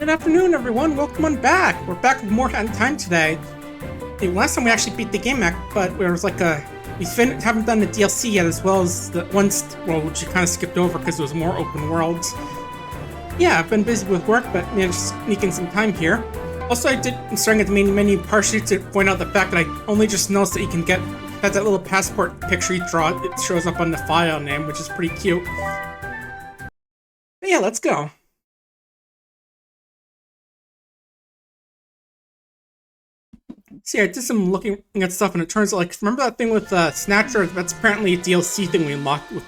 Good afternoon, everyone. Welcome on back. We're back with more time today. Hey, last time we actually beat the game act, but there was like haven't done the DLC yet, as well as the which you kind of skipped over because it was more open worlds. Yeah, I've been busy with work, but managed to sneak in some time here. Also, I'm starting at the main menu partially to point out the fact that I only just noticed that you can have that little passport picture you draw. It shows up on the file name, which is pretty cute. But yeah, let's go. See, I did some looking at stuff, and it turns out, like, remember that thing with Snatcher? That's apparently a DLC thing we unlocked with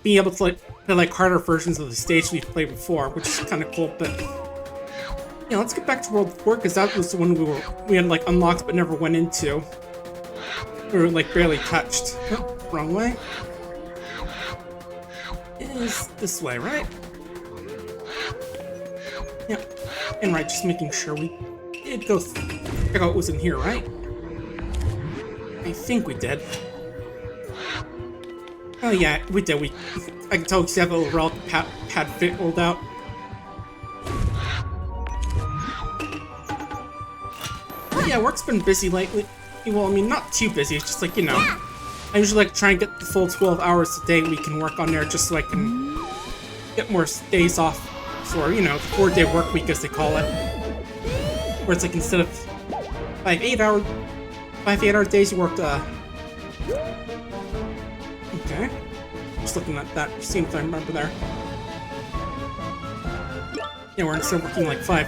being able to play harder versions of the stage we've played before, which is kind of cool. But yeah, let's get back to World 4 because that was the one we had like unlocked but never went into. We were like barely touched. Oh, wrong way. It is this way, right? Yep. And right, just making sure we did go check out what was in here, right? I think we did. Oh yeah, we did. I can tell because you have a little relic pad fit rolled out. But yeah, work's been busy lately. Well, I mean, not too busy. It's just like, you know, I usually like try and get the full 12 hours a day we can work on there, just so I can get more days off for, you know, the 4-day work week as they call it. Where it's like instead of 5 8-hour days, you worked okay. Just looking at that, seeing if I remember there. Yeah, we're instead of working like 5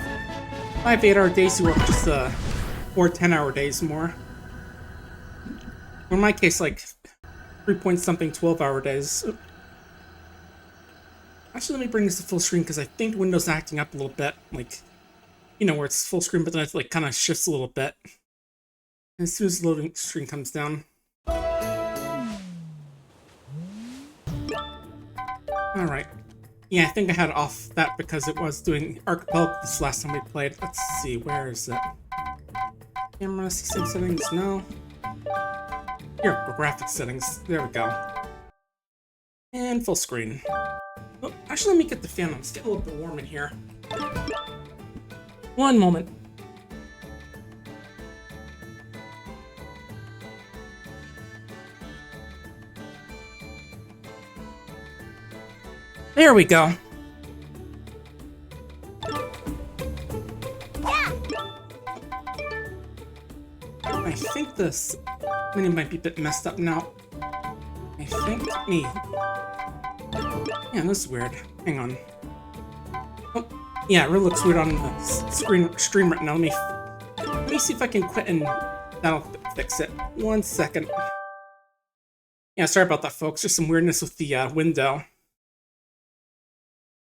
8-hour days, you work just 4 10-hour days more. Or in my case, like 3-point-something 12-hour days. Actually, let me bring this to full screen because I think Windows is acting up a little bit. Like, you know, where it's full screen, but then it like kind of shifts a little bit. And as soon as the loading screen comes down. Alright. Yeah, I think I had off that because it was doing Archipelago this last time we played. Let's see, where is it? Camera settings, no. Here, graphics settings. There we go. And full screen. Oh, actually, let me get the fan on. It's getting a little bit warm in here. One moment. There we go. I think this menu might be a bit messed up now. I think me. Yeah, this is weird. Hang on. Oh, yeah, it really looks weird on the stream right now. Let me see if I can quit and that'll fix it. 1 second. Yeah, sorry about that, folks. Just some weirdness with the window.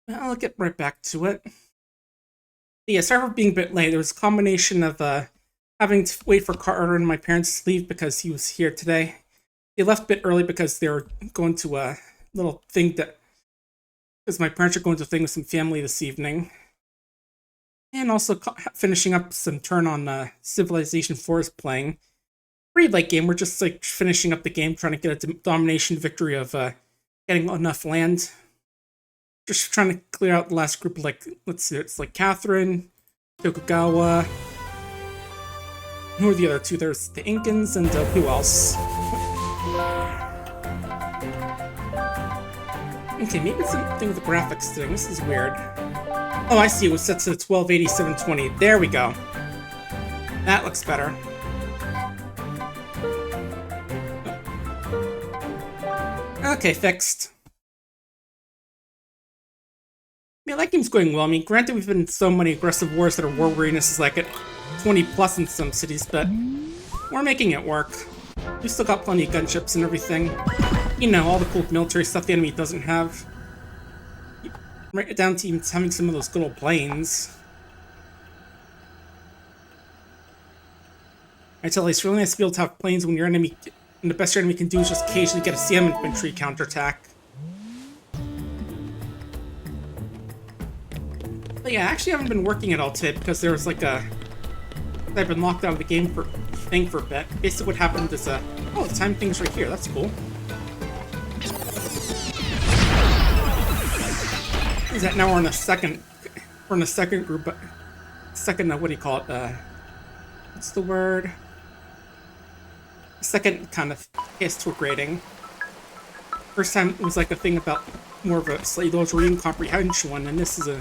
I'll get right back to it. Yeah, sorry for being a bit late. There was a combination of having to wait for Carter and my parents to leave because he was here today. They left a bit early because they were going to a little thing because my parents are going to a thing with some family this evening. And also finishing up some turn on Civilization 4 is playing. Pretty late game. We're just like finishing up the game, trying to get a domination victory of getting enough land. Just trying to clear out the last group, like, let's see, it's like Catherine, Tokugawa. Who are the other two? There's the Incans and who else? Okay, maybe it's something with the graphics thing. This is weird. Oh, I see. It was set to 1280 720. There we go. That looks better. Okay, fixed. Yeah, that game's going well. I mean, granted, we've been in so many aggressive wars that our war weariness is like at 20 plus in some cities, but we're making it work. We still got plenty of gunships and everything. You know, all the cool military stuff the enemy doesn't have. Right down to even having some of those good old planes. I tell you, it's really nice to be able to have planes when your enemy, and the best your enemy can do is just occasionally get a CM infantry counterattack. But yeah, I actually haven't been working at all today because there was like I've been locked out of the game for a bit. Basically what happened is oh, the time thing's right here, that's cool. Is that now we're on the second We're in the second group, but second, what do you call it? What's the word? Second kind of case to a grading. First time it was like a thing about more of a slightly lower reading comprehension one, and this is a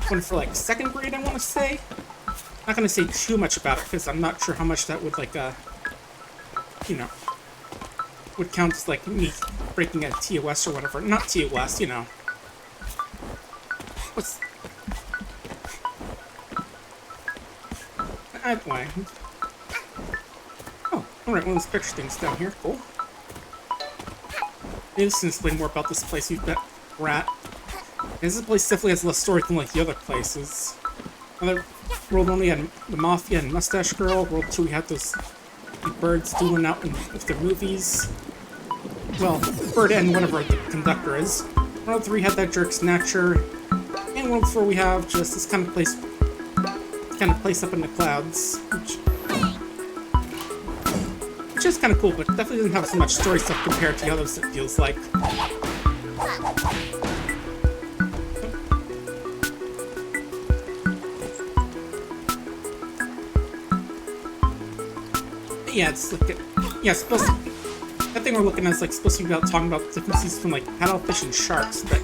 one for like second grade, I want to say. Not gonna say too much about it because I'm not sure how much that would like you know, would count as like me breaking a TOS or whatever. Not TOS, you know. What's either way. Oh, alright, one of those picture things down here. Cool. Maybe this can explain more about this place we're at. This place definitely has less story than like the other places. Another World 1 we had the Mafia and Mustache Girl. World 2 we had those birds dueling out with their movies. Well, Bird and whatever the conductor is. World 3 had that jerk Snatcher. And World 4 we have just this kind of place up in the clouds, which is kind of cool, but definitely doesn't have so much story stuff compared to the others, it feels like. But yeah, it's like supposed to, that thing we're looking at is like supposed to be about talking about differences between like paddlefish and sharks, but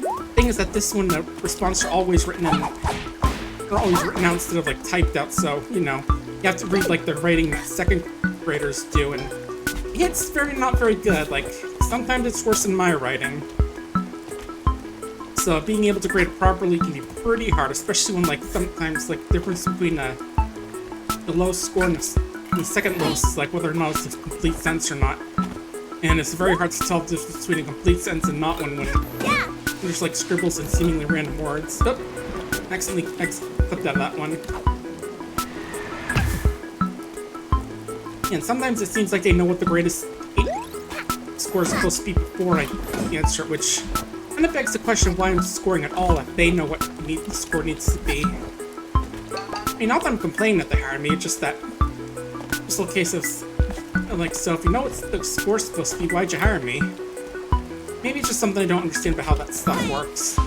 the thing is that this one, the responses are always written in. They're always written out instead of like typed out, so you know you have to read like the writing that second graders do, and yeah, it's not very good. Like sometimes it's worse than my writing. So being able to grade it properly can be pretty hard, especially when like sometimes like the difference between the lowest score and the second lowest is like whether or not it's a complete sentence or not, and it's very hard to tell the difference between a complete sentence and not one when there's like scribbles and seemingly random words. Oh, accidentally clipped out of that one. And sometimes it seems like they know what the greatest score is supposed to be before I answer, which kind of begs the question why I'm scoring at all if they know what the score needs to be. I mean, not that I'm complaining that they hire me, it's just that it's a case of like, so if you know what the score's supposed to be, why'd you hire me? Maybe it's just something I don't understand about how that stuff works.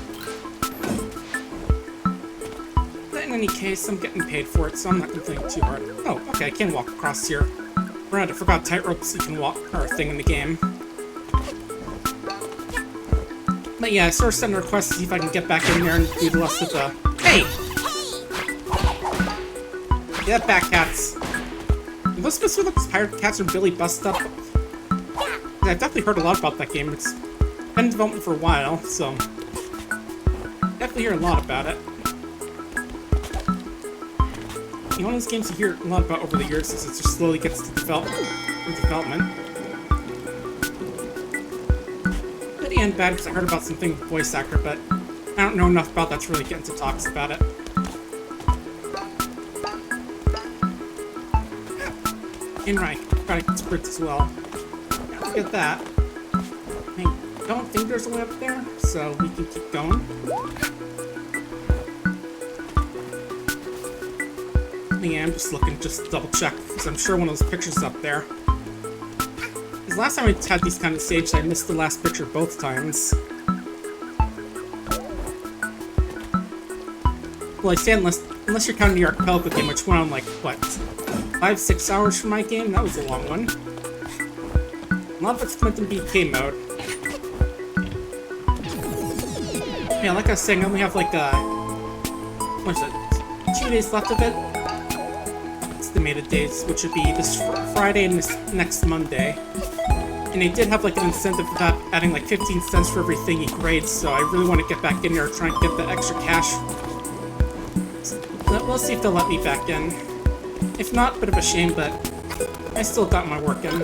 In any case, I'm getting paid for it, so I'm not complaining too hard. Oh, okay, I can walk across here. Right, I forgot tightropes you can walk, are a thing in the game. But yeah, I sort of sent a request to see if I can get back in there and do the rest of the... Hey! Yeah, Batcats. Are those supposed to be like Pirate Cats or Billy Bust Up? I've definitely heard a lot about that game. It's been in development for a while, so... definitely hear a lot about it. You know, one of those games you hear a lot about over the years as it just slowly gets to development. Good and bad because I heard about something with voice actor, but I don't know enough about that to really get into talks about it. And right, gotta get sprints as well. Yeah, look at that. I don't think there's a way up there, so we can keep going. Yeah, I'm just looking, just double check, because I'm sure one of those pictures is up there. Because last time I had these kind of stages, I missed the last picture both times. Well, I say unless you're counting the Archipelago game, which went on like, what, 5-6 hours for my game? That was a long one. A lot of it's meant to be BK mode. Yeah, like I was saying, I only have like, what is it, 2 days left of it? Estimated days, which would be this Friday and this next Monday. And they did have like an incentive for that, adding like 15 cents for everything you grade, so I really want to get back in there and try and get the extra cash. So we'll see if they'll let me back in. If not, bit of a shame, but I still got my work in.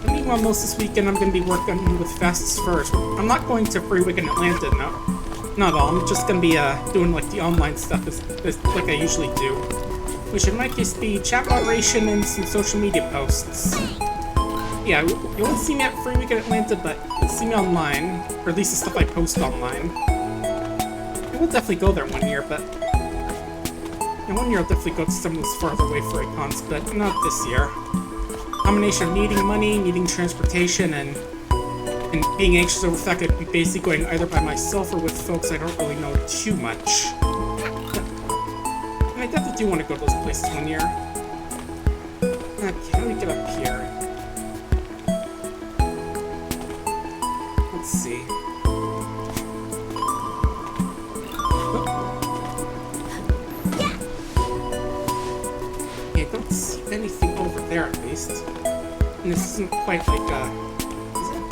Meanwhile, most this weekend I'm going to be working with Fastest First. I'm not going to Free Weekend Atlanta, no. Not at all. I'm just going to be doing like the online stuff as like I usually do. Which in my case be chat moderation and some social media posts. Yeah, you won't see me at Free Weekend Atlanta, but you'll see me online. Or at least the stuff I post online. I will definitely go there one year, but... And one year I'll definitely go to some of those farther away Furry cons, but not this year. Combination of needing money, needing transportation, and being anxious over the fact that I'd be basically going either by myself or with folks I don't really know too much. And I definitely do want to go to those places one year. Okay, how do we get up here? Let's see. Okay, I don't see anything over there at least. And this isn't quite like is it?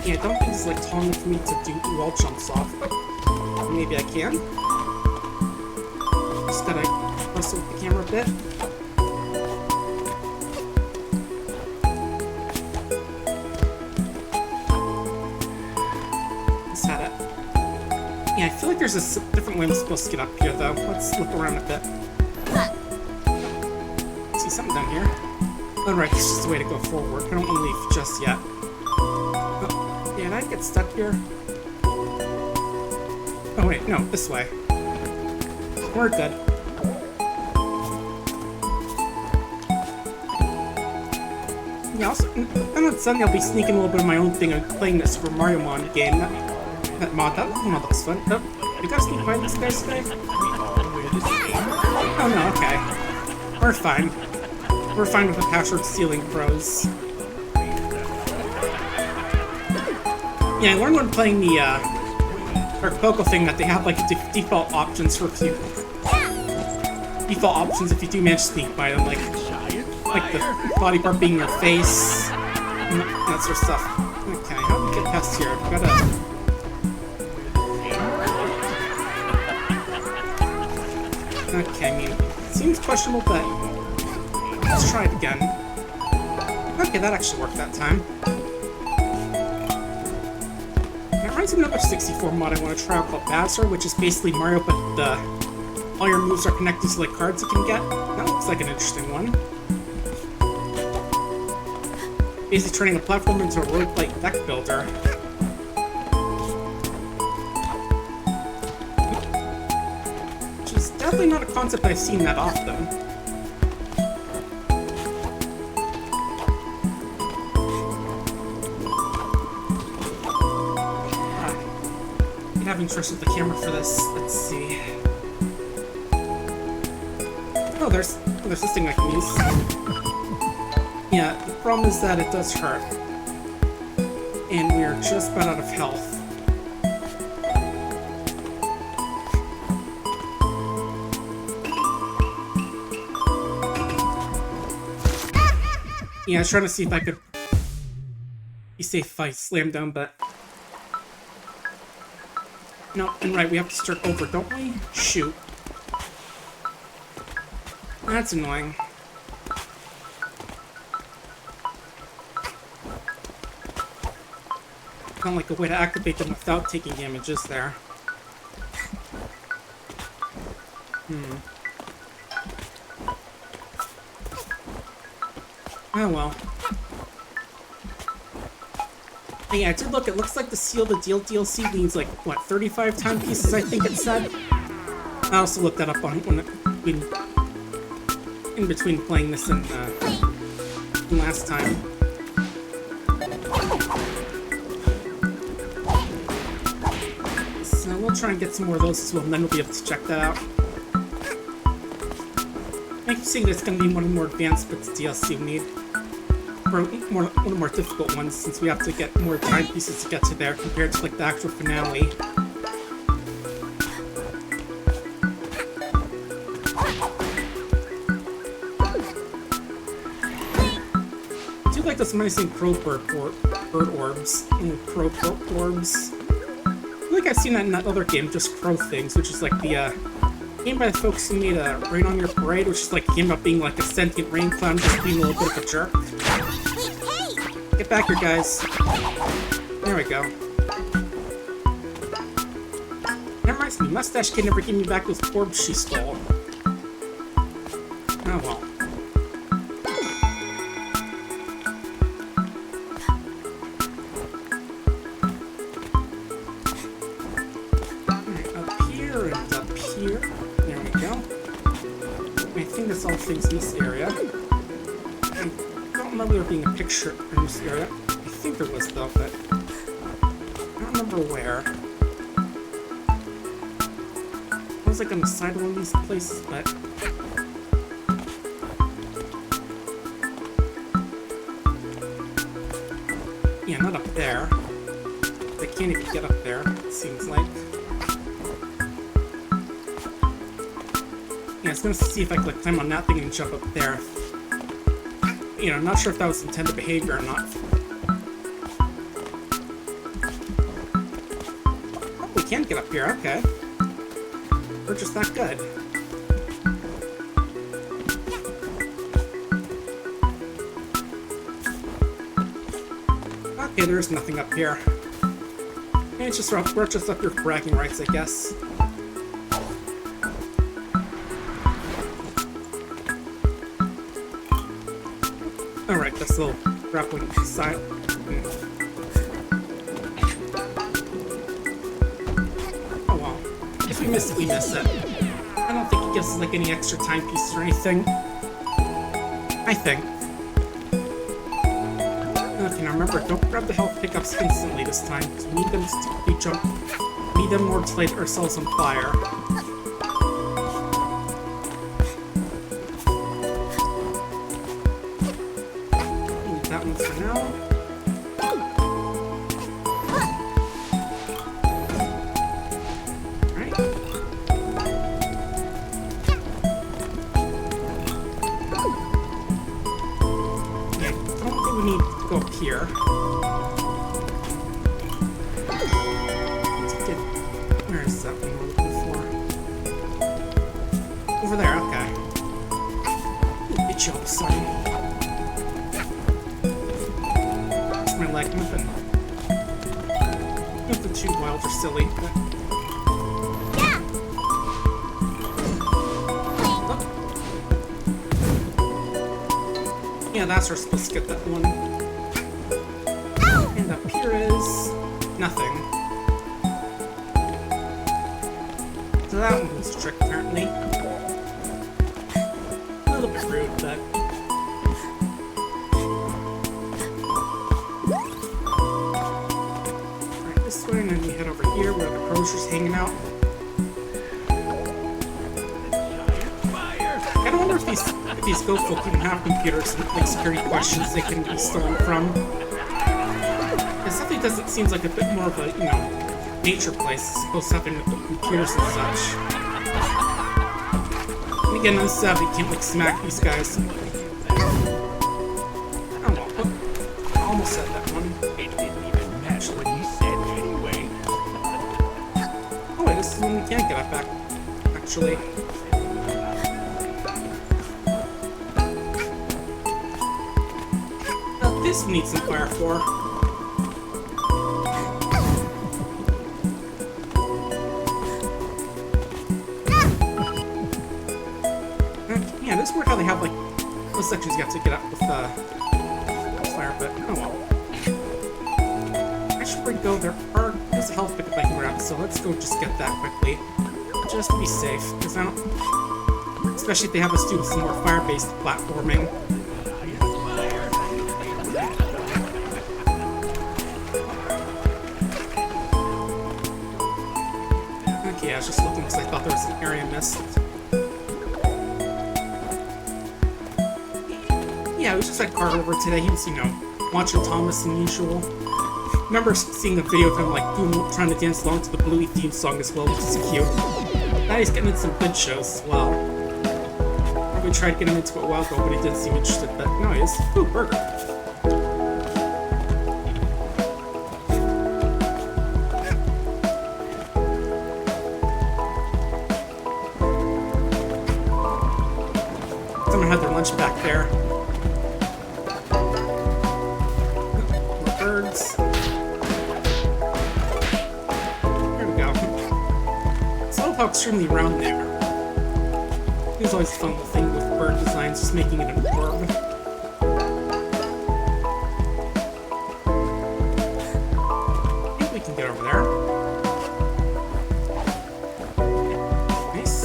Yeah, I don't think it's like tall enough for me to do wall jumps off, but maybe I can. Just gotta wrestle with the camera a bit. Just had it. Yeah, I feel like there's a different way I'm supposed to get up here, though. Let's look around a bit. See something down here. Alright, it's just a way to go forward. I don't want to leave just yet. Oh, did I get stuck here? Oh wait, no, this way. We're good. Yeah, also, and on Sunday I'll be sneaking a little bit of my own thing and playing the Super Mario Mod game. That mod looks fun. Oh, you guys sneak by these guys today? Oh no, okay. We're fine. We're fine with the password stealing pros. Yeah, I learned when playing the Poco thing that they have like default options for default options if you do manage to sneak by them, like the body part being your face, and that sort of stuff. Okay, how do we get past here? I've gotta. Okay, I mean, it seems questionable, but let's try it again. Okay, that actually worked that time. It reminds me of another 64 mod I want to try out called Bowser, which is basically Mario, but all your moves are connected to like cards you can get. That looks like an interesting one. Basically turning a platform into a roguelike deck builder. Which is definitely not a concept I've seen that often. Having trouble with the camera for this. Let's see. Oh, there's this thing I can use. Yeah, the problem is that it does hurt. And we are just about out of health. Yeah, I was trying to see if I could be safe if I slam down, but... No, and right, we have to start over, don't we? Shoot. That's annoying. Not like a way to activate them without taking damages there. Oh well. Yeah, I did look. It looks like the Seal the Deal DLC needs like what 35 timepieces. I think it said. I also looked that up on in between playing this and last time. So we'll try and get some more of those as well, and then we'll be able to check that out. I keep seeing that it's going to be one of the more advanced bits of DLC we need. One of the more difficult ones, since we have to get more timepieces to get to there compared to like the actual finale. I do like those amazing crow bird orbs. Crow orbs. I feel like I've seen that in that other game, just Crow Things, which is like the game by the folks who made Rain on Your Parade, which is like a game about being like a sentient rain clown, just being a little bit of a jerk. Get back here, guys. There we go. That reminds me, Mustache Kid never gave me back those orbs she stole. Oh well. Alright, up here and up here. here. There we go. I think that's all things in this area. I don't remember there being a picture in this area. I think there was though, but I don't remember where. It was like on the side of one of these places, but yeah, not up there. They can't even get up there, it seems like. Yeah, I was gonna see if I could like, climb on that thing and jump up there. You know, I'm not sure if that was intended behavior or not. Oh, we can get up here, okay. We're just that good. Okay, there's nothing up here. And it's just we're just up here for bragging rights, I guess. Alright, this little grappling side. Oh well. If we miss it, we miss it. I don't think it gives us like any extra timepieces or anything. I think. Okay, now remember, don't grab the health pickups instantly this time, because we need them to jump. We need them more to light ourselves on fire. Leave that one for now. Alright. Yeah, I don't think we need to go up here. Where is that one we're looking for? Over there, okay. Good job, son. It's my leg, nothing. Nothing too wild or silly, but... Yeah. Oh. Yeah, that's where we're supposed to get that one. And up here is... nothing. So that one was a trick, apparently. A little bit rude, but... Alright, this way, and then we head over here where the Crozier's hanging out. I don't wonder if these ghost folk even have computers and like security questions they can be stolen from. It definitely doesn't seem like a bit more of a, you know, nature place as opposed to having computers and such. And again, on this side, we can't like smack these guys. Oh well, I almost said that one. It didn't even match what he said anyway. Oh wait, this is one we can't get up back, actually. This we need some fire for. Yeah, this is weird how they have like those sections you have to get up with fire, but oh well. Actually, before we go, there's a health pickup I can grab, so let's go just get that quickly, just to be safe. Because I don't, especially if they have us do some more fire-based platforming. Okay, I was just looking because I thought there was an area missed. Yeah, it was just at Carter over today. He was, you know, watching Thomas and usual. Remember seeing a video of him, like, trying to dance along to the Bluey theme song as well, which is cute. Now he's getting into some good shows as well. Probably tried to get him into it a while ago, but he didn't seem interested. But no, he is. Ooh, burger. Someone had their lunch back there. More birds. There we go. It's all how extremely round they are. It was always a fun little thing with bird designs, just making it an orb. I think we can get over there. Nice.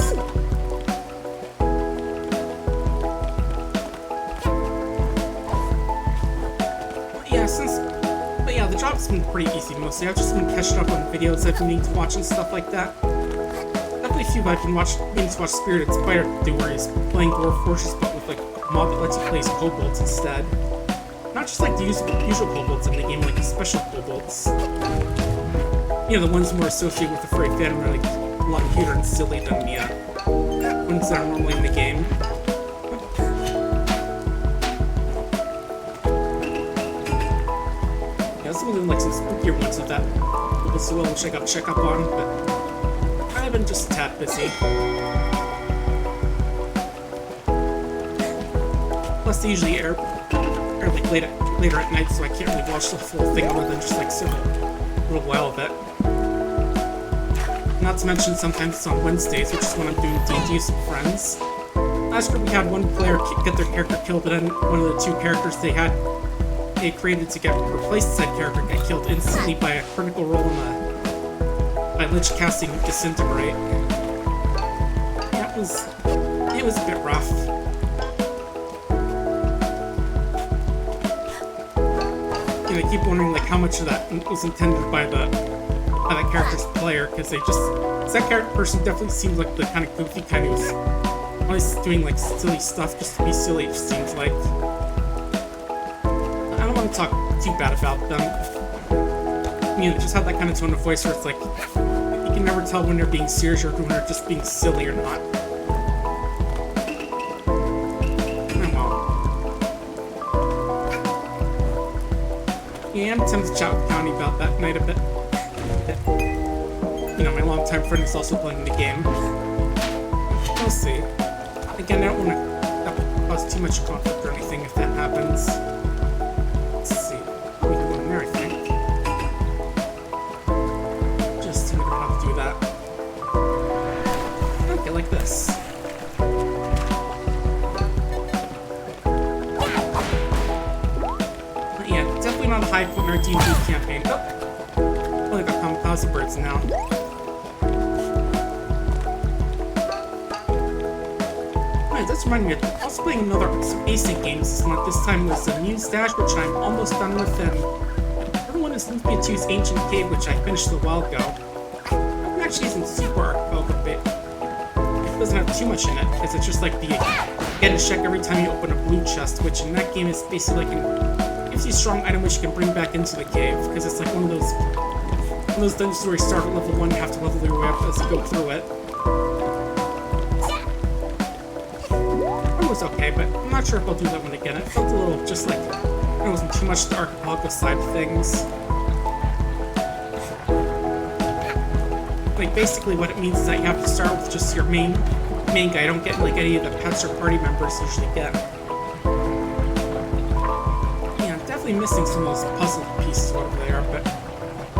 it's been pretty easy mostly. I've just been catching up on videos I've been meaning to watch and stuff like that. Definitely a few I've been meaning to watch Spirited Spider do, where he's playing Dwarf Fortress but with like a mod that lets you play as kobolds instead. Not just like the usual kobolds in the game, like the special kobolds. You know, the ones more associated with the furry fandom are like a lot cuter and silly than the ones that are normally in the game. Yeah, some of them like some spookier ones of that as well, which I got to check up on, but I've been just a tad busy. Plus, they usually air like later at night, so I can't really watch the full thing other than just like a little while of it. Not to mention sometimes it's on Wednesdays, which is when I'm doing D&D with some friends. Last year we had one player get their character killed, but then one of the two characters they created to replace said character get killed instantly by a critical roll by Lich casting Disintegrate. It was a bit rough. You know, I keep wondering like how much of that was intended by that character's player, because that character person definitely seems like the kind of goofy kind who's always doing like silly stuff just to be silly, it seems like. I don't want to talk too bad about them. You know, they just have that kind of tone of voice where it's like you can never tell when they're being serious or when they're just being silly or not. Yeah, I'm tempted to chat with County about that night a bit. You know, my longtime friend is also playing the game. We'll see. Again, I don't want to cause too much conflict or anything if that happens. Let's see. We can go in there, I think. Just to figure out how to do that. Okay, like this. But yeah, definitely not a high point in our D&D campaign. Oh! Only got kamikaze birds now. That's reminding me, I'm also playing another async game this month. This time was the Muse Dash, which I'm almost done with, and everyone is Linked 2's Ancient Cave, which I finished a while ago. It actually isn't super arc bit. It doesn't have too much in it, because it's just like the get a check every time you open a blue chest, which in that game is basically like gives you a strong item which you can bring back into the cave, because it's like one of those dungeons where you start at level 1, you have to level your way up as you go through it. Was okay, but I'm not sure if I'll do that one again. It felt a little just like there wasn't too much the archipelago side of things. Like basically what it means is that you have to start with just your main guy. Don't get like any of the pets or party members usually get. Yeah, I'm definitely missing some of those puzzle pieces over there, but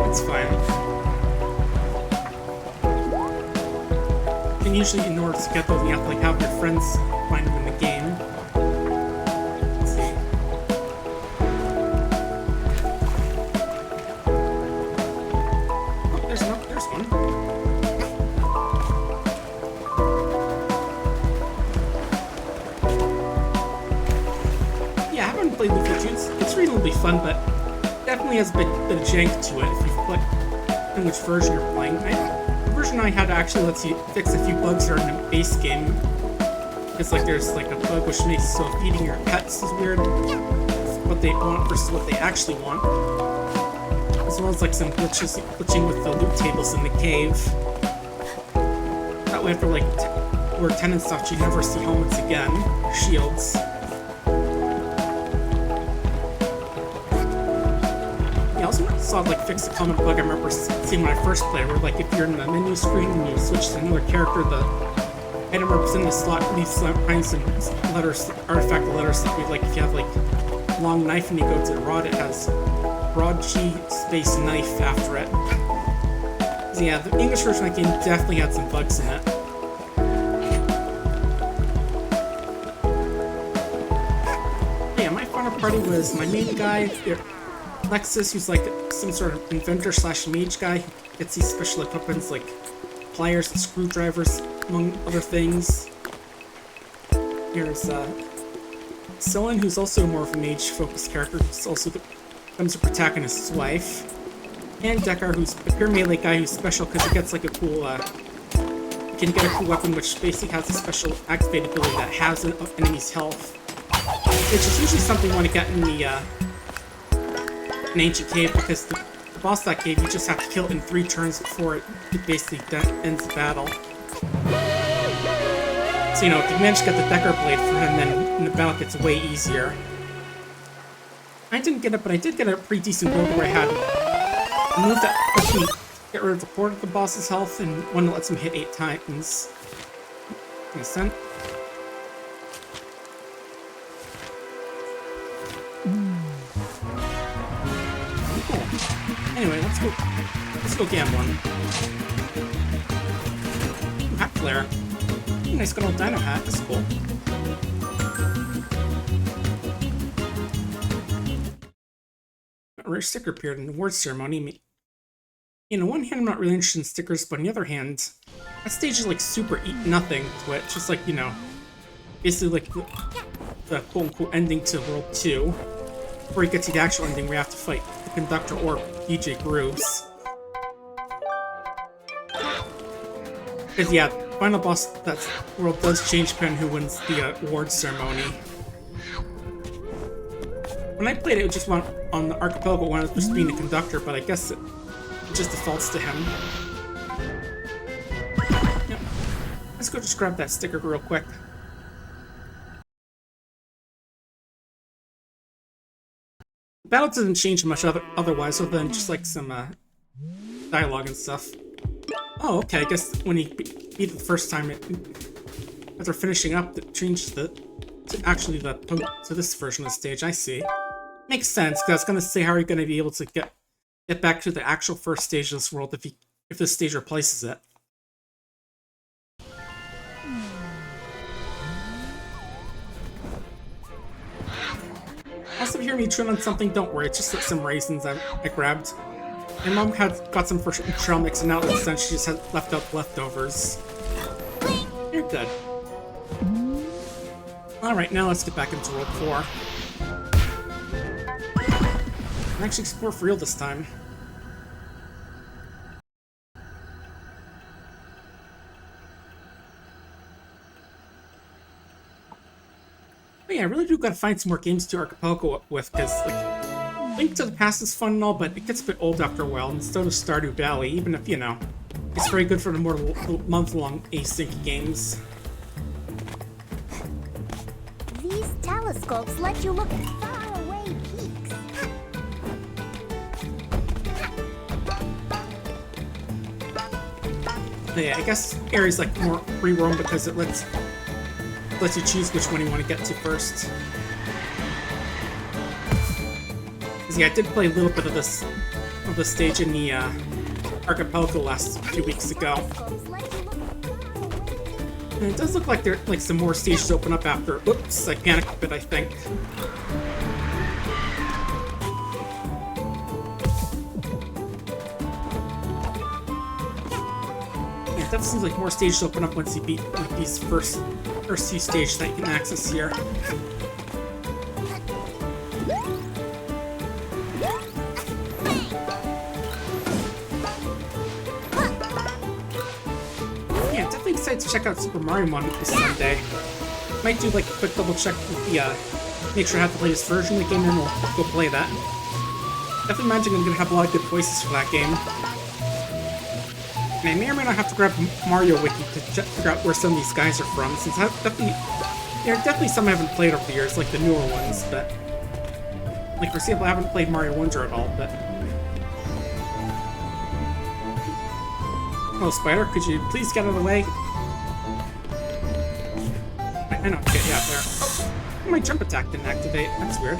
it's fine. And usually in order to get those, you have to like have your friends find them in the game. Let's see. Oh, there's one. Yeah, I haven't played Leaf Tunes. It's reasonably fun, but definitely has a bit of jank to it if you put in which version you're playing. The version I had actually lets you fix a few bugs that are in the base game. It's like there's like a bug which makes so feeding your pets is weird. What they want versus what they actually want. As well as like some glitching with the loot tables in the cave. That way after like we're 10 and stuff, you never see helmets again. Or shields. Yeah, I also saw like fix a common bug I remember seeing when I first played, where like if you're in the menu screen and you switch to another character, the item representing the slot leaves behind some letters, artifact letters. Like if you have like a long knife and you go to the rod, it has rod G space knife after it. So yeah, the English version of that game definitely had some bugs in it. Yeah, my final party was my main guy, Lexus, who's like some sort of inventor / mage guy who gets these special equipments like pliers and screwdrivers, among other things. Here's Sylvan, who's also more of a mage-focused character, who's also becomes a protagonist's wife. And Deckard, who's a pure melee guy who's special because he gets like a cool, can get a cool weapon which basically has a special activated ability that halves an enemy's health. Which is usually something you want to get in the, an ancient cave, because the boss of that cave, you just have to kill it in 3 turns before it basically ends the battle. So, you know, if you manage to get the Deckard blade for him, then the battle gets way easier. I didn't get it, but I did get a pretty decent build where I had a move that lets me get rid of a quarter of the boss's health, and one that lets him hit 8 times. Makes sense. Cool. Anyway, let's go gambling. Hat flare. Nice good old dino hat. That's cool. A rare sticker appeared in the award ceremony. On one hand, I'm not really interested in stickers, but on the other hand, that stage is like super nothing to it. Just like, you know, basically like the quote-unquote ending to World 2. Before you get to the actual ending, we have to fight the conductor or DJ Grooves. Because, yeah, the final boss that world does change depending on who wins the award ceremony. When I played it, it just went on the archipelago when I was just being the conductor, but I guess it just defaults to him. Yep. Let's go just grab that sticker real quick. The battle doesn't change much otherwise, other than just like some dialogue and stuff. Oh, okay, I guess when he beat it the first time, after finishing up, it changed to this version of the stage. I see. Makes sense, because I was going to say, how are you going to be able to get back to the actual first stage of this world if this stage replaces it? Also, if you hear me chewing on something, don't worry, it's just like some raisins I grabbed. My mom got some for trail mix, and now it's done, she just had left out leftovers. You're good. Alright, now let's get back into World 4. And actually explore for real this time. But yeah, I really do gotta find some more games to archipelago with, because, like, Link to the Past is fun and all, but it gets a bit old after a while, and so does Stardew Valley, even if, you know, it's very good for the more month-long async games. These telescopes let you look at faraway peaks. But yeah, I guess area's like more free roam because it lets you choose which one you want to get to first. Because yeah, I did play a little bit of this stage in the archipelago last few weeks ago. And it does look like there like some more stages open up after. Oops, I panicked a bit, I think. Yeah, it definitely seems like more stages open up once you beat like these first few stages that you can access here. To check out Super Mario Run this Sunday. Might do like a quick double check with the make sure I have the latest version of the game, and we'll go play that. Definitely imagine I'm gonna have a lot of good voices for that game. And I may or may not have to grab Mario Wiki to figure out where some of these guys are from, since there are definitely some I haven't played over the years, like the newer ones, but like for example, I haven't played Mario Wonder at all, but hello, Spider, could you please get out of the way? I know, get you out there. Oh, my jump attack didn't activate. That's weird.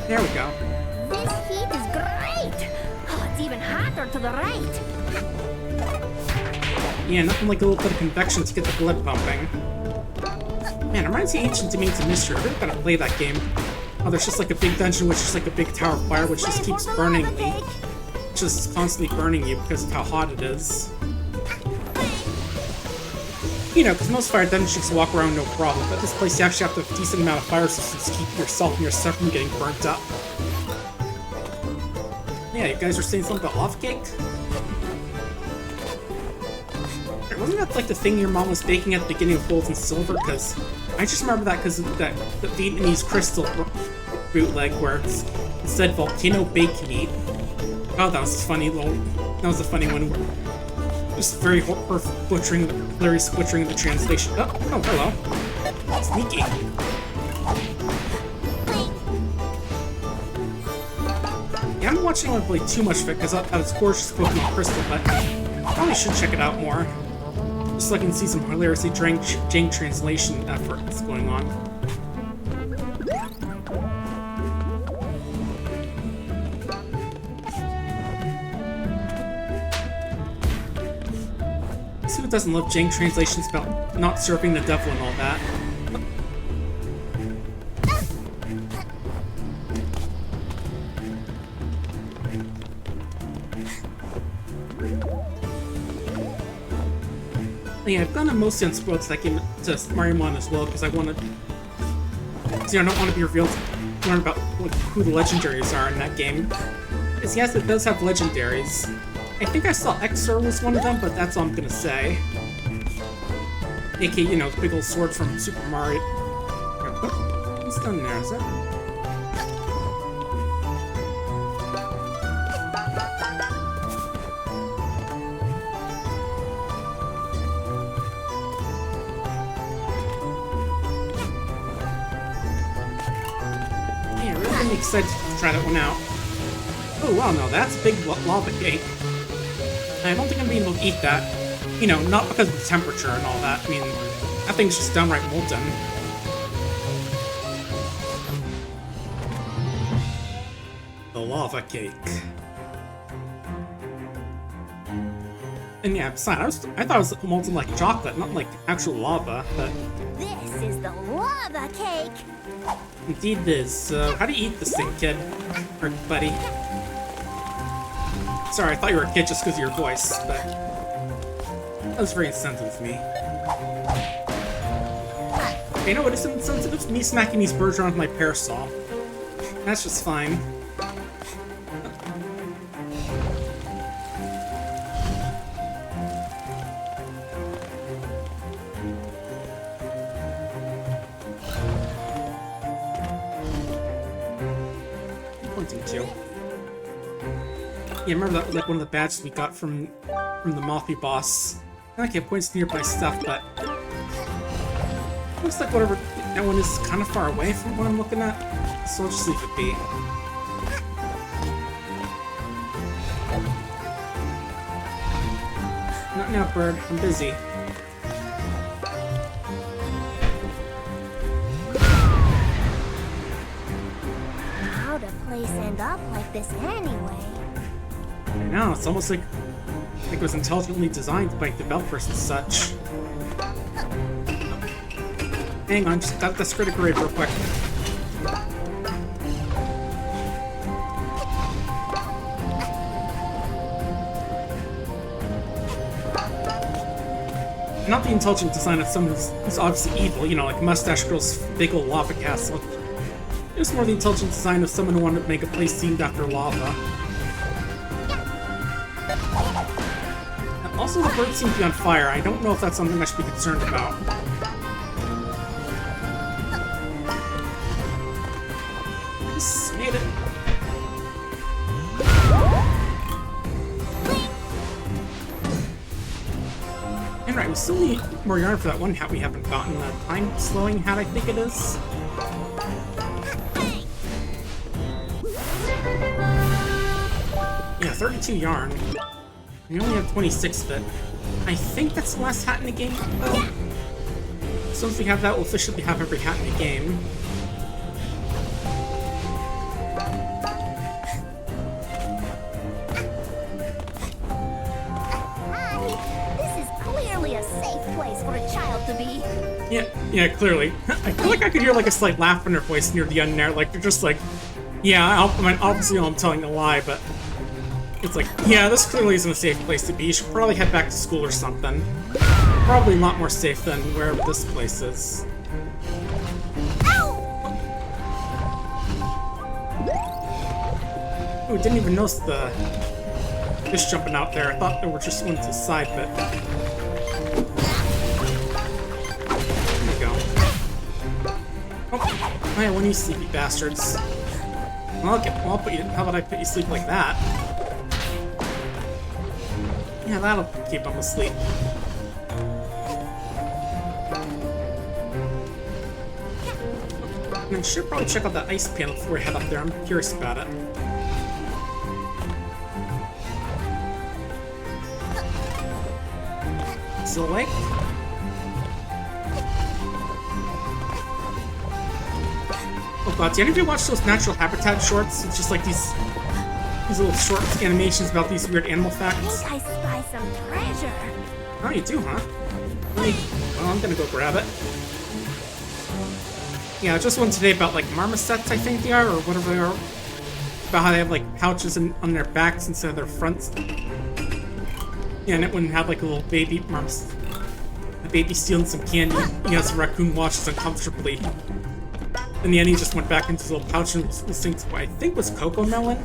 There we go. This heat is great! Oh, it's even hotter to the right. Yeah, nothing like a little bit of convection to get the blood pumping. Man, it reminds me of Ancient Domains of Mystery. I really gotta play that game. Oh, there's just like a big dungeon which is like a big tower of fire which just keeps burning me. Just constantly burning you because of how hot it is. You know, because most fire dungeons you just walk around no problem, but this place you actually have to have a decent amount of fire resistance to keep yourself and your stuff from getting burnt up. Yeah, you guys were saying something about lava cake? Wasn't that like the thing your mom was baking at the beginning of Gold and Silver? Because I just remember that because of that the Vietnamese crystal bootleg where it said volcano baked meat. Oh, that was a funny little. That was a funny one. Just very hilarious butchering of the translation. Oh, hello. Sneaky. Yeah, I haven't watched anyone play too much of it because that was gorgeous Pokemon Crystal, but I probably should check it out more. Just so I can see some hilariously jank translation effort that's going on. See who doesn't love jank translations about not serving the devil and all that. Yeah, I've gone mostly unspoiled to that game, to Mariamon as well, because I want to. I don't want to be revealed to learn about who the legendaries are in that game. Because yes, it does have legendaries. I think I saw Exor was one of them, but that's all I'm gonna say. AKA, you know, the big old sword from Super Mario. Oh, what's done there? Is that? I'm excited to try that one out. Oh wow, no, that's a big lava cake. I don't think I'm being able to eat that. You know, not because of the temperature and all that. I mean, that thing's just downright molten. The lava cake. And yeah, besides, I thought it was molten like chocolate, not like actual lava, but... This is the lava cake! Indeed it is. So, how do you eat this thing, kid? Or buddy? Sorry, I thought you were a kid just because of your voice, but... That was very insensitive of me. Okay, no, it isn't insensitive. It's me smacking these birds around with my parasol. That's just fine. Yeah, remember that was like one of the badges we got from the Mothy boss. I like it points to nearby stuff, but looks like whatever that one is kind of far away from what I'm looking at, so I'll just leave it be. Not now, bird. I'm busy. How'd a place end up like this anyway? I know, it's almost like it was intelligently designed by developers and such. Hang on, just got this critical rate real quick. Not the intelligent design of someone who's obviously evil, you know, like Mustache Girl's big old lava castle. It was more the intelligent design of someone who wanted to make a place themed after lava. Also, the bird seems to be on fire. I don't know if that's something I should be concerned about. Just made it. And right, we still need more yarn for that one hat we haven't gotten. The time-slowing hat, I think it is. Yeah, 32 yarn. We only have 26 of it. I think that's the last hat in the game, though. So once we have that, we'll officially have every hat in the game. This is clearly a safe place for a child to be. Yeah, clearly. I feel like I could hear like a slight laugh in her voice near the end there. Like, they're just like, yeah, I mean, obviously I'm telling a lie, but... It's like, yeah, this clearly isn't a safe place to be. You should probably head back to school or something. Probably a lot more safe than wherever this place is. Oh, didn't even notice the fish jumping out there. I thought they were just going to the side bit. There we go. Oh yeah, one of you sleepy bastards. Well, I'll put you. How about I put you to sleep like that? Yeah, that'll keep them asleep. And I should probably check out that ice panel before we head up there. I'm curious about it. Is it a lake? Oh god, do any of you watch those natural habitat shorts? It's just like these little short animations about these weird animal facts. I spy some treasure. Oh, you do, huh? Well, I'm gonna go grab it. Yeah, just one today about like marmosets, I think they are, or whatever they are. About how they have like pouches on their backs instead of their fronts. Yeah, and it wouldn't have like a little baby marmoset. The baby stealing some candy. You know, some raccoon watches uncomfortably. In the end, he just went back into his little pouch and was listening to what I think was Coco Melon.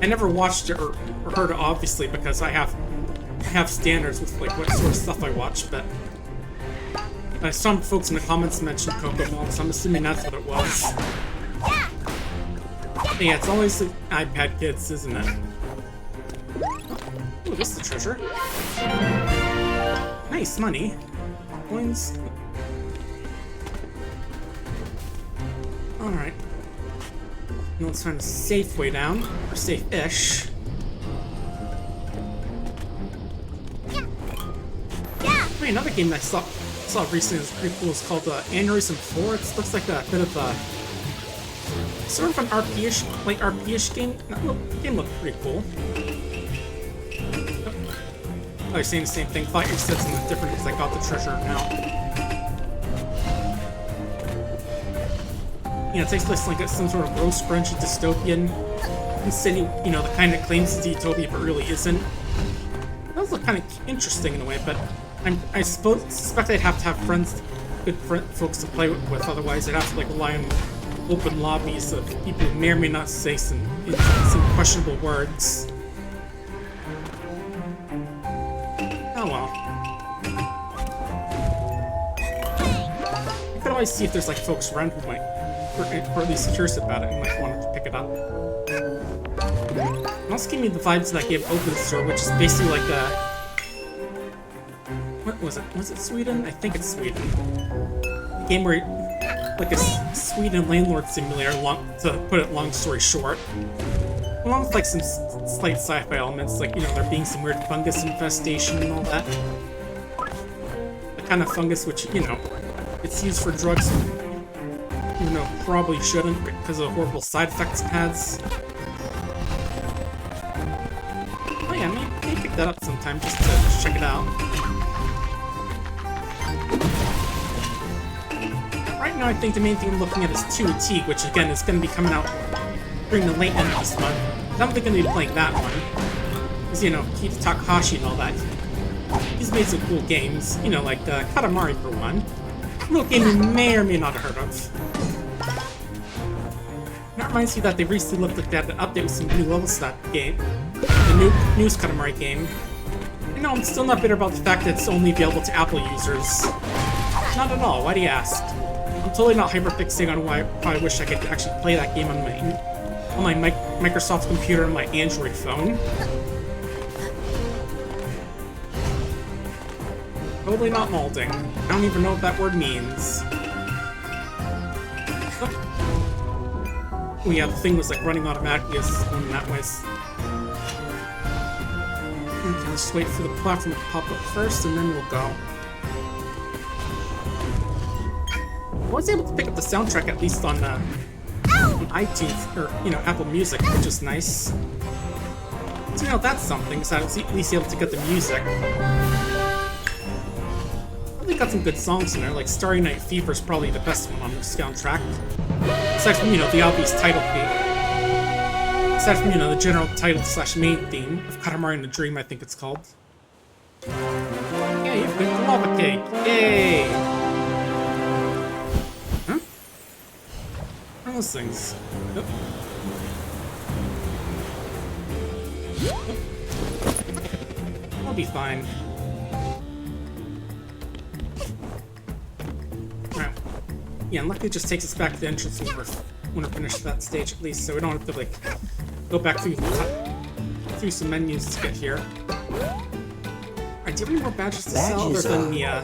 I never watched it or heard it, obviously, because I have standards with like what sort of stuff I watch, but some folks in the comments mentioned Coco Melon, so I'm assuming that's what it was. But yeah, it's always the iPad kids, isn't it? Oh, this is the treasure. Nice money. Coins. Alright. Now let's find a safe way down. Or safe-ish. Wait, another game that I saw recently was pretty cool. It's called Aneurysm 4. It looks like a bit of a sort of an RP-ish, like RP-ish game. The game looked pretty cool. Oh, you're saying the same thing. Thought you said something different because I got the treasure now. You know, it takes place like some sort of gross, crunchy dystopian city. You know, the kind that claims it's utopia but really isn't. Those look kind of interesting in a way, but I suspect I'd have to have good folks to play with. Otherwise, I'd have to like rely on open lobbies of people who may or may not say some questionable words. Oh well. You could always see if there's like folks around who might, or at least curious about it, and might want to pick it up. It also gave me the vibes of that game Open Store, which is basically like a. What was it? Was it Sweden? I think it's Sweden. A game where, like a Sweden landlord simulator, to put it long story short. Along with like some slight sci-fi elements, like, you know, there being some weird fungus infestation and all that. The kind of fungus which, you know, it's used for drugs, even though it probably shouldn't because of the horrible side effects it has. Oh yeah, maybe pick that up sometime just to check it out. Right now I think the main thing I'm looking at is 2T, which again is going to be coming out during the late end of this month. I don't think I'm going to be playing that one. Because, you know, Kita Takahashi and all that. He's made some cool games, you know, like Katamari for one. A little game you may or may not have heard of. And that reminds me that they recently looked like they had an update with some new levels to that game. The newest Katamari game. And no, I'm still not bitter about the fact that it's only available to Apple users. Not at all, why do you ask? I'm totally not hyperfixating on why I wish I could actually play that game on my Microsoft computer and my Android phone. Totally not molding. I don't even know what that word means. Oh yeah, the thing was like running automatically as it's going that way. Okay, let's just wait for the platform to pop up first and then we'll go. I was able to pick up the soundtrack at least on iTunes, or, you know, Apple Music, which is nice. So, you know, that's something, so I was at least able to get the music. They got some good songs in there, like Starry Night Fever is probably the best one on the soundtrack. Aside from, you know, the obvious title theme. Aside from, you know, the general title / main theme of Katamari in the Dream, I think it's called. Yeah, you've got the lava cake. Yay! Huh? What are those things? Nope. I'll be fine. Alright. Yeah, and luckily it just takes us back to the entrance when we're finished that stage at least, so we don't have to like go back through some menus to get here. Alright, do you have any more badges to sell other than the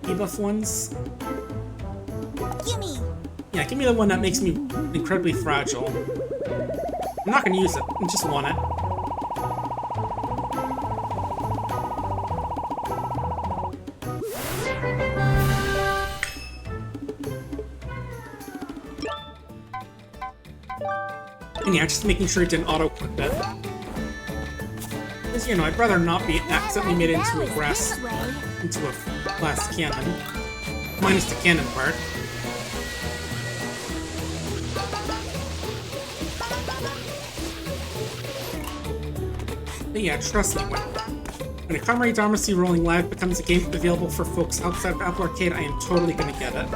debuff ones? Gimme! Yeah, give me the one that makes me incredibly fragile. I'm not gonna use it, I just want it. And yeah, just making sure it didn't auto-clip it. Because, you know, I'd rather not be accidentally made into a glass cannon. Minus the cannon part. But yeah, trust me, when a Comrade Dharmacy Rolling Live becomes a game available for folks outside of Apple Arcade, I am totally gonna get it.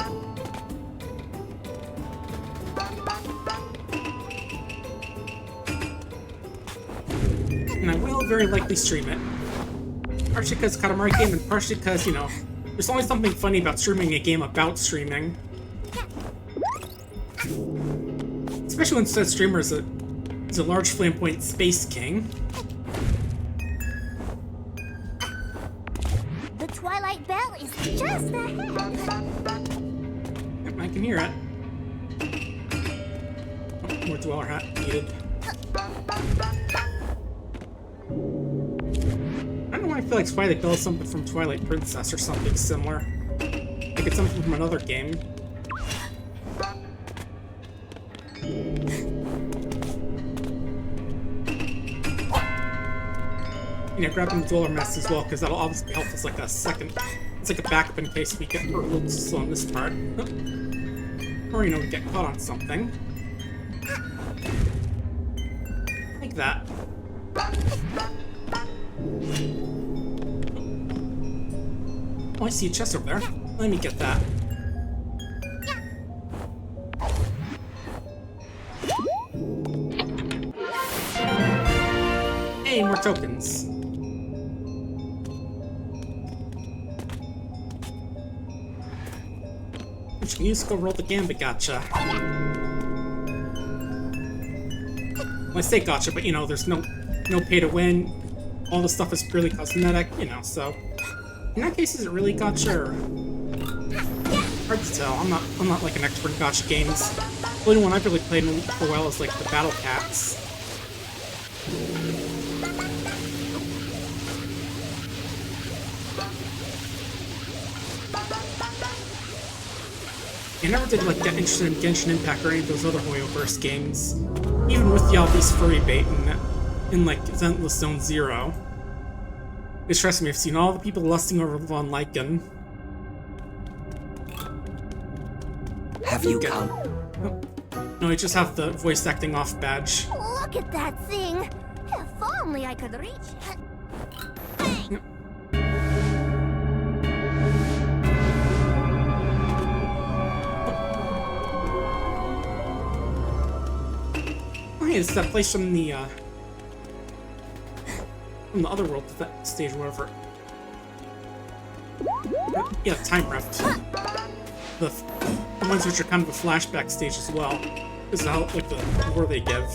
And I will very likely stream it. Partially because it's a Katamari game, and partially because, you know, there's always something funny about streaming a game about streaming. Especially when said streamer is a large flamboyant space king. The Twilight Bell is just ahead. Yep, I can hear it. Oh, more Dweller Hat needed. I don't know why I feel like Twilight Bell is something from Twilight Princess or something similar. Like it's something from another game. Yeah, grabbing the Dweller Mask as well, because that'll obviously help us like a second. It's like a backup in case we get hurt a little slow on this part. Or, you know, we get caught on something. Like that. Oh, I see a chest over there. Let me get that. Hey, more tokens. Which can use to go roll the gambit gotcha. Well, I say gotcha, but you know, there's no pay to win. All the stuff is purely cosmetic, you know, so in that case, is it really gotcha or hard to tell. I'm not like an expert in gotcha games. The only one I've really played in for a while is like the Battle Cats. I never did like get interested in Genshin Impact or any of those other Hoyoverse games. Even with the obvious furry bait in like Zentless Zone Zero. Because trust me, I've seen all the people lusting over Von Lycan. Have you come? Oh. No, I just have the voice acting off badge. Look at that thing! If only I could reach it. Bang! Oh, hey, it's that place from the other world, that stage, or whatever. Yeah, Time Rift. The ones which are kind of a flashback stage as well. This is how, like, the lore they give.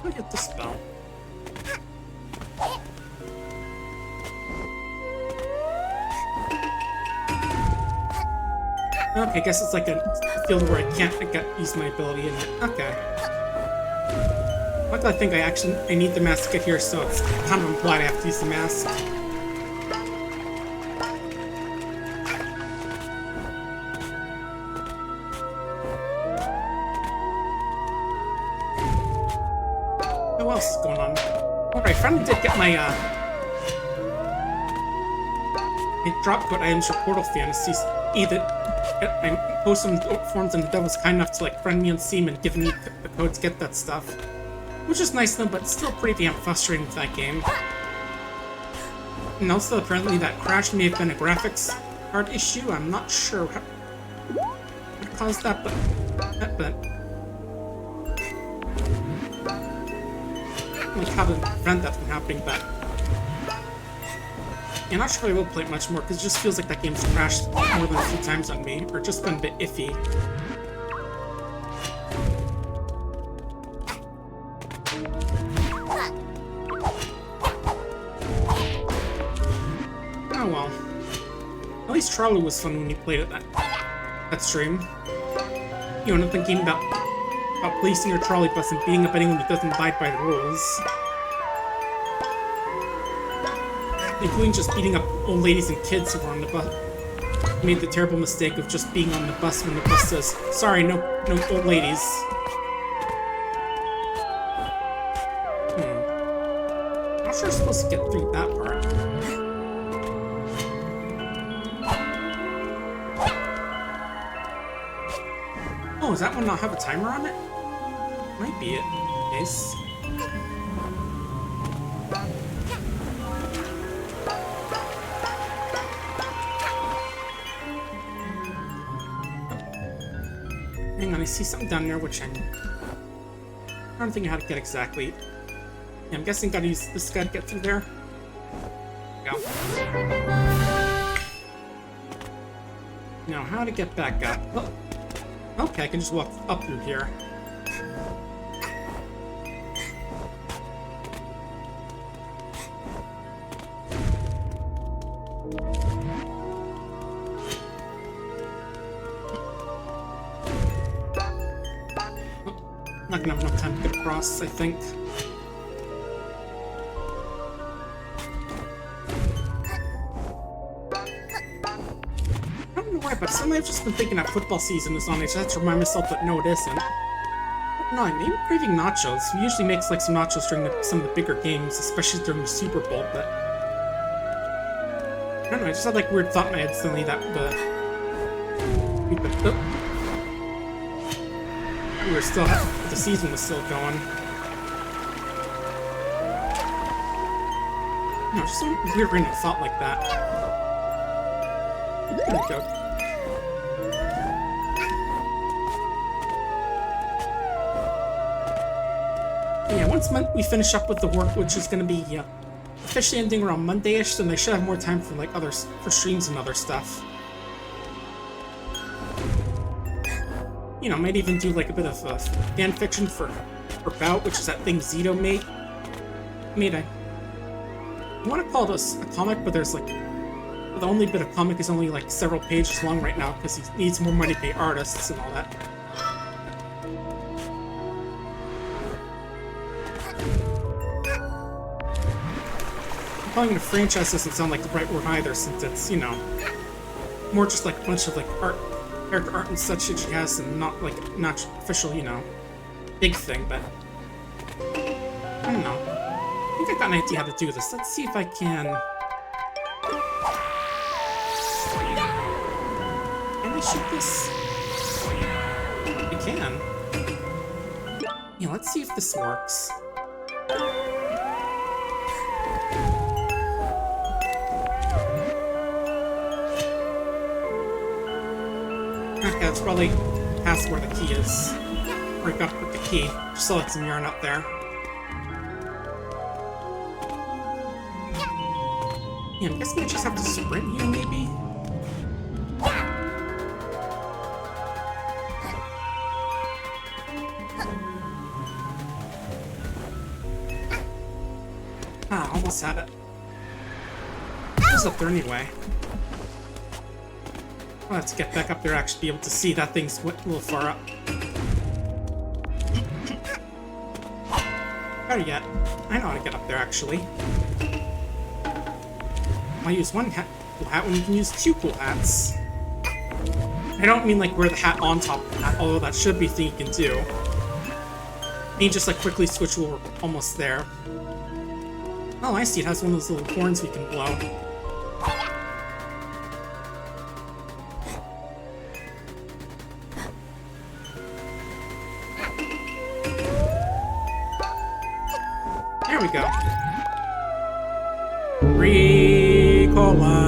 I'll get the spell. Okay, I guess it's like a field where I can't use my ability in it. Okay. Luckily, I think I need the mask to get here, so it's kind of implied I have to use the mask. What else is going on? Alright, finally did get my, drop code items for Portal Fantasies. Either I post some forms and the devil's kind enough to like friend me on Steam and give me the code to get that stuff. Which is nice though, but still pretty damn frustrating with that game. And also apparently that crash may have been a graphics card issue. I'm not sure what caused that, but like how to prevent that from happening, but yeah, I'm not sure if I will play it much more, because it just feels like that game's crashed more than a few times on me, or just been a bit iffy. Oh well. At least Charlie was fun when you played it that stream. You know, nothing came about policing your trolley bus and beating up anyone who doesn't abide by the rules. Including just beating up old ladies and kids who were on the bus. Made the terrible mistake of just being on the bus when the bus says, "Sorry, no old ladies." Not sure I'm supposed to get through that part. Oh, does that one not have a timer on it? Might be it. Yes. Hang on, I see something down there which I'm trying to think of how to get exactly. Yeah, I'm guessing gotta use this guy to get through there. There we go. Now, how to get back up? Oh. Okay, I can just walk up through here. Not gonna have enough time to get across, I think. I don't know why, but suddenly I've just been thinking that football season is on. I just have to remind myself that no, it isn't. No, I'm maybe craving nachos. We usually make like some nachos during some of the bigger games, especially during the Super Bowl, but I don't know, I just had like weird thought in my head suddenly that we were still, the season was still going. No, just some weird random thought like that. There we go. Yeah, once we finish up with the work, which is going to be officially ending around Monday-ish, then I should have more time for like for streams and other stuff. You know, might even do like a bit of fan fiction for Bout, which is that thing Zito made. I want to call it a comic, but there's like the only bit of comic is only like several pages long right now because he needs more money to pay artists and all that. Calling it a franchise doesn't sound like the right word either, since it's, you know, more just like a bunch of like character art and such that she has, and not official, you know, big thing, but I don't know. I think I got an idea how to do this. Let's see if I can. Can I shoot this? I can. Yeah, let's see if this works. Okay, that's probably past where the key is. Or I gotta put the key. Just so it's some yarn up there. Yeah, I'm guessing I just have to sprint here, maybe? Ah, almost had it. Who's up there anyway? Let's get back up there, actually be able to see that thing's a little far up. Better yet, I know how to get up there, actually. I'll use one cool hat when you can use two cool hats. I don't mean like wear the hat on top of the hat, although that should be a thing you can do. I mean just like quickly switch while we're almost there. Oh, I see. It has one of those little horns we can blow. There we go. Ricola.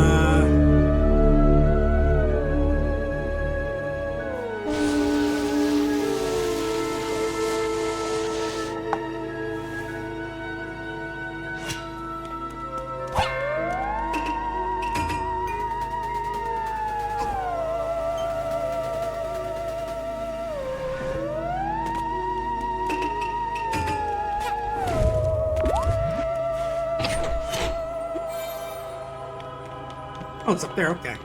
Oh, it's up there, okay.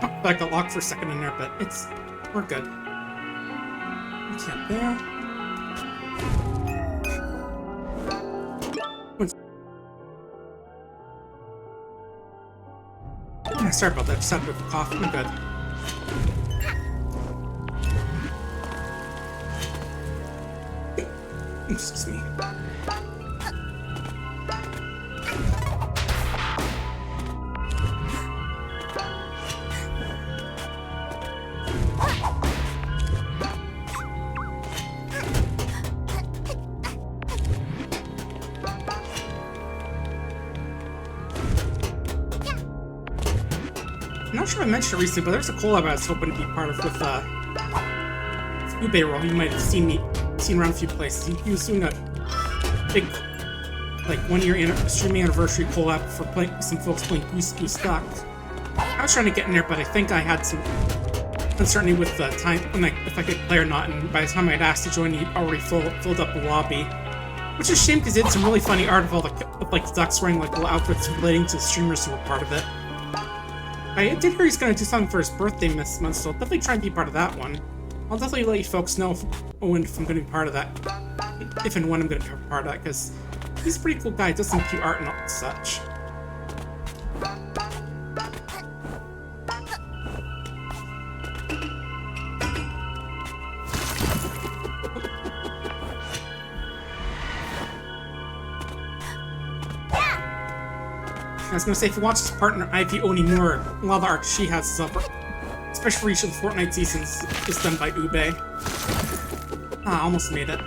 Oh, I got locked for a second in there, but we're good. Okay, up there. Sorry about that, just had a bit of a cough. I'm good. Excuse me. I'm not sure if I mentioned it recently, but there's a collab I was hoping to be part of with Ube Roll. You might have seen around a few places. He was doing a big, like, 1-year streaming anniversary collab for some folks playing Goose Goose Duck. I was trying to get in there, but I think I had some uncertainty with the time if I could play or not. And by the time I'd asked to join, he'd already filled up the lobby, which is a shame because he did some really funny art of all the ducks wearing like little outfits relating to the streamers who were part of it. I did hear he's going to do something for his birthday this month, so I'll definitely try and be part of that one. I'll definitely let you folks know if I'm going to be part of that. If and when I'm going to be part of that, because he's a pretty cool guy. He does some cute art and all such. I was going to say, if you watch his partner, Ivy Onimura, a lot of the art she has is up, especially for each of the Fortnite seasons, is done by Ube. Ah, almost made it. I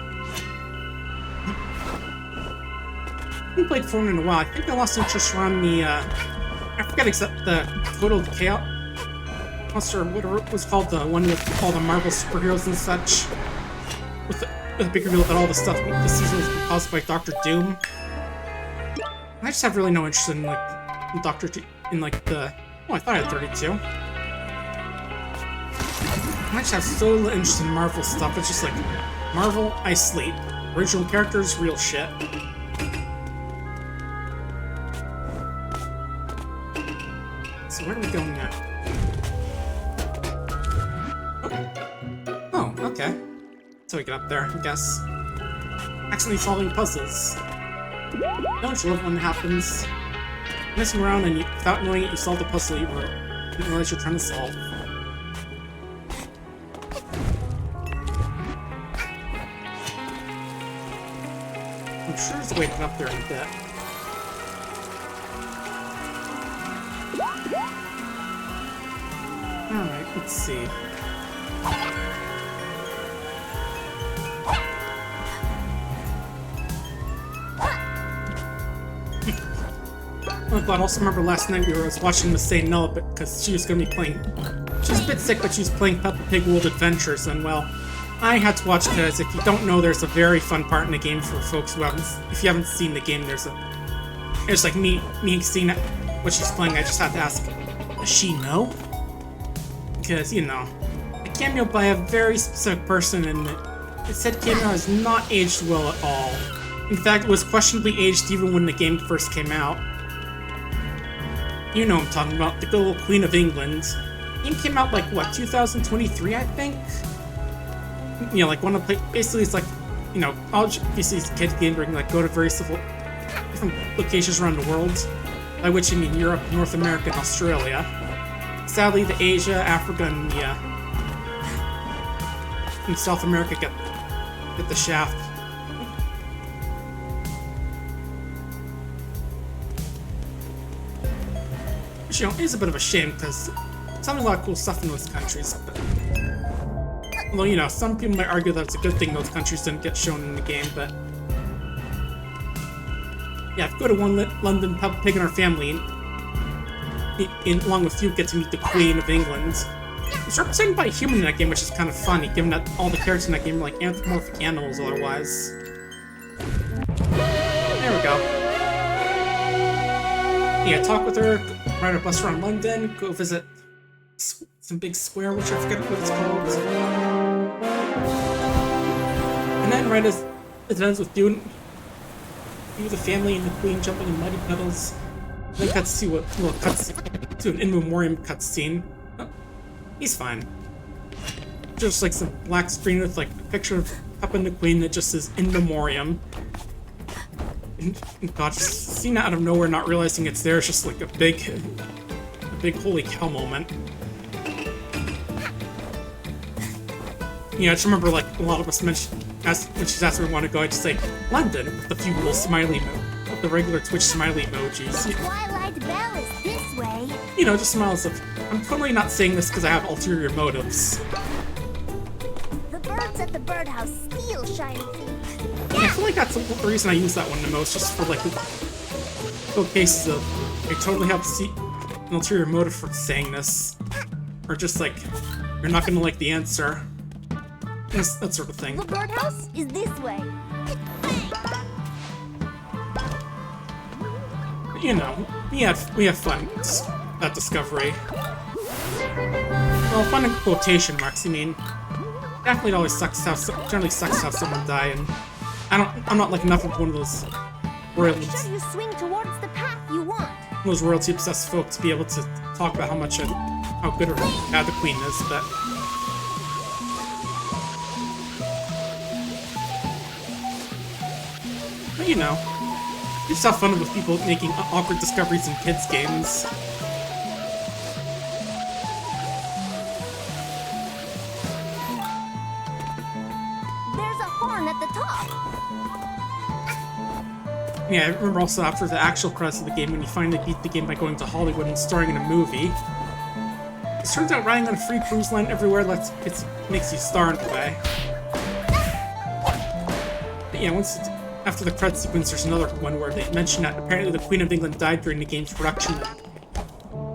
haven't played Fortnite in a while. I think I lost interest around the, I forget except the Total Chaos, or whatever it was called, the one with all the Marvel superheroes and such. With the big reveal that all the stuff this season was caused by Dr. Doom. I just have really no interest in, like, oh, I thought I had 32. I just have so little interest in Marvel stuff. It's just like, Marvel, I sleep. Original characters, real shit. So where do we go now? Oh, okay. So we get up there, I guess. Accidentally solving puzzles. Don't you love when it happens? Messing around and without knowing it, you solve the puzzle you didn't realize you're trying to solve. I'm sure there's a way to get up there in a bit. Alright, let's see. Oh god, I also remember last night I was watching Miss Say No because she was going to be playing... She was a bit sick, but she was playing Peppa Pig World Adventures, and well, I had to watch because if you don't know, there's a very fun part in the game for folks who haven't... If you haven't seen the game, there's like me seeing what she's playing, I just had to ask, does she know? Because, you know, a cameo by a very specific person, and it said cameo has not aged well at all. In fact, it was questionably aged even when the game first came out. You know what I'm talking about, the good old Queen of England. The game came out like, what, 2023, I think? You know, like, one of the basically it's like, you know, obviously it's a kid game where you can like go to very different locations around the world, by which I mean Europe, North America, and Australia. Sadly, the Asia, Africa, and in South America get the shaft. Which, you know, is a bit of a shame because there's not a lot of cool stuff in those countries. But, although, you know, some people might argue that it's a good thing those countries didn't get shown in the game, but yeah, if you go to one London pub, Pig and Our Family, along with you, get to meet the Queen of England. It's represented by a human in that game, which is kind of funny, given that all the characters in that game are like anthropomorphic animals otherwise. There we go. Yeah, talk with her, ride a bus around London, go visit some big square, which I forget what it's called. And then right as it ends with you, the family and the Queen jumping in muddy puddles. Then cuts to an in memoriam cutscene. Oh, he's fine. Just like some black screen with like a picture of Papa and the Queen that just says in memoriam. And God, just seeing that out of nowhere, not realizing it's there, is just like a big holy cow moment. Yeah, I just remember like a lot of us mentioned when she's asked where we want to go, I just say London with a few little smiley with the regular Twitch smiley emojis. Twilight Bell is this way. You know, just smiles of, I'm totally not saying this because I have ulterior motives. The birds at the birdhouse steal shiny things. I feel like that's the reason I use that one the most, just for like cases of I totally have an ulterior motive for saying this, or just like you're not gonna like the answer, that sort of thing. The birdhouse is this way. You know, we have fun at Discovery. Well, fun in quotation marks. I mean, definitely it always generally sucks to have someone die, and I'm not like enough of one of those royalty. Make sure you swing towards the path you want. Those royalty obsessed folk to be able to talk about how good or bad the Queen is, but you know, you just have fun with people making awkward discoveries in kids' games. There's a horn at the top. Yeah, I remember also after the actual credits of the game, when you finally beat the game by going to Hollywood and starring in a movie. It turns out riding on a free cruise line everywhere makes you star in a way. But yeah, after the credits sequence, there's another one where they mention that apparently the Queen of England died during the game's production,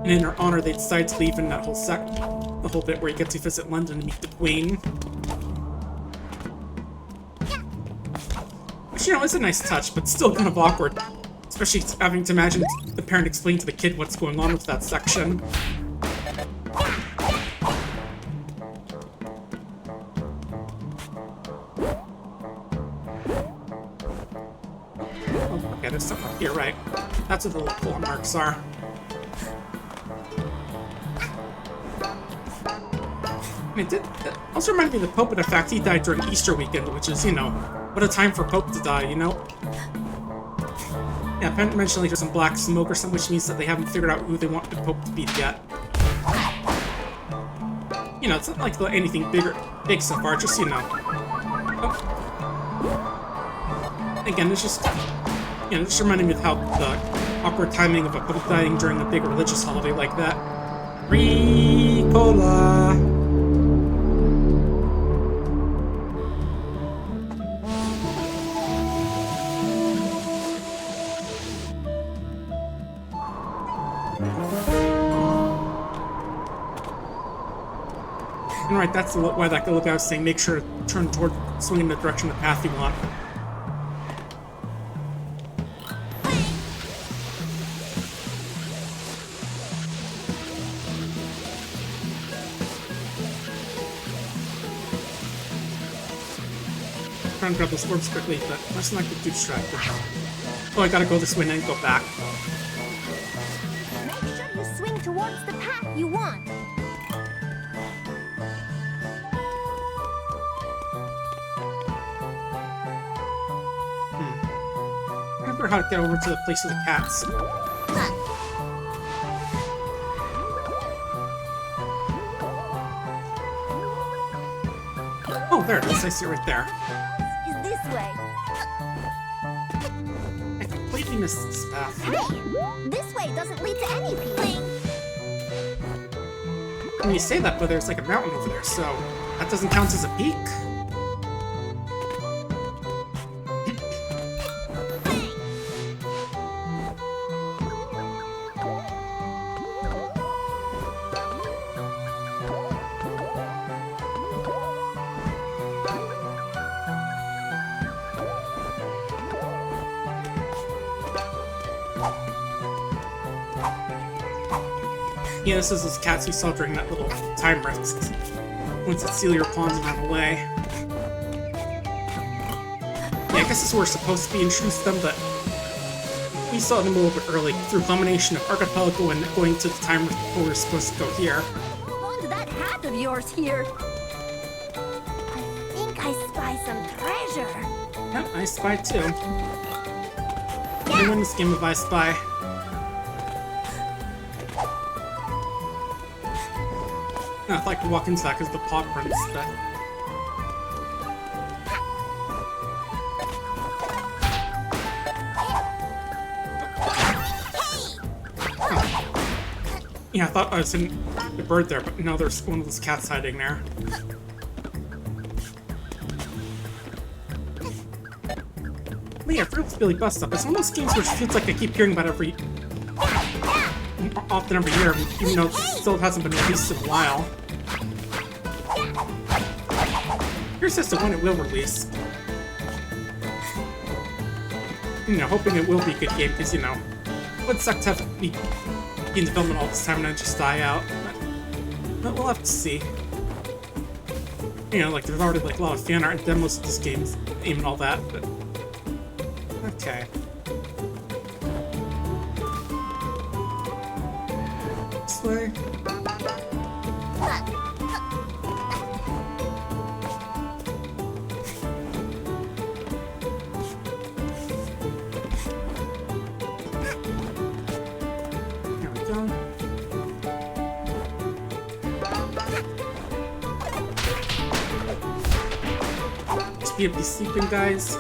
and in her honor, they decided to leave in that the whole bit where you get to visit London and meet the Queen. Which, you know, is a nice touch, but still kind of awkward, especially having to imagine the parent explain to the kid what's going on with that section. Okay, there's something up here, right? That's what the little pull marks are. And it also reminded me of the Pope, in fact, he died during Easter weekend, which is, you know, what a time for Pope to die, you know? Yeah, apparently mentioned like there's some black smoke or something, which means that they haven't figured out who they want the Pope to be yet. You know, it's not like anything big so far, just, you know. Oh. Again, it's just, you know, just reminding me of how the awkward timing of a Pope dying during a big religious holiday like that. Ricola! And right, that's why that little guy was saying, make sure to turn toward, swing in the direction of the path you want. Trying to grab those orbs quickly, but let's not get too distracted. Oh, I gotta go this way and then go back. Make sure you swing towards the path you want. I remember how to get over to the place of the cats. Oh, there it is. I see it right there. Is this way? I completely missed this path. Hey, this way doesn't lead to any peak. I mean, you say that, but there's like a mountain over there, so that doesn't count as a peak? Yeah, this is those cats we saw during that little time rift. Once at Celia Pond and ran away. Yeah, I guess this is where we're supposed to be introduced to them, but we saw them a little bit early through a combination of Archipelago and going to the time rift before we were supposed to go here. What's that hat of yours here? I think I spy some treasure. Yep, I spy too. I win this game if I spy. I'd like to walk into that because the paw prints, but... Oh. Yeah, I thought I was in the bird there, but no, there's one of those cats hiding there. But yeah, Fruit's Billy Bust Up. It's one of those games which feels like I keep hearing about often every year, even though it still hasn't been released in a while. Here's just to when it will release. You know, hoping it will be a good game, because, you know, it would suck to have it be in development all this time and then just die out. But we'll have to see. You know, like, there's already, like, a lot of fan art and demos of this game, and all that, but... Okay. This way. There we go. Just be sleeping, guys.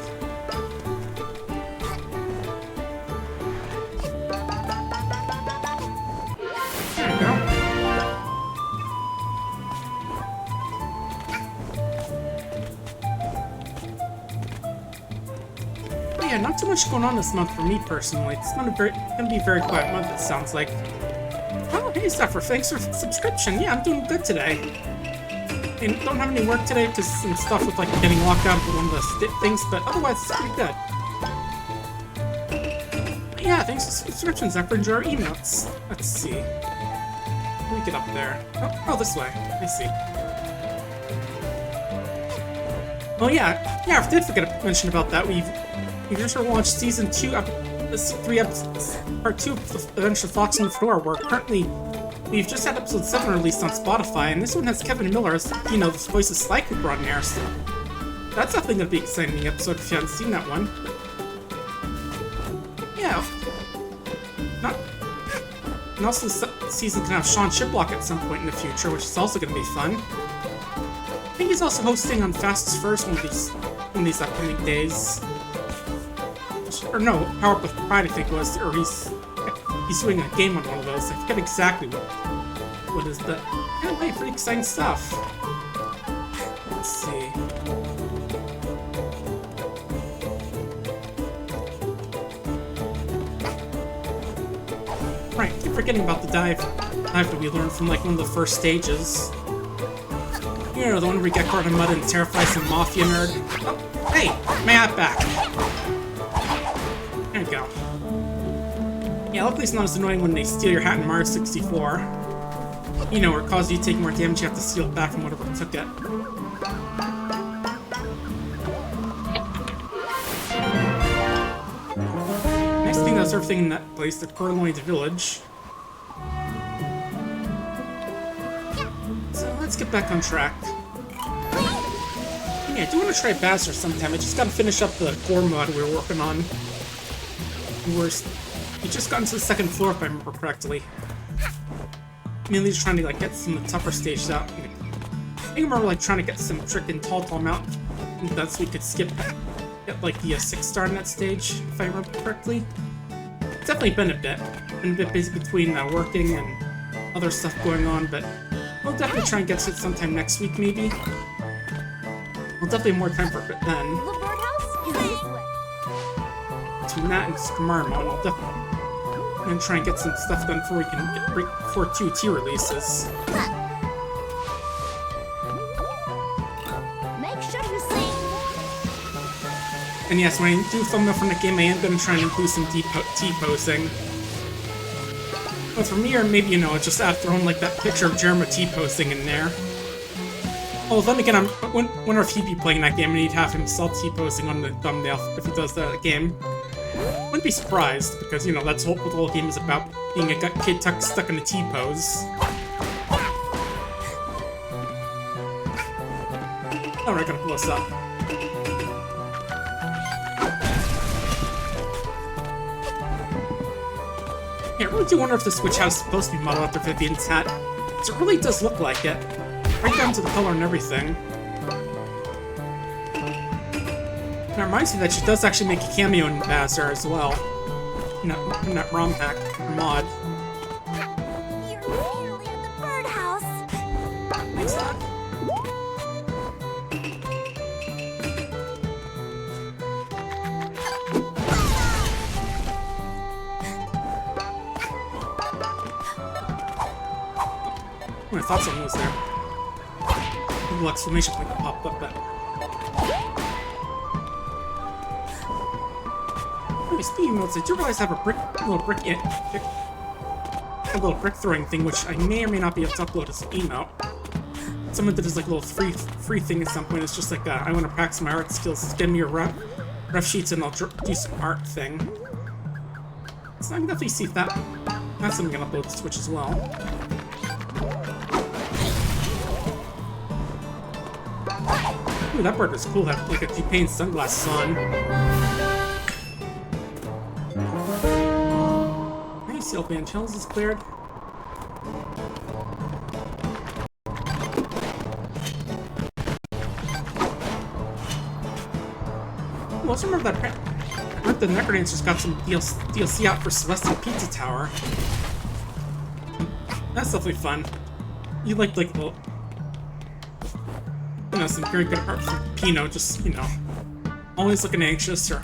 Yeah, not too much going on this month for me personally. It's gonna be a very quiet month, it sounds like. Oh, hey, Zephyr, thanks for the subscription. Yeah, I'm doing good today. And don't have any work today because some stuff with like getting locked out of one of the things, but otherwise it's pretty good. But yeah, thanks for the subscription, Zephyr. Enjoy our emotes. Let's see. Let me get up there. Oh, this way. I see. Oh yeah, I did forget to mention about that. We've just launched season 2, part 2 of the Adventure of Fox and the Fedora, where currently we've just had episode 7 released on Spotify, and this one has Kevin Miller as, you know, the voice of Sly Cooper on there, so that's definitely going to be an exciting episode if you haven't seen that one. Yeah. And also this season can have Sean Shiplock at some point in the future, which is also going to be fun. I think he's also hosting on Fastest First one of these upcoming days. Or no, Power Up with Pride, I think it was, or he's doing a game on one of those. I forget exactly what is the... Anyway, pretty exciting stuff. Let's see. Right, keep forgetting about the dive that we learned from like one of the first stages. You know, the one where we get caught in mud and terrify some mafia nerd. Oh, hey, my hat back. There you go. Yeah, luckily it's not as annoying when they steal your hat in Mario 64. You know, or cause you to take more damage, you have to steal it back from whatever took it. Next thing that's everything in that place, the Corloid Village. So let's get back on track. Yeah, I do want to try Bowser sometime. I just gotta finish up the core mod we were working on. We just got into the second floor, if I remember correctly. Mainly just trying to like get some of the tougher stages out. I remember like trying to get some trick in Tall Mountain. I think that's we could get like the 6-star in that stage, if I remember correctly. It's definitely been a bit busy between working and other stuff going on, but we'll definitely try and get to it sometime next week, maybe. We'll definitely have more time for it then. The birdhouse is this way. Between that and Skamarmon, I'll definitely try and get some stuff done before we can get before 2T releases. Make sure you sing. And yes, when I do thumbnail from the game, I am going to try and include some T-posing. But for me, or maybe, you know, just add throwing like that picture of Jeremy T-posing in there. Oh, then again, I wonder if he'd be playing that game and he'd have himself T-posing on the thumbnail if he does that game. Wouldn't be surprised, because, you know, that's what the whole game is about, being a kid stuck in a T-pose. Alright, gonna blow us up. Yeah, I really do wonder if the Switch House is supposed to be modeled after Vivian's hat, because it really does look like it. Right down to the color and everything. And it reminds me that she does actually make a cameo in Bazaar as well. In that ROM hack or mod. You're really at the birdhouse. Thanks, Doc. Oh, I thought someone was there. A little exclamation point that popped up there. Anyway, speaking of notes, I do realize I have a little brick throwing thing, which I may or may not be able to upload as an emote. Someone did this like little free thing at some point. It's just like I want to practice my art skills. Send me your rough sheets and I'll do some art thing. So I can definitely see if that's something I can upload to Twitch as well. Ooh, that bird is cool. Had like a T-Pain sunglasses on. Hey, Sylvan Chills is cleared. I also remember that I heard the Necrodancer's got some DLC out for Celestial Pizza Tower. That's definitely fun. You like little, you know, some very good art from Pino, just, you know, always looking anxious, or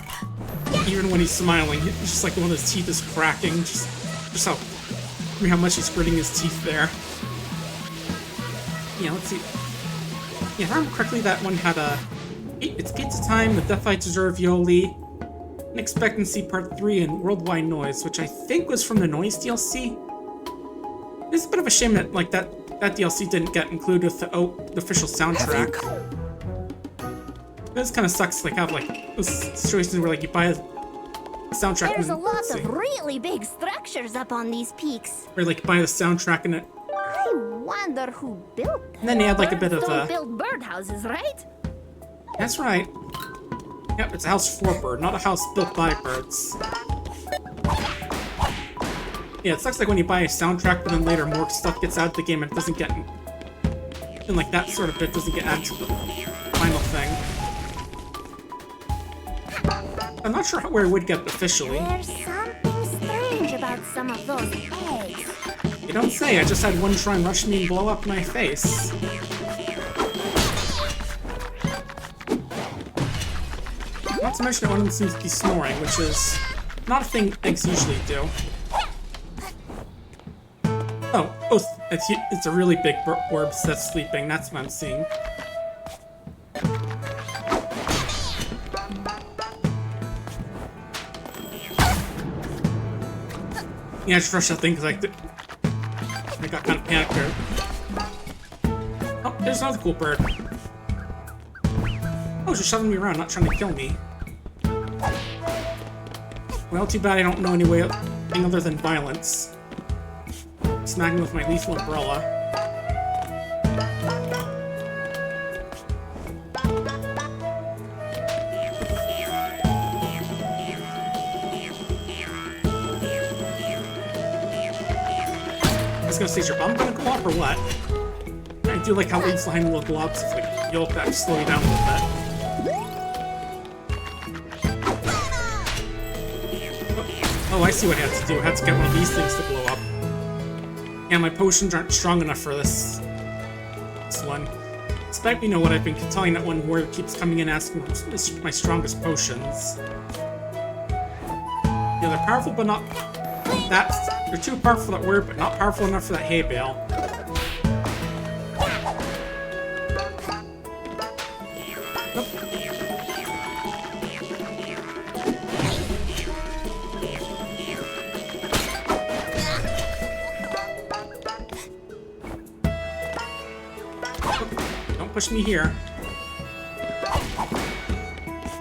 even when he's smiling, it's just like one of his teeth is cracking, just how much he's gritting his teeth there. Yeah, let's see. Yeah, if I remember correctly, that one had it's Pizza Time, The Death I Deserve Yoli, Expectancy Part 3, and Worldwide Noise, which I think was from the Noise DLC. It's a bit of a shame that, like, that DLC didn't get included with the official soundtrack. This kind of sucks, like, have, like, those situations where, like, you buy a soundtrack There's a and, lot of really big structures up on these peaks. or, like, buy the soundtrack and it... I wonder who built them. And then they add, like, a bit of, Don't build birdhouses, right? That's right. Yep, it's a house for bird, not a house built by birds. Yeah, it sucks like when you buy a soundtrack, but then later more stuff gets added to the game and it doesn't get... And like that sort of bit doesn't get added to the final thing. I'm not sure where it would get it officially. There's something strange about some of those eggs. You don't say, I just had one try and rush me and blow up my face. Not to mention that one of them seems to be snoring, which is not a thing eggs usually do. Oh, it's a really big orb that's sleeping, that's what I'm seeing. Yeah, I just rushed that thing because I got kind of panicked there. Oh, there's another cool bird. Oh, it's just shoving me around, not trying to kill me. Well, too bad I don't know any way anything other than violence. Smacking with my lethal umbrella. I was gonna say, is your bomb gonna go off or what? I do like how leaves behind little globs of like yolk that slow you down a little bit. Oh, I see what I had to do. I had to get one of these things to blow up. Yeah, my potions aren't strong enough for this one. Despite, you know, what I've been telling that one warrior keeps coming in asking what's my strongest potions. Yeah, they're powerful, but not that. They're too powerful for that warrior, but not powerful enough for that hay bale. Don't push me here.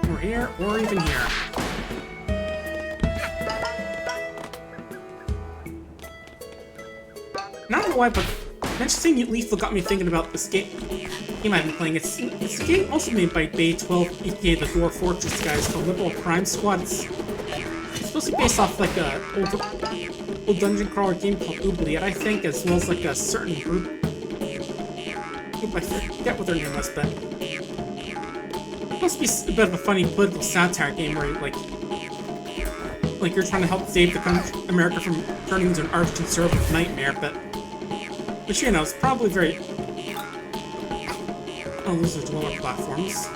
Or here, or even here. And I don't know why, but mentioning Lethal got me thinking about this game I've been playing. It's a game also made by Bay 12, aka the Dwarf Fortress guys, called Liberal Crime Squad. It's supposed to be based off like a old dungeon crawler game called Oubliette, I think, as well as like a certain group. I forget what their name was, but it's supposed to be a bit of a funny political satire game where like you're trying to help save the country, America from turning into an arch-conservative nightmare, but you know, it's probably very... Oh, those are dweller platforms.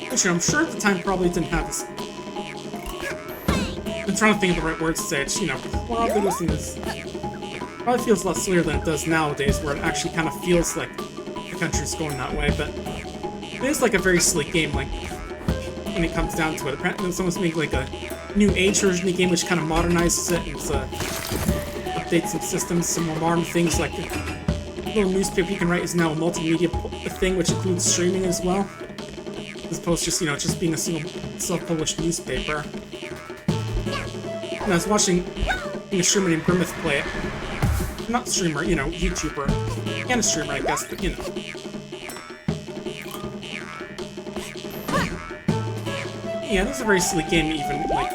But you know, I'm sure at the time probably didn't have this... I'm trying to think of the right words to say. It's, you know, probably listening to this... Probably feels a lot sillier than it does nowadays, where it actually kind of feels like the country's going that way, but it is like a very slick game, like, when it comes down to it. Apparently someone's making like a new age version of the game which kind of modernizes it and updates some systems, some more modern things, like the little newspaper you can write is now a multimedia thing which includes streaming as well, as opposed to just, you know, just being a single self-published newspaper. And I was watching a streamer named Grimmith play it. Not streamer, you know, YouTuber. And a streamer, I guess, but you know. Yeah, this is a very silly game, even, like...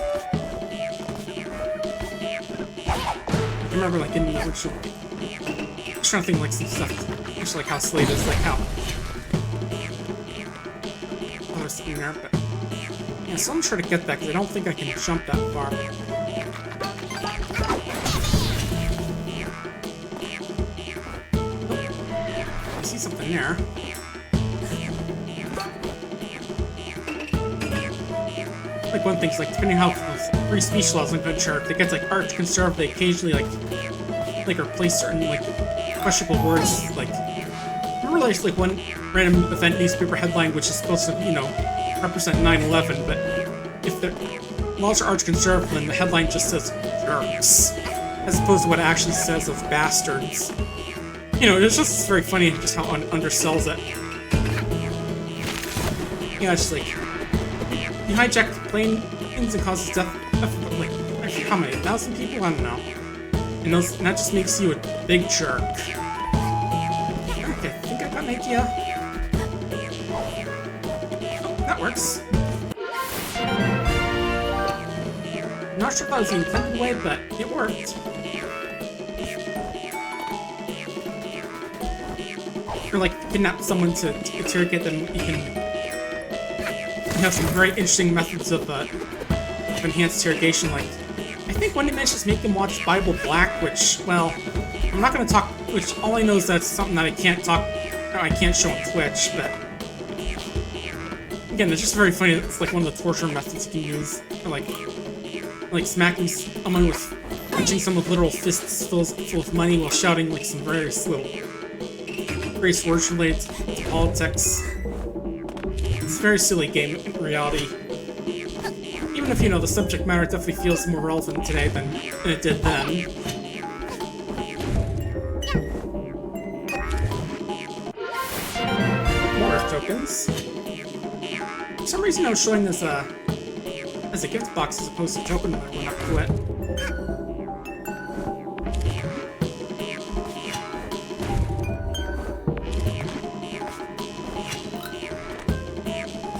I remember, like, in the original... I was trying to think, like, some stuff. Just like how Slade is, like, how... I was sitting there, but... Yeah, so I'm trying to get that, because I don't think I can jump that far. Something there. Like one thing's like depending how free speech laws in good chart, it gets like arch conservative, they occasionally like replace certain like questionable words. Like remember there's like one random event newspaper headline which is supposed to, you know, represent 9/11, but if the laws are arch conservative, then the headline just says jerks, as opposed to what it actually says of bastards. You know, it's just very funny just how undersells it. Yeah, it's just like you hijack planes and causes death of like actually how many? 1,000 people? I don't know. And that just makes you a big jerk. Okay, I think I got an idea. Oh, that works. I'm not sure if that was the intended way, but it worked. Or like kidnap someone to interrogate them, you have some very interesting methods of enhanced interrogation. Like I think one dimension is make them watch Bible Black, which, well, I'm not going to talk. Which all I know is that's something that I can't show on Twitch. But again, it's just very funny. It's like one of the torture methods you can use, or like smacking someone with punching someone with literal fists full of money while shouting like some various words related to politics. It's a very silly game in reality. Even if, you know, the subject matter definitely feels more relevant today than it did then. More Earth tokens. For some reason I was showing this as a gift box as opposed to a token when I went up to it.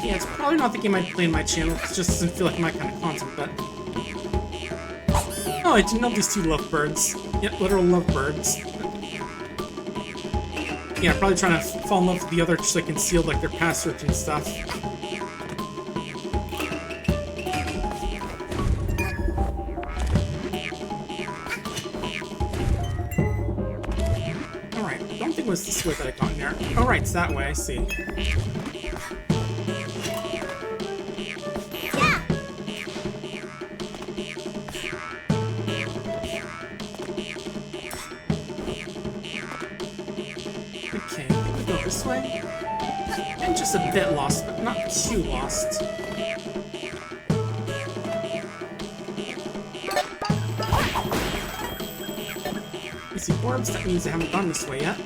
Yeah, it's probably not the game I'd play in my channel, it just doesn't feel like my kind of content, but... Oh, I didn't know these two lovebirds. Yeah, literal lovebirds. Yeah, probably trying to fall in love with the other just like conceal like their passwords and stuff. Alright, I don't think it was this way that I got in there. Alright, it's that way, I see. Okay, we go this way. And just a bit lost, but not too lost. You see orbs? That means I haven't gone this way yet.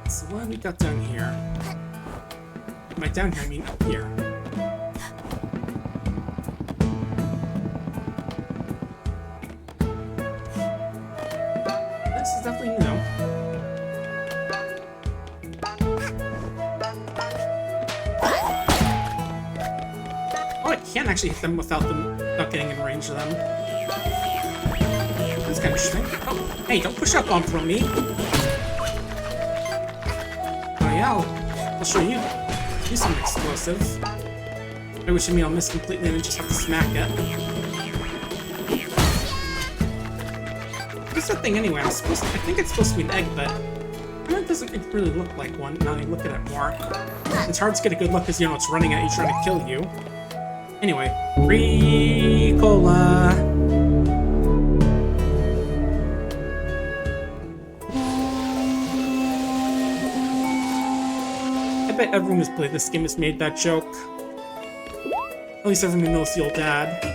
So what have we got down here? By down here, I mean up here. This is definitely new. Oh, I can't actually hit them without getting in range of them. That's kind of interesting. Oh, hey, don't push up on from me. Oh yeah, I'll show you. Do something explosive. I wish I'll miss completely and just have to smack it. What's that thing anyway? I think it's supposed to be an egg, but it doesn't really look like one now that you look at it more. It's hard to get a good look because you know it's running at you trying to kill you. Anyway, Ricola. I bet everyone who's played this game has made that joke. At least everyone who knows the old dad.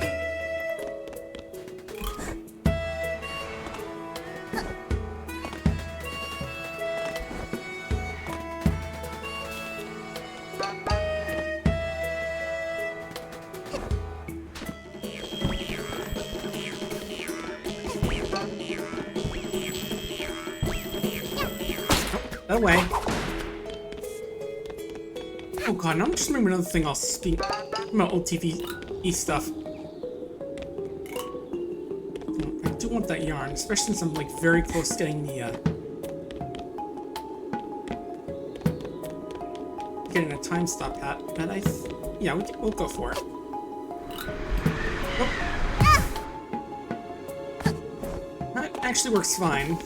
That way. Oh god, now I'm just remembering another thing I'll speak about old TV stuff. I do want that yarn, especially since I'm like very close to getting the getting a time stop hat. But yeah, we'll go for it. Oh. That actually works fine.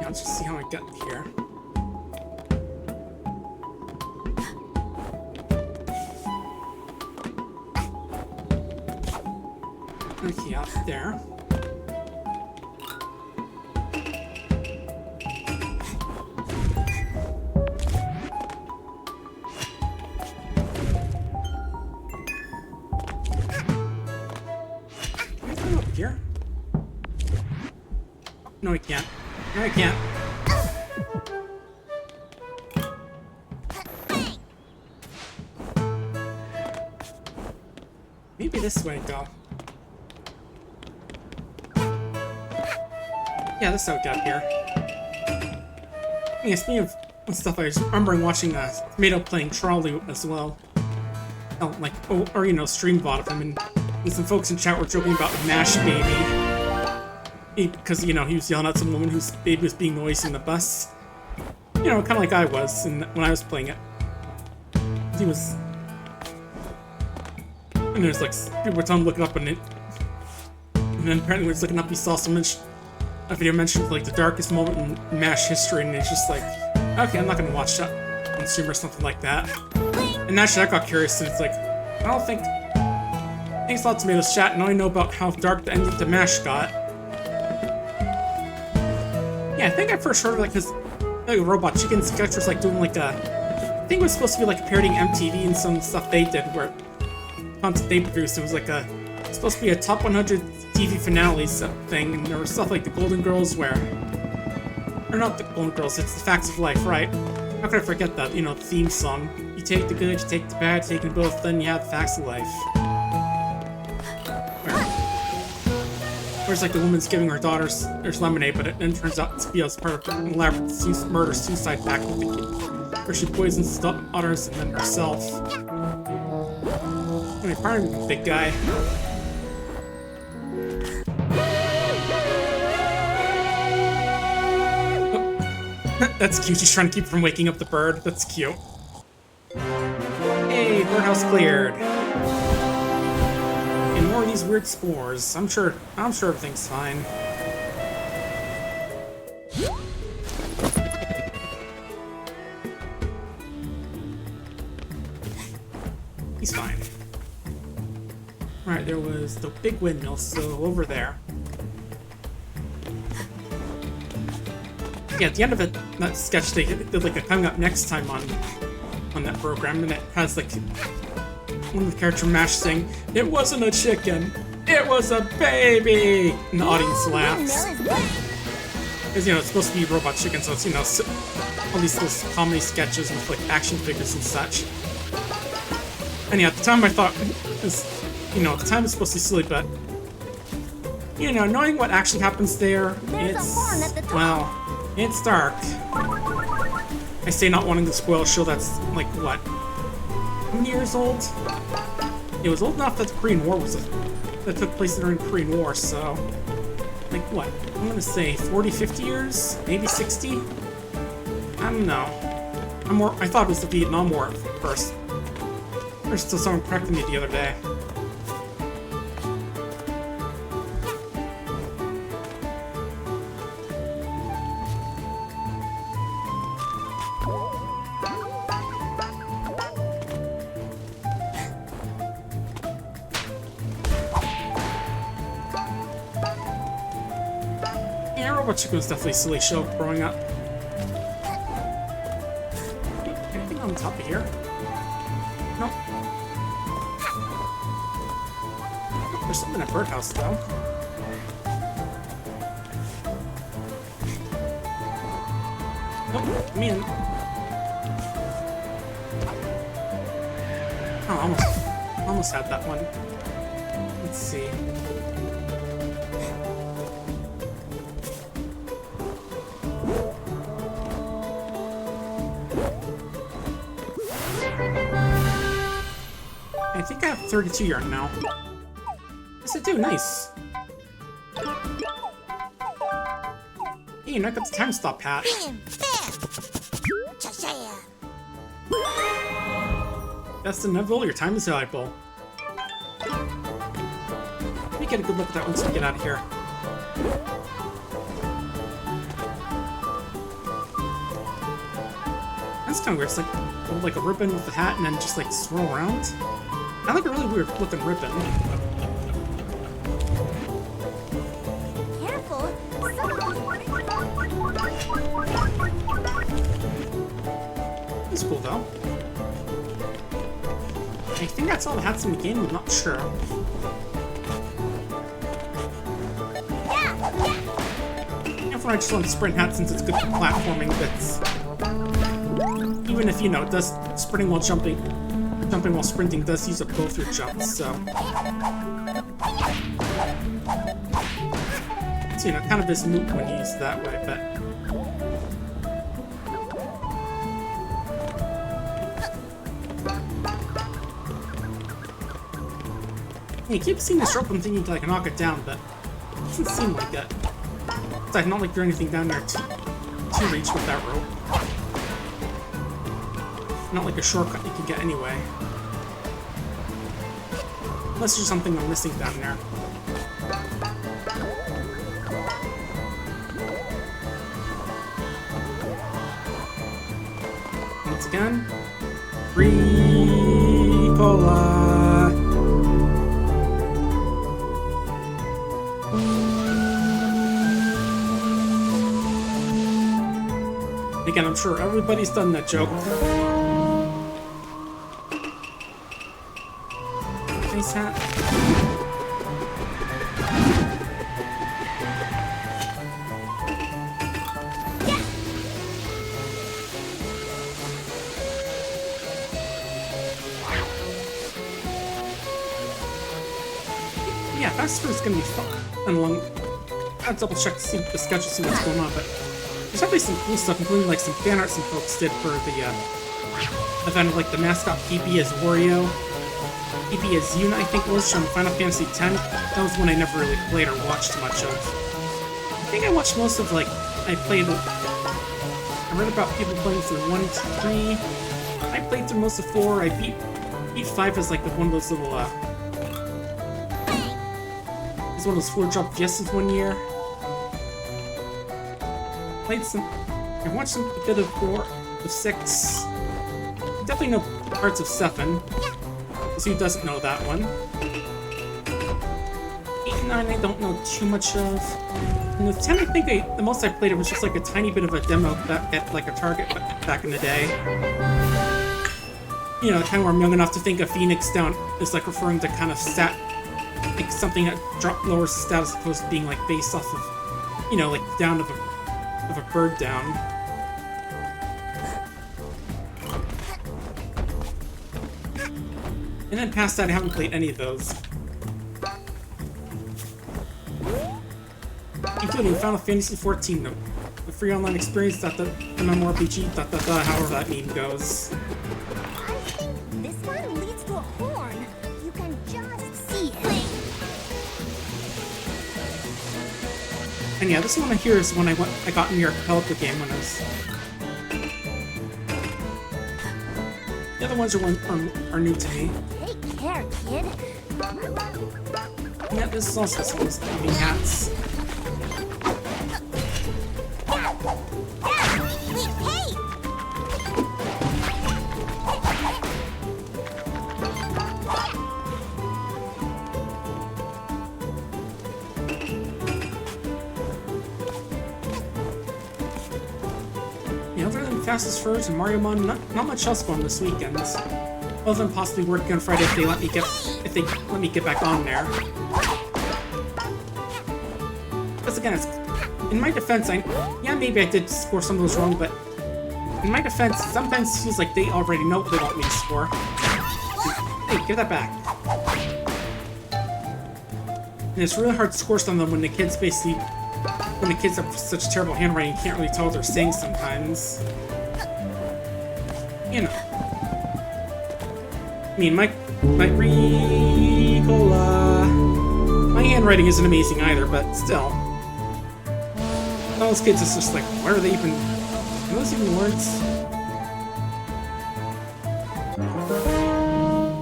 Let's just see how I got here. Okay, out there. Can I go up here? No, I can't. No, I can't. Maybe this way, go. Yeah, this is how we got here. Yeah, speaking of stuff, I was remembering watching Tomato playing Trolley as well. Oh, like, or you know, stream bot of him, and some folks in chat were joking about Mash Baby. Because, you know, he was yelling at some woman whose baby was being noisy in the bus. You know, kind of like I was when I was playing it. He was... And there's like, people were telling him to look it up, and then apparently when he was looking up, he saw a video mentioned like the darkest moment in MASH history, and it's just like, okay, I'm not gonna watch that on stream or something like that. And naturally I got curious, and it's like, I don't think... Thanks a lot, Tomatoes chat, now I know about how dark the ending to MASH got. Yeah, I think I first heard of it because like Robot Chicken sketch was like doing like I think it was supposed to be like parodying MTV and some stuff they did where content they produced. It was like it's supposed to be a top 100 TV finales thing, and there was stuff like the Golden Girls or not the Golden Girls, it's the Facts of Life, right? How could I forget that, you know, the theme song. You take the good, you take the bad, taking both, then you have the Facts of Life. Whereas like the woman's giving her there's lemonade, but it then turns out to be as part of an elaborate murder-suicide pact with where she poisons the otters and then herself. Anyway, probably the big guy. Oh. That's cute. She's trying to keep from waking up the bird. That's cute. Hey, birdhouse cleared. And more of these weird spores. I'm sure everything's fine. He's fine. Right, there was the big windmill, so over there. Yeah, at the end of it, that sketch, they did like a coming up next time on that program, and it has like one of the character mash saying, "It wasn't a chicken, it was a baby," and the audience laughs. Because, you know, it's supposed to be robot chicken, so it's, you know, all these little comedy sketches with like action figures and such. And yeah, at the time I thought, you know, at the time it's supposed to be silly, but, you know, knowing what actually happens there, well, it's dark. I say not wanting to spoil a show that's, like, what? How many years old? It was old enough that the Korean War that took place during the Korean War, so, like, what? I'm gonna say 40, 50 years? Maybe 60? I don't know. I thought it was the Vietnam War at first. There's still someone correcting me the other day. Yeah, Robot Chicken was definitely a silly show growing up. Anything on top of here? Nope. There's something at Birdhouse, though. Nope, me in. Oh, almost had that one. Let's see. I think I have 32 yarn now. Yes, I do. Nice. Hey, you knocked up the time stop hat. Bam, bam. Cha-cha. That's inevitable. Your time is valuable. Let me get a good look at that once we get out of here. That's kind of weird. It's like hold like a ribbon with the hat and then just like swirl around. I like a really weird looking ribbon. Careful. It's cool though. I think that's all the hats in the game. I'm not sure. Everyone, I just want to sprint hat since it's good for platforming bits. Even if, you know, it does sprinting while jumping while sprinting does use up both your jumps, so. So, you know, kind of is moot when you use it that way, but. Yeah, I keep seeing this rope and thinking I can knock it down, but it doesn't seem like it. It's like not like there's anything down there to reach with that rope. Not like a shortcut you can get anyway. Unless there's something I'm missing down there. Once again, free cola. Again, I'm sure everybody's done that joke. Nice hat. Yeah, Fast Food is gonna be fun. And along, I'll double check to see the schedule, see what's going on, but There's definitely some cool stuff, including like some fan art some folks did for the event of like the mascot PP as Wario, PP as Yuna, I think it was, from Final Fantasy X. That was one I never really played or watched much of. I think I watched most of like, I read about people playing through 1 to 3. I played through most of 4. I beat 5 as like one of those little it's one of those 4-drop fiestas one year. Played some. I watched a bit of 4, of 6. Definitely know parts of 7. Because who doesn't know that one? 8 and 9 I don't know too much of. And with 10 I think the most I played it was just like a tiny bit of a demo back at like a Target back in the day. You know, kind of where I'm young enough to think of Phoenix Down is like referring to kind of like something that lowers the status as opposed to being like based off of, you know, like down of a bird down. And then past that, I haven't played any of those. Including Final Fantasy XIV, the free online experience, the MMORPG, however that meme goes. I think this one leads to a horn. You can just see it. And yeah, this one here is when I got in the Archipelago game when I was. The other ones are new to me. Take care, kid. Yeah, this is also some of those gaming hats. Hey! Yeah, other than Fastest Furs and Mario Mon, not much else going this weekend. Other than possibly working on Friday if they let me get back on there. Because again, in my defense, maybe I did score some of those wrong, but in my defense, sometimes it feels like they already know what they want me to score. Hey, give that back. And it's really hard to score some of them when the kids have such terrible handwriting, you can't really tell what they're saying sometimes. You know. I mean, my handwriting isn't amazing either, but still. Those kids, it's just like, why are they even... Are those even words?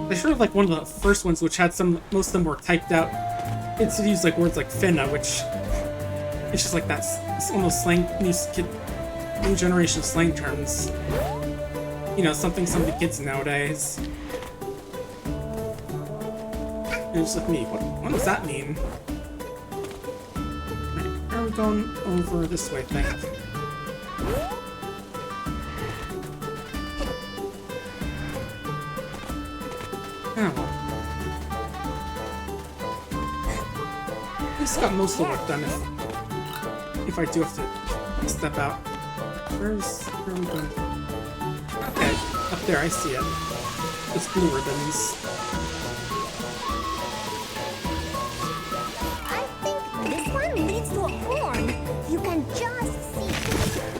They sort of like one of the first ones, which had most of them were typed out. Kids would use like words like finna, which... It's just like it's one of those slang, new generation slang terms. You know, something some of the kids nowadays. And it's like me, what does that mean? Right, are we going over this way, I think? Oh well. At least got most of the work done if I do have to step out. Where are we going? Okay, up there, I see it. Those blue ribbons. I think this one leads to a horn. You can just see it.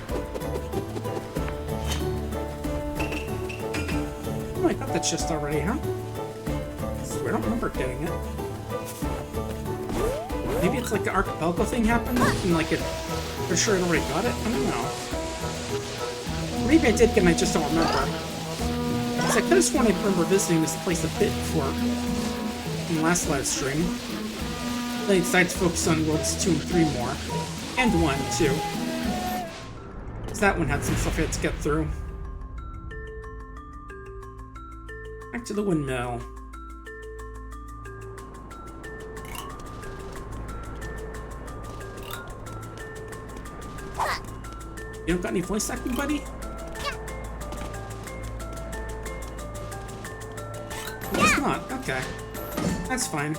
Oh, I got that chest already, huh? I don't remember getting it. Maybe it's like the Archipelago thing happened, and like for sure I already got it? I don't know. Maybe I did get it and I just don't remember. Because I could have sworn I remember visiting this place a bit before in the last live stream. Then I decided to focus on Worlds 2 and 3 more. And 1, too. Because that one had some stuff I had to get through. Back to the windmill. You don't got any voice acting, buddy? It's not. Okay. That's fine.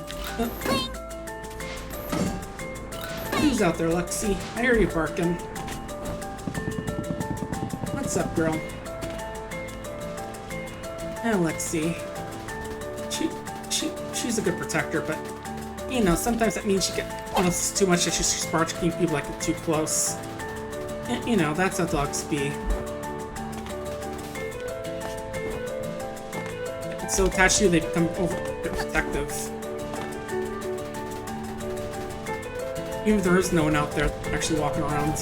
Who's out there, Lexi? I hear you barking. What's up, girl? Lexi. She's a good protector, but you know, sometimes that means she gets too much that she's barking people like too close. You know, that's how dogs be. It's so attached to you, they become overprotective. Even if there is no one out there actually walking around.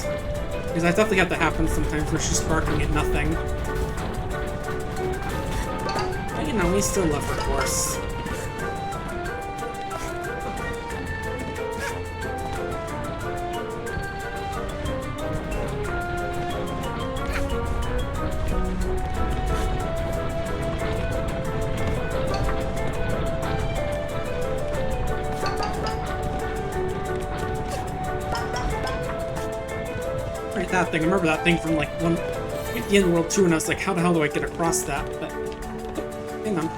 Because I definitely have that happen sometimes where she's barking at nothing. But you know, we still love her, of course. Right, that thing. I remember that thing from like at the end of World 2, and I was like, how the hell do I get across that? But hang on.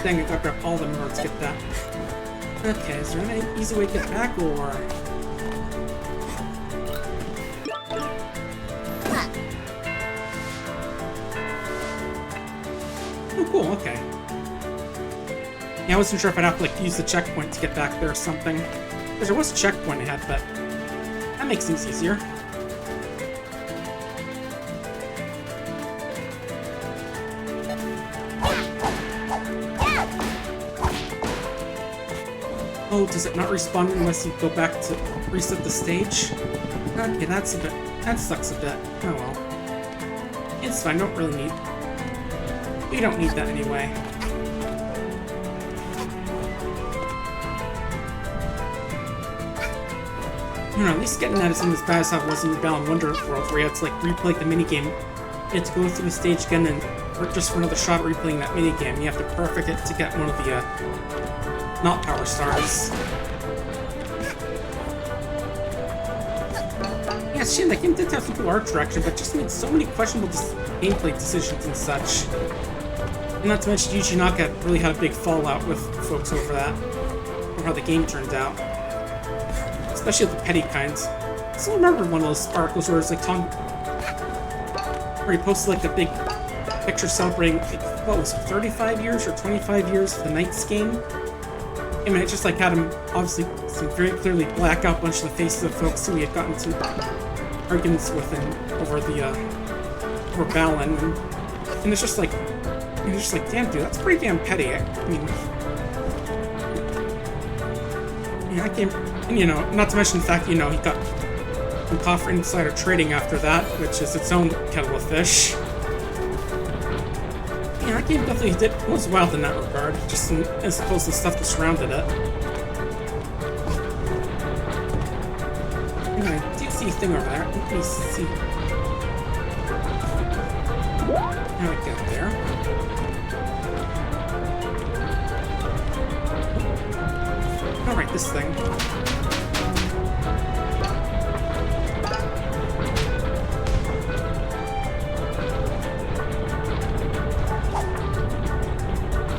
Dang, I gotta grab all of them in order to get that. Okay, is there any easy way to get back, or...? Oh, cool, okay. Yeah, I wasn't sure if I'd have to, like, use the checkpoint to get back there or something. Because there was a checkpoint ahead, but that makes things easier. Oh, does it not respawn unless you go back to reset the stage? Okay, that sucks a bit. Oh well. It's fine, don't really need... We don't need that anyway. You know, at least getting that isn't as bad as how it was in Balan Wonder World, where you had to like replay the minigame. You had to go through the stage again and just for another shot at replaying that minigame. You have to perfect it to get one of the not power stars. Yeah, it's a shame that game did have some cool art direction, but just made so many questionable gameplay decisions and such. And not to mention, Yuji Naka really had a big fallout with folks over that, or how the game turned out. Especially with the petty kind. I still remember one of those articles where it's like where he posted like a big picture celebrating, like, what was it, 35 years or 25 years for the Knights game? I mean, it just like had him obviously very clearly black out a bunch of the faces of folks who he had gotten into arguments with over over Balan, and it's just like, damn dude, that's pretty damn petty. I mean, yeah, I can't, and you know, not to mention the fact, you know, he got caught for insider trading after that, which is its own kettle of fish. Yeah, that game definitely was wild in that regard, just as opposed to the stuff that surrounded it. Anyway, I do see a thing over there. Let me see. How do I get there? Alright, this thing.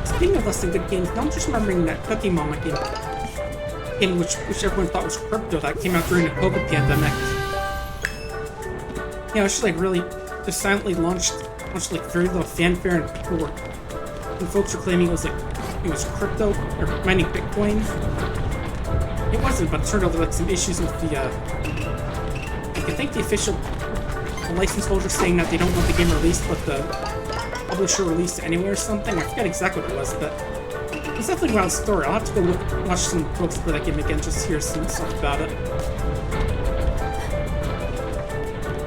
Speaking of less than good games, now I'm just remembering that Cookie Mama game which everyone thought was crypto, that came out during the COVID pandemic. Yeah, it was just like really just silently launched like very little fanfare, and folks were claiming it was crypto or mining Bitcoin. It wasn't, but it turned out there were like some issues with the I think the official license holder saying that they don't want the game released, but the publisher released it anyway or something. I forget exactly what it was, but it's definitely a wild story. I'll have to go watch some books for that game again, just to hear some stuff about it.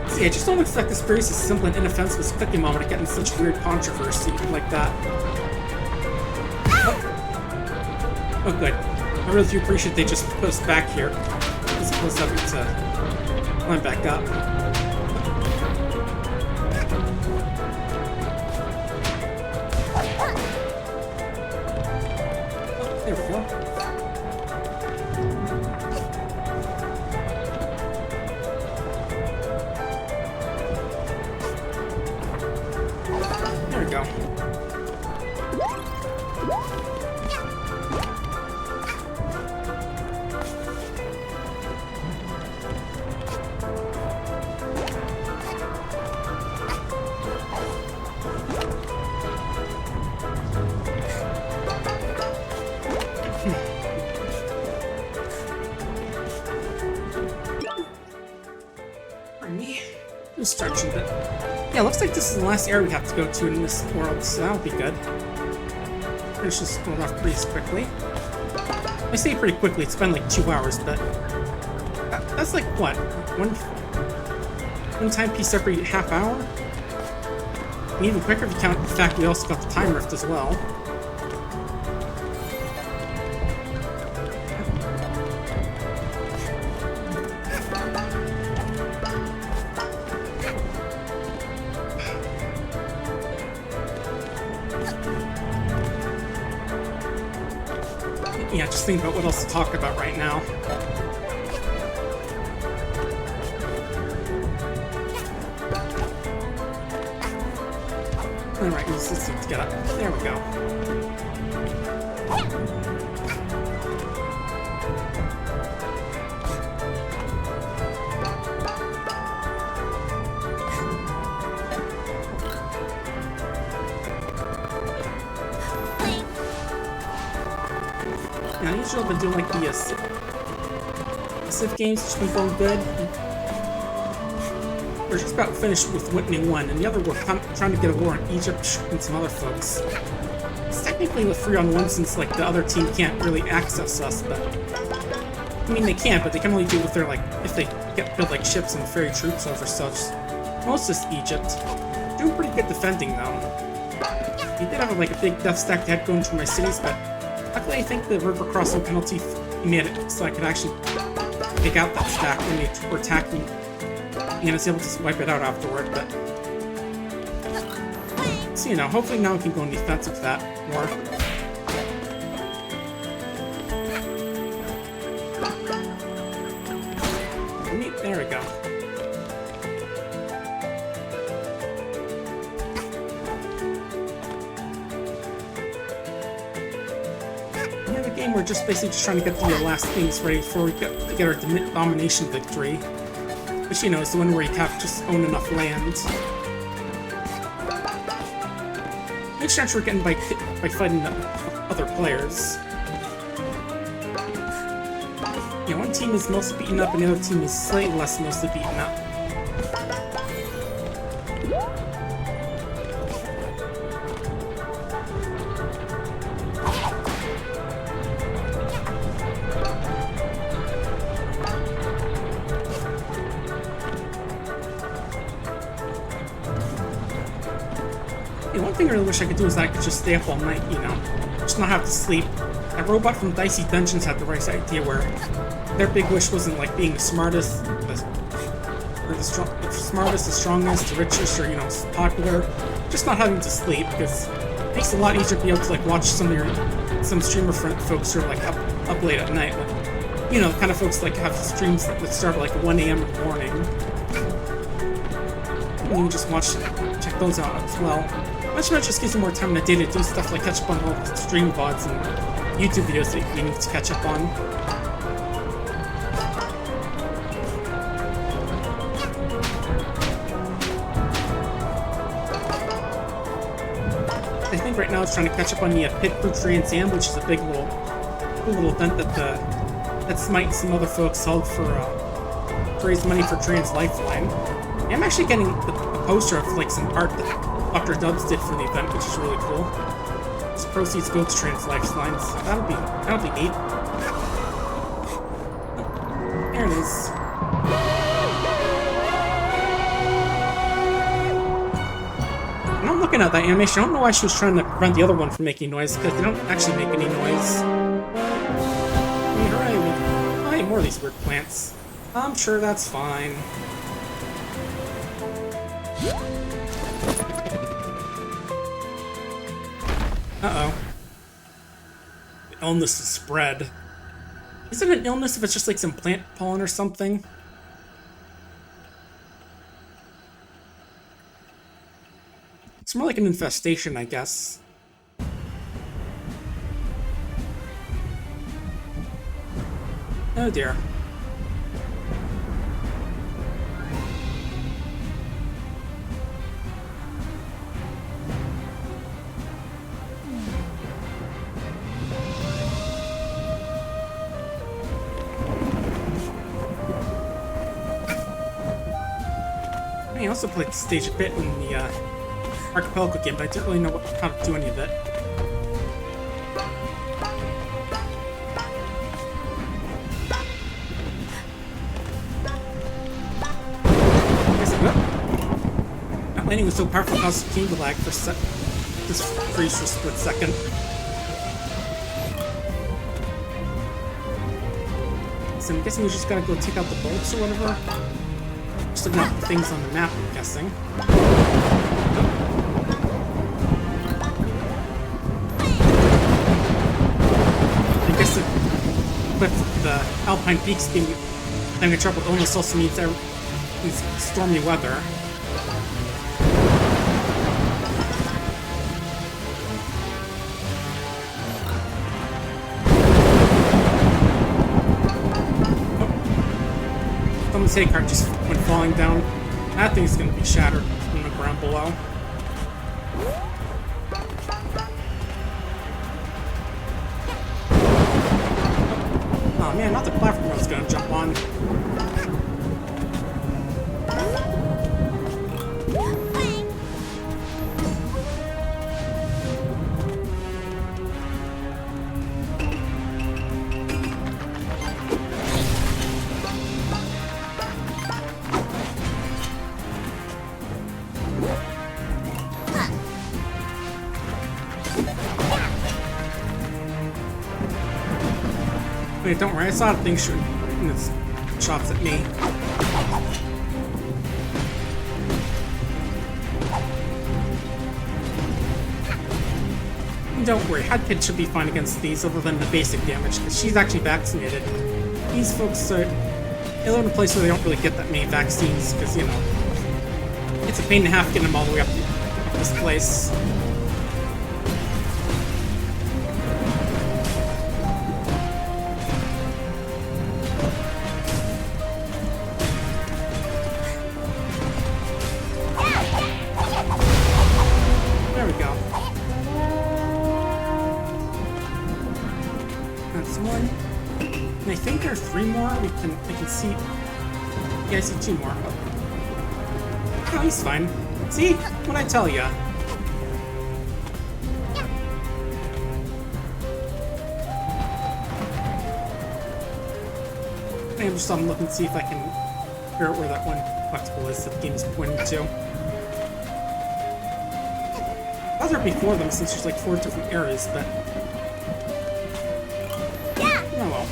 So yeah, just don't expect this series as simple and inoffensive as Cookie Mama to get in such weird controversy like that. Oh good. I really do appreciate they just put us back here, as opposed to having to climb back up. There we go. stretching it. Yeah, looks like this is the last area we have to go to in this world, so that'll be good. Finish this world off pretty quickly. I say pretty quickly, it's been like 2 hours, but that's like what? One timepiece every half hour? And even quicker if you count the fact we also got the time rift as well. Yeah, just think about what else to talk about right now. Alright, let's need to get up. There we go. Yeah, usually I've been doing like the Civ games, which have been going good. We're just about finished with winning one, and the other we're trying to get a war in Egypt and some other folks. It's technically with 3-on-1 since like the other team can't really access us, but I mean they can, but they can only do it if they're like if they build like ships and ferry troops over such. Most is Egypt. Doing pretty good defending though. He did have like a big death stack they had going through my cities, but luckily I think the river crossing penalty made it so I could actually take out that stack when they were attacking. And I was able to wipe it out afterward, but so you know, hopefully now we can go in defense with that more. There we go. In the game, we're just basically just trying to get the last things ready before we get our domination victory. Which, you know, is the one where you have to just own enough land. Each chance we're getting by fighting other players. Yeah, one team is mostly beaten up and the other team is slightly less mostly beaten up. One thing I really wish I could do is that I could just stay up all night, you know, just not have to sleep. That robot from Dicey Dungeons had the right idea where their big wish wasn't like being the smartest, the smartest, the strongest, the richest, or, you know, popular. Just not having to sleep, because it makes it a lot easier to be able to like watch some streamer folks who are like up late at night. Like, you know, the kind of folks like have streams that start at like 1 a.m. in the morning. And you can just check those out as well. Much more just gives you more time in the day to do stuff like catch up on all the stream VODs and YouTube videos that you need to catch up on. I think right now it's trying to catch up on the Pit Crew Trans Am, which is a big cool little event that Smite and some other folks held to raise money for Trans Lifeline. And I'm actually getting a poster of like some art that Dr. Dubs did for the event, which is really cool. This proceeds go to Trans Lifelines. So that'll be neat. There it is. And I'm looking at that animation. I don't know why she was trying to prevent the other one from making noise, because they don't actually make any noise. Hooray, more of these weird plants. I'm sure that's fine. Uh-oh. The illness is spread. Is it an illness if it's just like some plant pollen or something? It's more like an infestation, I guess. Oh dear. I also played the stage a bit in the Archipelago game, but I didn't really know how to do any of it. That landing was so powerful it caused game to lag for just freeze for a split second. So I'm guessing we just gotta go take out the bolts or whatever. Just looking at the things on the map, I'm guessing. I guess with the Alpine Peaks being having a tropical illness also means stormy weather. Someone's hay cart just went falling down. That thing's gonna be shattered on the ground below. Oh man, not the platform I was gonna jump on. Wait, don't worry, I saw the thing shooting its shots at me. And don't worry, Hadpid should be fine against these other than the basic damage, because she's actually vaccinated. These folks are... They live in a place where they don't really get that many vaccines, because, you know, it's a pain in the half getting them all the way up this place. I can see... Yeah, I see 2 more. Oh, he's fine. See? What'd I tell ya? I'm just looking to see if I can figure out where that one collectible is that the game is pointing to. I was there before them since there's like 4 different areas, but... Oh well.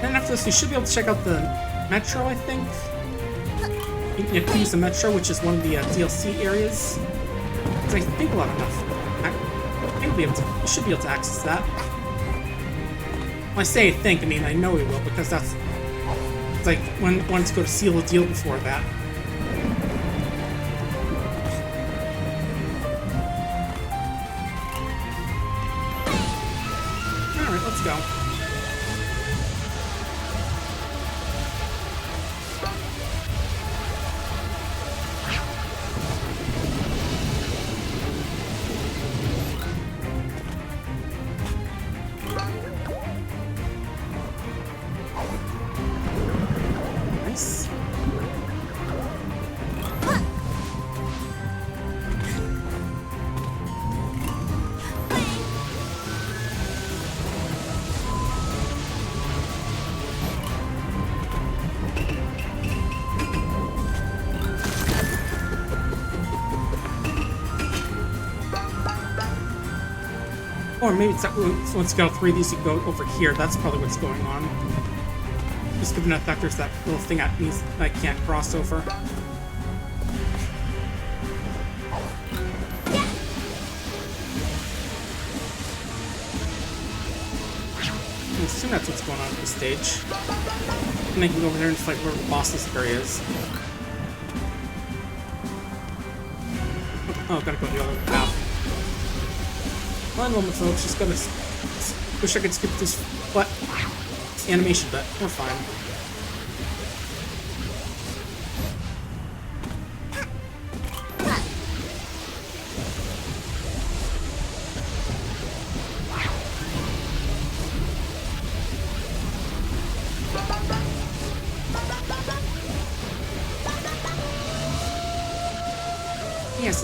And after this, you should be able to check out the Metro, I think. You can use the Metro, which is one of the DLC areas. Because I think we'll have enough. You should be able to access that. When I say I think, I mean I know we will, because that's... It's like, when to go to seal a deal before that. Alright, let's go. Or maybe it's that once you go 3 of these, you can go over here. That's probably what's going on. Just given that there's that little thing at me that I can't cross over. I assume that's what's going on at this stage. And I can go over there and fight whoever the boss this area is. Oh, gotta go the other path. One moment, folks. Just gotta... Wish I could skip this animation, but we're fine.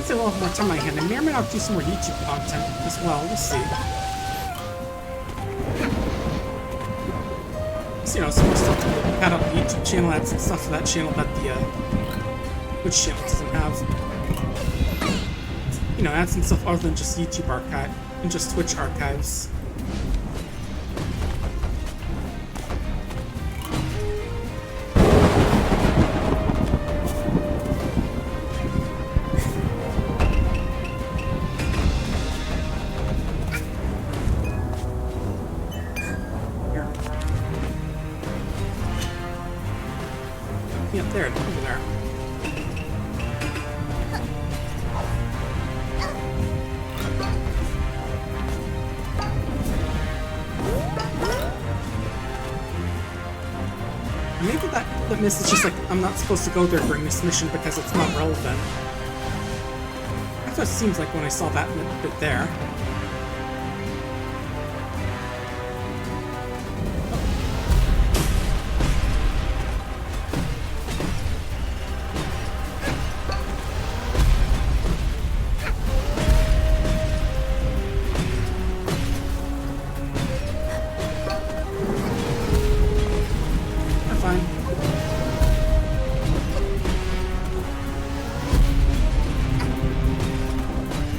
Since I will have more time on my hand, I may or may not do some more YouTube content as well. We'll see. So, you know, some more stuff to add up the YouTube channel, add some stuff to that channel that the Twitch channel doesn't have. You know, add some stuff other than just YouTube archive and just Twitch archives. Yep, there, over there. Maybe that miss is just like, I'm not supposed to go there during this mission because it's not relevant. That's what it seems like when I saw that bit there.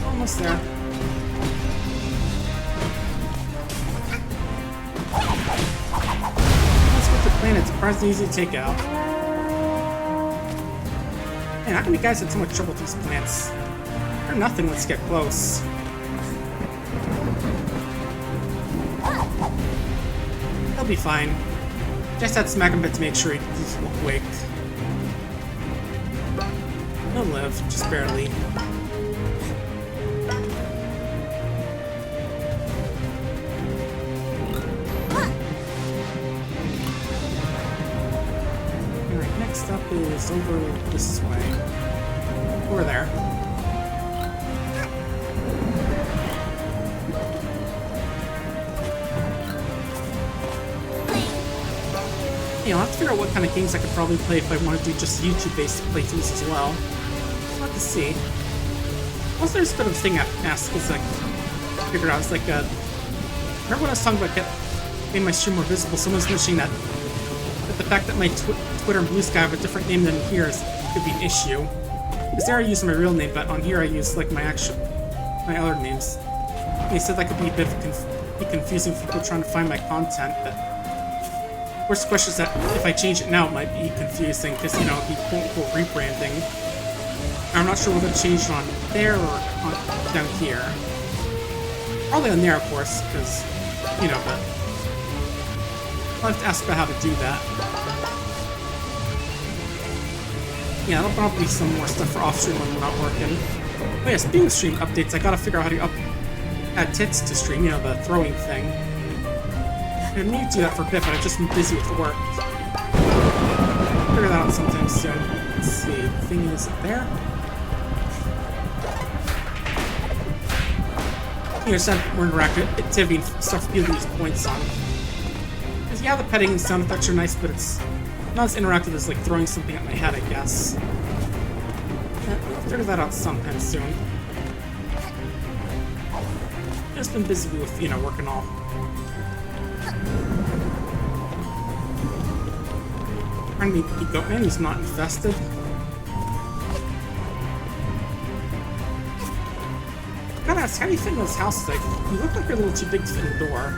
Almost there. Let's get the planet. Surprisingly easy to take out. Man, how come you guys had so much trouble with these plants? They're nothing once you get close. He'll be fine. Just had to smack him a bit to make sure he's awake. He'll live, just barely. Alright, next up is over this way. Over there. You know, I'll have to figure out what kind of games I could probably play if I want to do just YouTube-based playthroughs as well. I'll have to see. Also, there's a bit of a thing I asked, because, like, figured out, it's like, remember when I was talking about getting my stream more visible, someone's mentioning that the fact that my Twitter and Blue Sky have a different name than here could be an issue. Because there I use my real name, but on here I use, like, my other names. And he said that could be a bit confusing for people trying to find my content, but of course, the question is that if I change it now, it might be confusing because, you know, it'd be quote-unquote rebranding. I'm not sure whether to change it on there or on down here. Probably on there, of course, because, you know, but I'll have to ask about how to do that. Yeah, there'll probably be some more stuff for off-stream when we're not working. But yeah, speaking of stream updates, I gotta figure out how to add tits to stream, you know, the throwing thing. I need to do that for a bit, but I've just been busy with work. Figure that out sometime soon. Let's see, the thing is there. You know, some more interactive activity and stuff to give these points on. Because yeah, the petting sound effects are nice, but it's not as interactive as like throwing something at my head, I guess. I'll figure that out sometime soon. Just been busy with, you know, working all. Trying to be Goatman, he's not infested. I gotta ask, how do you fit in those houses? Like, you look like you're a little too big to fit in the door.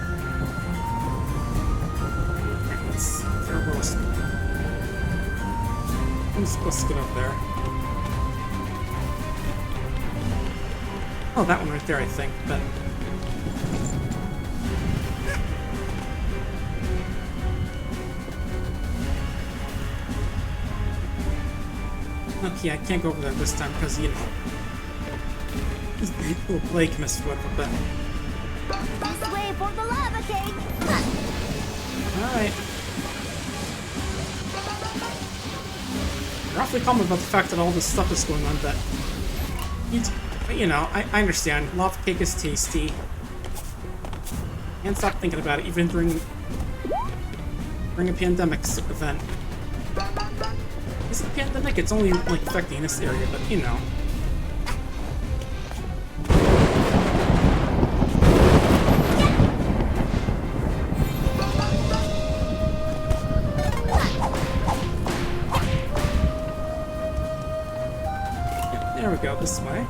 Alright, let's throw a roast. I'm supposed to get up there. Oh, that one right there, I think, but. Okay, I can't go over there this time because, you know, little Blake messed with a bit. This way for the lava cake. Alright. You're awfully calm about the fact that all this stuff is going on, but you know, I understand. Lava cake is tasty. Can't stop thinking about it, even during a pandemic event. It's a pandemic, it's only like affecting this area, but you know. out this way.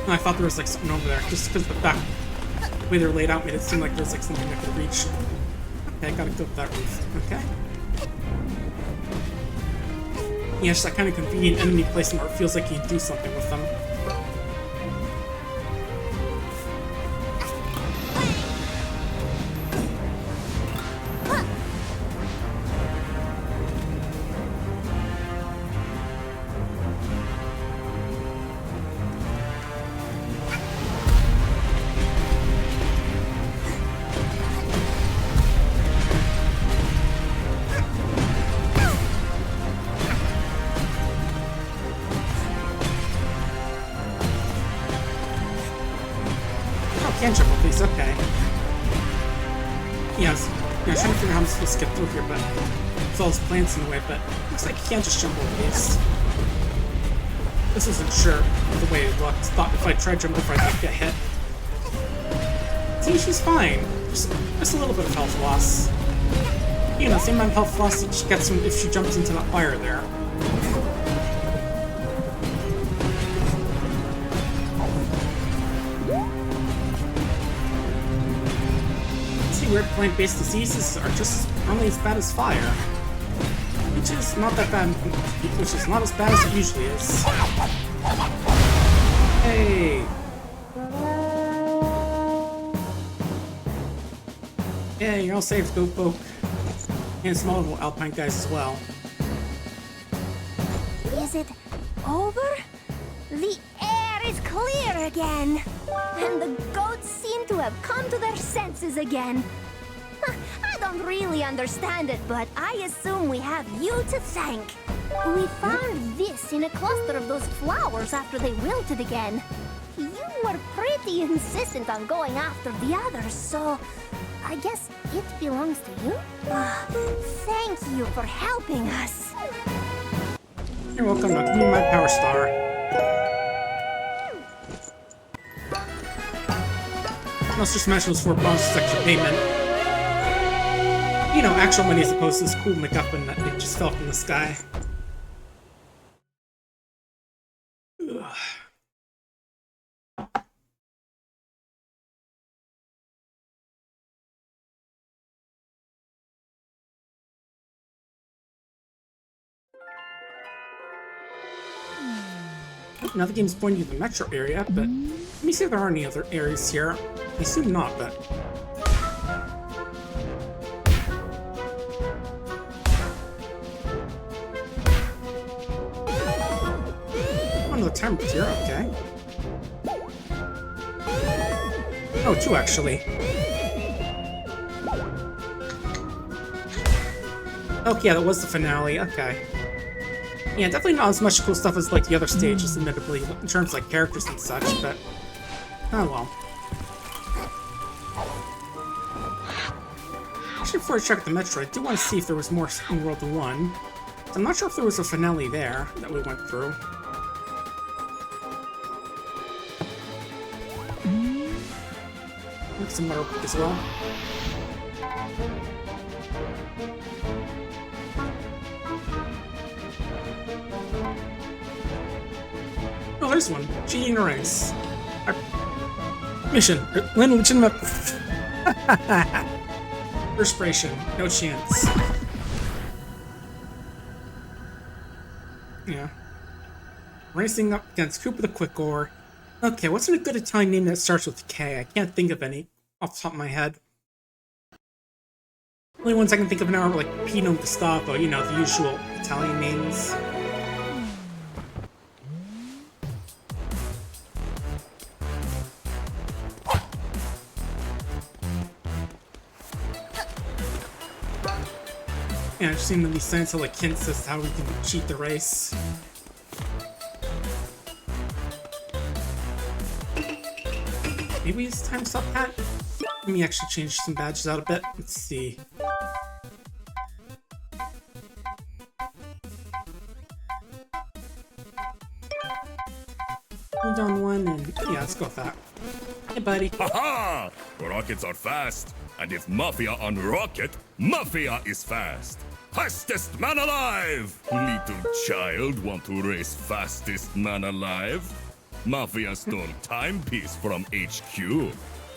I thought there was like something over there, just because the fact the way they're laid out made it seem like there's like something I could reach. Okay, I gotta go up that roof. Okay. Yeah, it's that kind of convenient enemy placement where it feels like you do something with them. Can't jump up these, okay. Yes, yeah, I was trying to figure out how I'm supposed to get through here, but there's all those plants in the way, but looks like you can't just jump over these. This isn't sure the way it looked. Thought if I tried to jump over, I'd get hit. See, she's fine. Just a little bit of health loss. You know, same amount of health loss that she gets if she jumps into that fire there. Weird plant-based diseases are just only as bad as fire, which is not that bad, which is not as bad as it usually is. Hey! Yeah, you're all safe, go poke. And some other little alpine guys as well. Is it over? The air is clear again. And the goats seem to have come to their senses again. I don't really understand it, but I assume we have you to thank. We found this in a cluster of those flowers after they wilted again. You were pretty insistent on going after the others, so I guess it belongs to you? Thank you for helping us. You're welcome. Now give me my power star. Let's just smash those 4 bombs as extra payment. You know, actual money as opposed to this cool MacGuffin that it just fell from the sky. Ugh. Now the game's pointing to the metro area, but let me see if there are any other areas here. I assume not, but... One of the temperatures here, okay. Oh, 2 actually. Okay, yeah, that was the finale, okay. Yeah, definitely not as much cool stuff as like the other stages, admittedly, in terms of like characters and such, but oh well. Actually, before I check the metro, I do want to see if there was more in World 1. I'm not sure if there was a finale there that we went through. Look some more as well. Oh, there's one. Cheating a race. Mission. Win legitimate. Perspiration. No chance. Yeah. Racing up against Cooper the Quick Oar. Okay, what's a good Italian name that starts with K? I can't think of any off the top of my head. The only ones I can think of now are like Pino Gustavo, you know, the usual Italian names. Yeah, I've seen them these signs like hints as to how we can cheat the race. Maybe it's time to stop that? Let me actually change some badges out a bit. Let's see. Hold on one and yeah, let's go with that. Hey buddy. Haha! Rockets are fast, And if Mafia on rocket, Mafia is fast. Fastest man alive! Little child want to race fastest man alive? Mafia stole timepiece from HQ.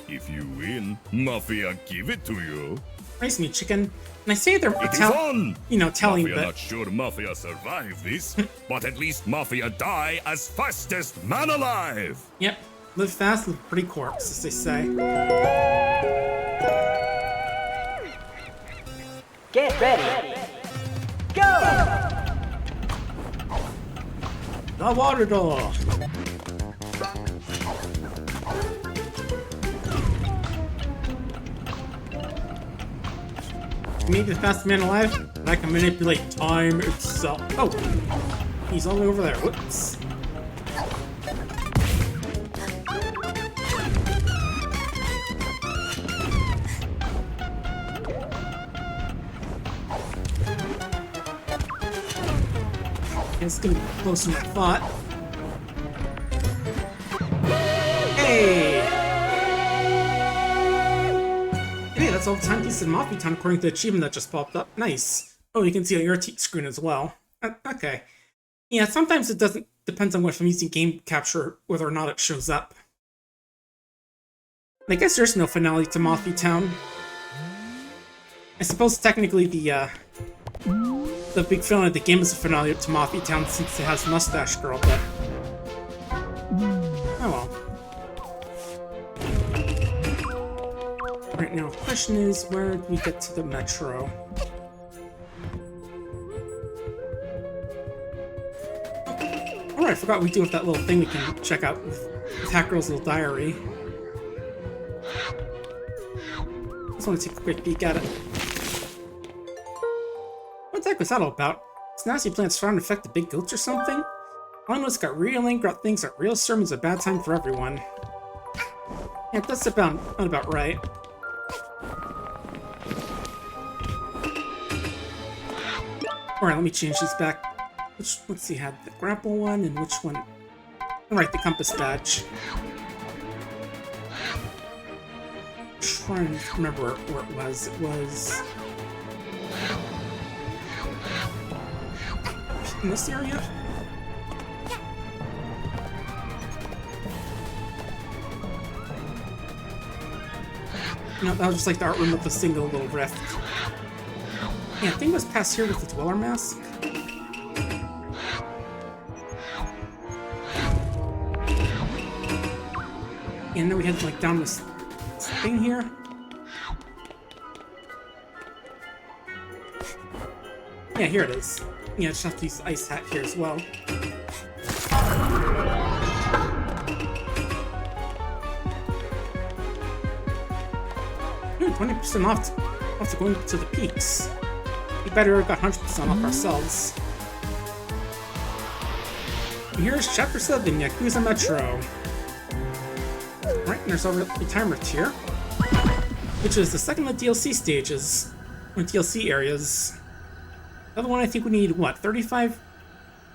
If you win, Mafia give it to you. Race me, chicken. And I say they're It is on! telling, Mafia but not sure Mafia survive this, but at least Mafia die as fastest man alive! yep, live fast, live pretty corpse, as they say. Get ready. Go! The water door. Me, the fastest man alive, and I can manipulate time itself. Oh, he's all the way over there. Whoops. It's gonna be closer than I thought. Hey! Hey, that's all the timepieces in Mafia Town according to the achievement that just popped up. Nice. Oh, you can see on your screen as well. Okay. Yeah, sometimes it doesn't depends on what if I'm using game capture whether or not it shows up. I guess there's no finale to Mafia Town. I suppose technically the big finale of the game is a finale to Mafia Town since it has Mustache Girl, but oh well. Right now, the question is, where do we get to the metro? Oh, I forgot we do have that little thing we can check out with Hatgirl's little diary. Just want to take a quick peek at it. What the heck was that all about? This nasty plant's trying to affect the big goats or something? All I know it's got real anger at things that real sermon's a bad time for everyone. Yeah, that's about right. Alright, let me change these back. Let's see, had the grapple one and which one? Alright, the compass badge. Trying to remember where it was. It was in this area? No, that was just like the art room with a single little rift. Yeah, I think it was past here with the Dweller Mask. And then we had like down this thing here. Yeah, here it is. Yeah, just have to use the ice hat here as well. Ooh, 20% off to going to the peaks. We better have got 100% off ourselves. And here's Chapter 7, Yakuza Metro. Right, and there's already a timer tier, which is the second of the DLC stages, or DLC areas. The other one I think we need, what, 35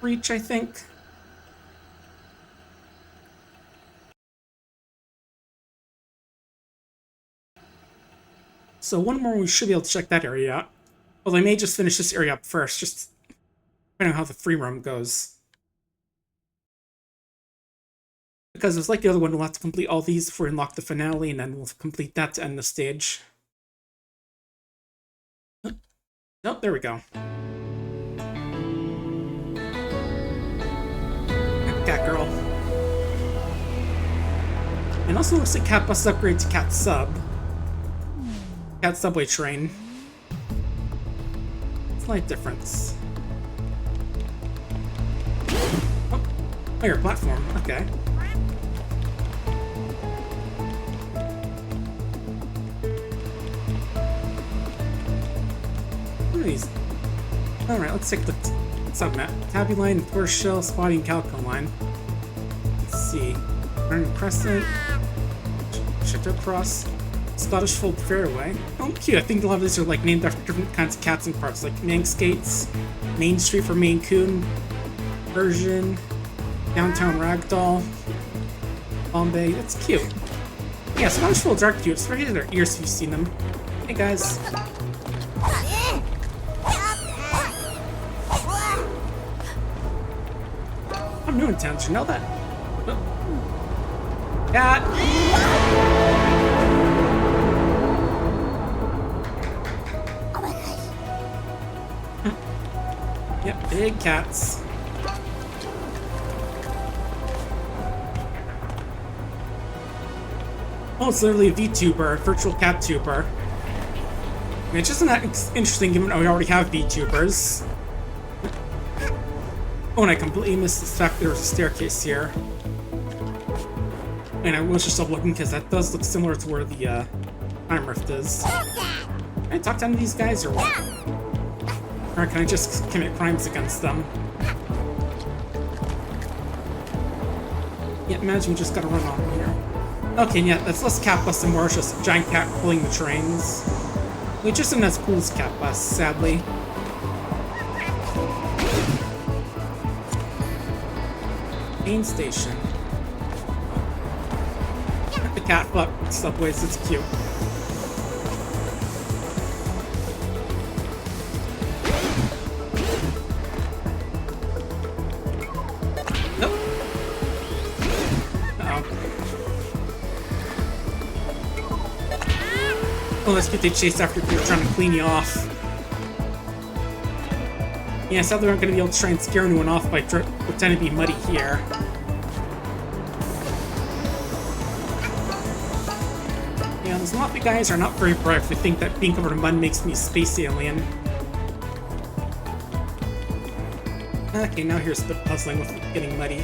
for each, I think? So one more, we should be able to check that area out. Although I may just finish this area up first, just depending on how the free roam goes. Because it's like the other one, we'll have to complete all these before we unlock the finale, and then we'll complete that to end the stage. Oh, there we go. Cat Girl. And also looks like Cat Bus upgrade to Cat Sub. Cat Subway Train. Slight difference. Oh, your platform. Okay. Alright, let's take the submap. Tabby line, Tortoise Shell, Spotting, Calico line. Let's see. Iron Crescent. Shifter Cross. Scottish Fold Fairway. Oh, cute. I think a lot of these are like named after different kinds of cats and parks, like Manx Skates, Main Street for Maine Coon, Persian, Downtown Ragdoll, Bombay. That's cute. Yeah, some folds are cute, especially their ears if you've seen them. Hey guys. I'm new in town, did you know that? Cat! Yep, big cats. Oh, it's literally a VTuber, virtual cat tuber. It's just not interesting given that we already have VTubers. Oh, and I completely missed the fact there was a staircase here. And I was just up looking because that does look similar to where the time rift is. Can I talk to any of these guys or what? Or can I just commit crimes against them? Yeah, imagine we just gotta run on here. Okay, yeah, that's less cat bus and more it's just a giant cat pulling the trains. Which just isn't as cool as cat bus, sadly. Main station. The cat flap subways, it's cute. Nope. Uh-oh. Oh, that's good they chase after people trying to clean you off. Yeah, sadly we aren't going to be able to try and scare anyone off by pretending to be muddy here. Yeah, those Mafia guys are not very bright if they think that being covered in mud makes me a space alien. Okay, now here's the puzzling with getting muddy.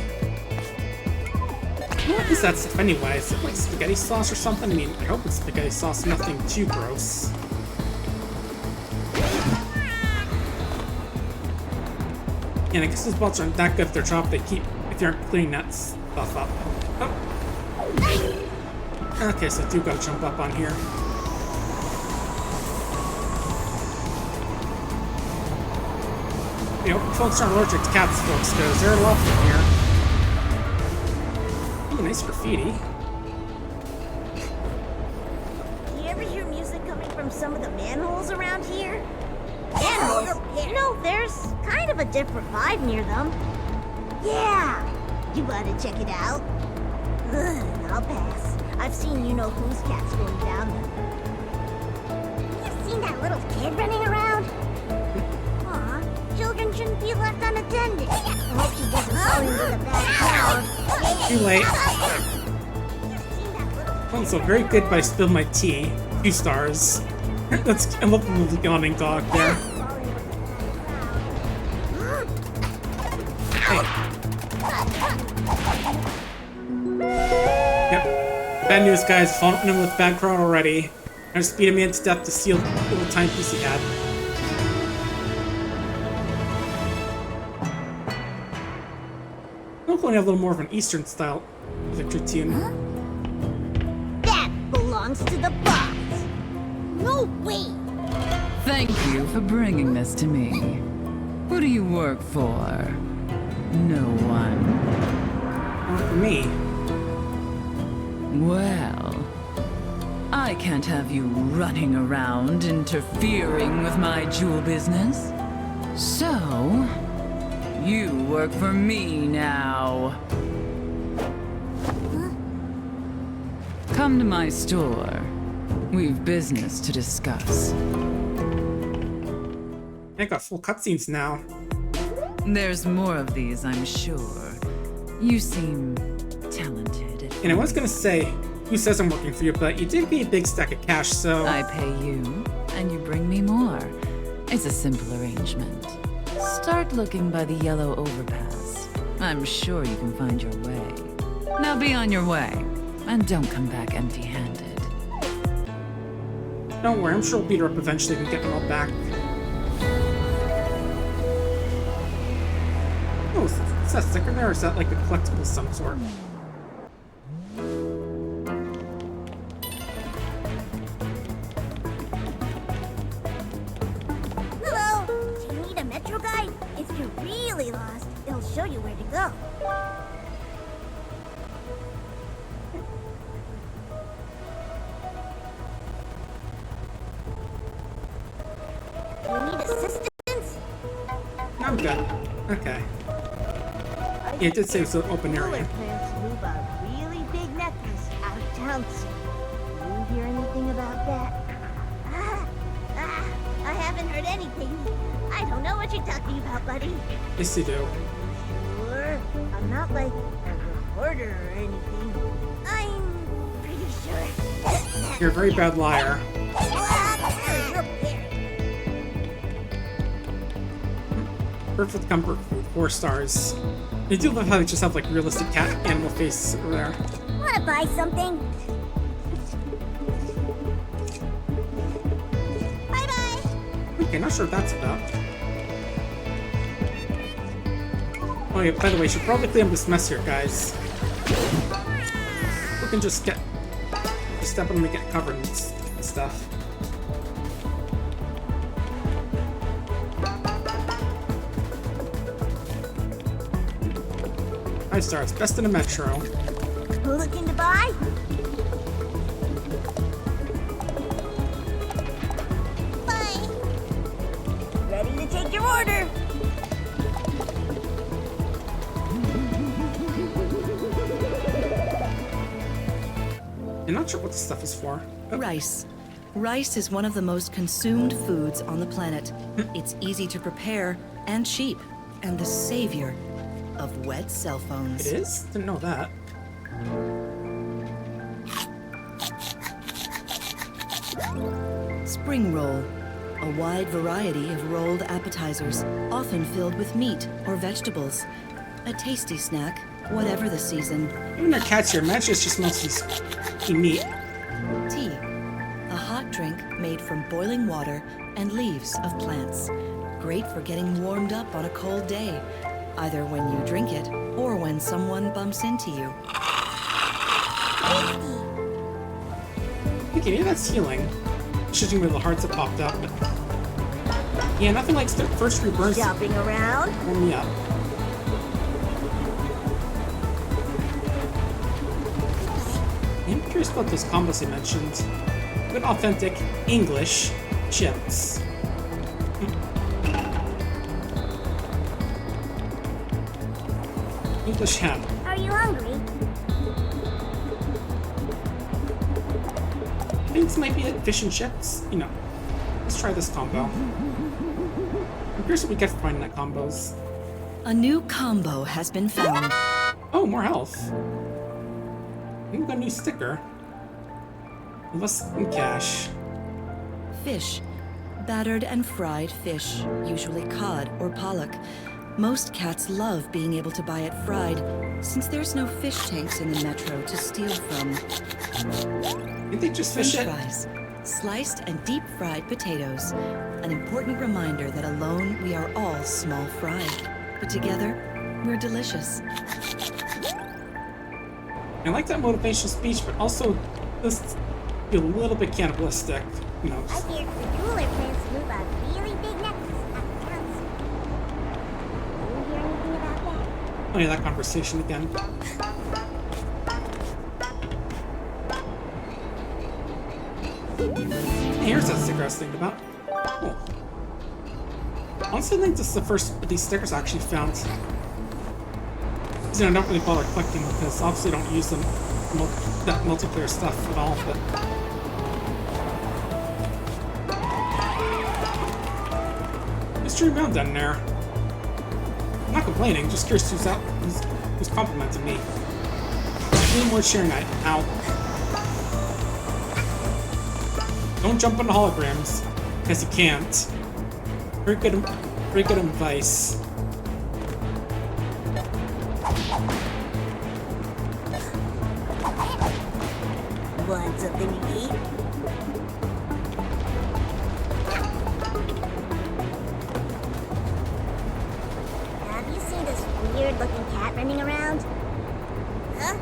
What is that stuff anyway? Is it like spaghetti sauce or something? I mean, I hope it's spaghetti sauce, nothing too gross. And I guess those bots aren't that good at their job if you aren't cleaning that stuff up. Oh. Okay, so I do gotta jump up on here. You know, folks aren't allergic to cats, folks, because they're loved in here. Ooh, nice graffiti. Do you ever hear music coming from some of the manholes around here? Manholes? You know, there's kind of a different vibe near them. Yeah! You wanna check it out? Ugh, I'll pass. I've seen you-know-whose cats going down there. You seen that little kid running around? Aw, children shouldn't be left unattended. I hope she doesn't fall into the bad crowd. Too late. Oh, so very good, but I spilled my tea. 2 stars. That's, I love the little yawning dog there. Hey. Yep. Bad news, guys. Falling in with bad crowd already. I just beat a man to death to steal the little timepiece he had. Hopefully, I have a little more of an Eastern style victory tune. That belongs to the boss. No way! Thank you for bringing this to me. Who do you work for? No one. Not for me. Well, I can't have you running around interfering with my jewel business. So, you work for me now. Come to my store. We've business to discuss. I got full cutscenes now. There's more of these, I'm sure. You seem talented. And I was gonna say, who says I'm working for you, but you did give me a big stack of cash, so... I pay you, and you bring me more. It's a simple arrangement. Start looking by the yellow overpass. I'm sure you can find your way. Now be on your way, and don't come back empty-handed. Don't worry, I'm sure we'll beat her up eventually and get them all back. Oh, is that a sticker there, or is that like a collectible of some sort? Hello! Do you need a metro guide? If you're really lost, it'll show you where to go. assistance? I'm good. Okay. Yeah, it did say it was an open area. Ruler plans to move a really big necklace out of town soon. You hear anything about that? I haven't heard anything. I don't know what you're talking about, buddy. Yes, you do. Sure, I'm not like a reporter or anything. I'm pretty sure. You're a very bad liar. You're parent. Perfect comfort, 4 stars. They do love how they just have like realistic cat animal faces over there. Wanna buy something? Bye-bye. Okay, not sure what that's about. Oh yeah, by the way, we should probably clean up this mess here, guys. We can just step on them and get covered and stuff. 5 stars, best in the metro. Looking to buy? Bye. Ready to take your order. I'm not sure what this stuff is for. Oh, Rice. Rice is one of the most consumed foods on the planet. It's easy to prepare and cheap, and the savior of wet cell phones. it is? Didn't know that. Spring roll. A wide variety of rolled appetizers, often filled with meat or vegetables. A tasty snack, whatever the season. Even our cats here, imagine it's just mostly meat. Tea. A hot drink made from boiling water and leaves of plants. Great for getting warmed up on a cold day, either when you drink it or when someone bumps into you. Okay, maybe that's healing. Shooting with the hearts that popped up, but... Yeah, nothing like the first 3 burns to Jumping around? warm me up. I'm curious about those combos they mentioned. Good authentic English chips. English ham. Are you hungry? I think this might be it. Fish and chips. You know. Let's try this combo. I'm curious what we get for finding that combos. A new combo has been found. Oh, more health. I think we got a new sticker. Less than cash. Fish. Battered and fried fish, usually cod or pollock. Most cats love being able to buy it fried, since there's no fish tanks in the metro to steal from. Did they just fish French it? fries. Sliced and deep-fried potatoes. An important reminder that alone we are all small fry. But together, we're delicious. I like that motivational speech, but also this feel a little bit cannibalistic. You know, I hear the jeweler plans to move a really big necklace out of town soon. You hear anything about that? oh yeah, that conversation again. Hey, here's that sticker I was thinking about. Cool. Honestly, I think this is the first of these stickers I actually found. Because I don't really bother collecting because obviously I don't use them that multiplayer stuff at all, but mystery around down there. I'm not complaining, just curious who's complimenting me. Any more cheering night. Ow. Don't jump on the holograms, because you can't. Very good advice. Want something to eat? Have you seen this weird-looking cat running around? Huh?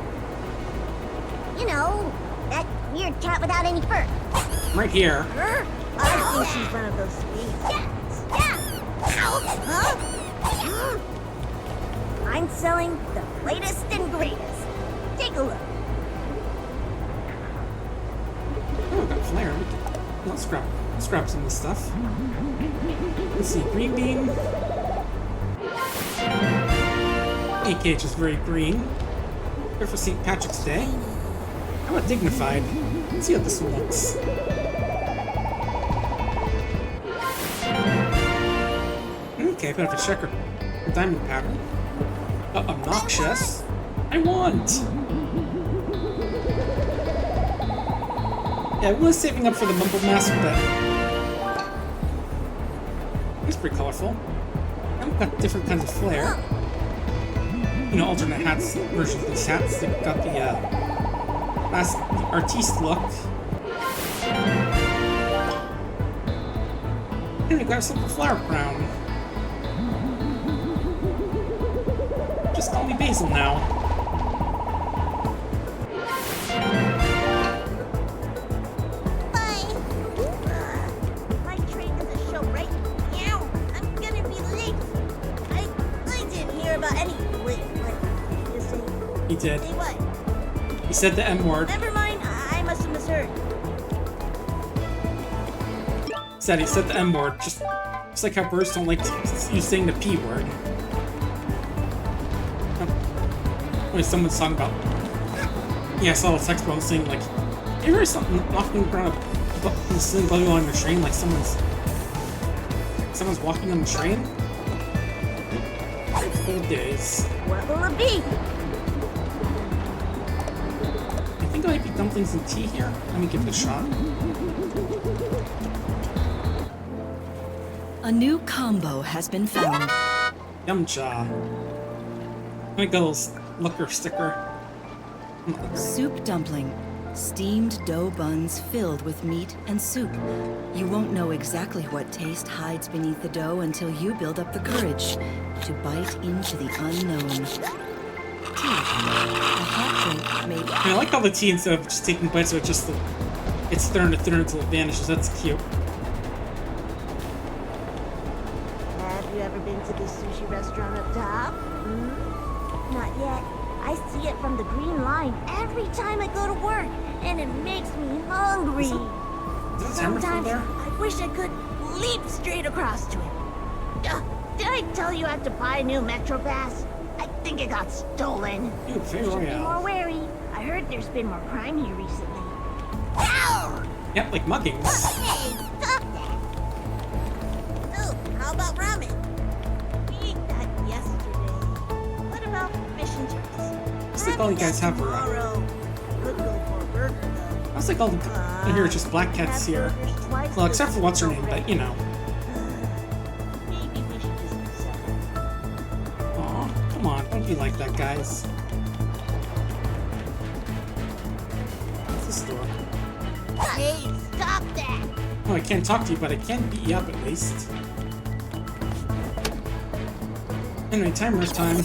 You know, that weird cat without any fur. Right here. Her? I think she's one of those sweet cats. Huh? I'm selling the latest and greatest. Take a look. Oh, got flare. Let's grab. Let's grab some of this stuff. Let's see, green bean. AKH is very green. Good for St. Patrick's Day. How about dignified? Let's see how this one looks. Okay, bit of a checker. A diamond pattern. Obnoxious. I want! Yeah, I was saving up for the mumble mask, but it's pretty colorful. I've got different kinds of flair. You know, alternate hats, versions of these hats. They've got the artiste look. And we got ourselves a flower crown. Just call me Basil now. Bye. My train has a show right now. I'm gonna be late. I didn't hear about any what you say. He did. Say what? He said the M word. Never mind. I must have misheard. He said the M word. Just like how birds don't like you saying the P word. Wait, someone's talking about. Yeah, I saw a text about saying like, you heard something knocking around a ceiling above you on the train, like someone's walking on the train. Old days. What will it be? I think it might be dumplings and tea here. Let me give it a shot. A new combo has been found. Yum-cha. Michael's looker sticker. Soup dumpling. Steamed dough buns filled with meat and soup. You won't know exactly what taste hides beneath the dough until you build up the courage to bite into the unknown. Tea. A hot drink made... I like how the tea, instead of just taking bites, it's just it's thinner until it vanishes. That's cute. Have you ever been to the sushi restaurant up top? Not yet. I see it from the green line every time I go to work, and it makes me hungry. Sometimes I wish I could leap straight across to it. Did I tell you I have to buy a new Metro Pass? I think it got stolen. Dude, Should be more wary. I heard there's been more crime here recently. Ow! Yep, like muggings. Hey, stop that! So, how about ramen? We ate that yesterday. What about fish and chips? Looks like all you guys have are. Could go for a burger, though. Looks like all the here are just black cats here. Well, except for what's her name, but you know. Maybe we should just settle. Aw, come on, don't be like that, guys. What's this door? Hey, stop that! Oh, I can't talk to you, but I can beat you up at least. Anyway, timer's time.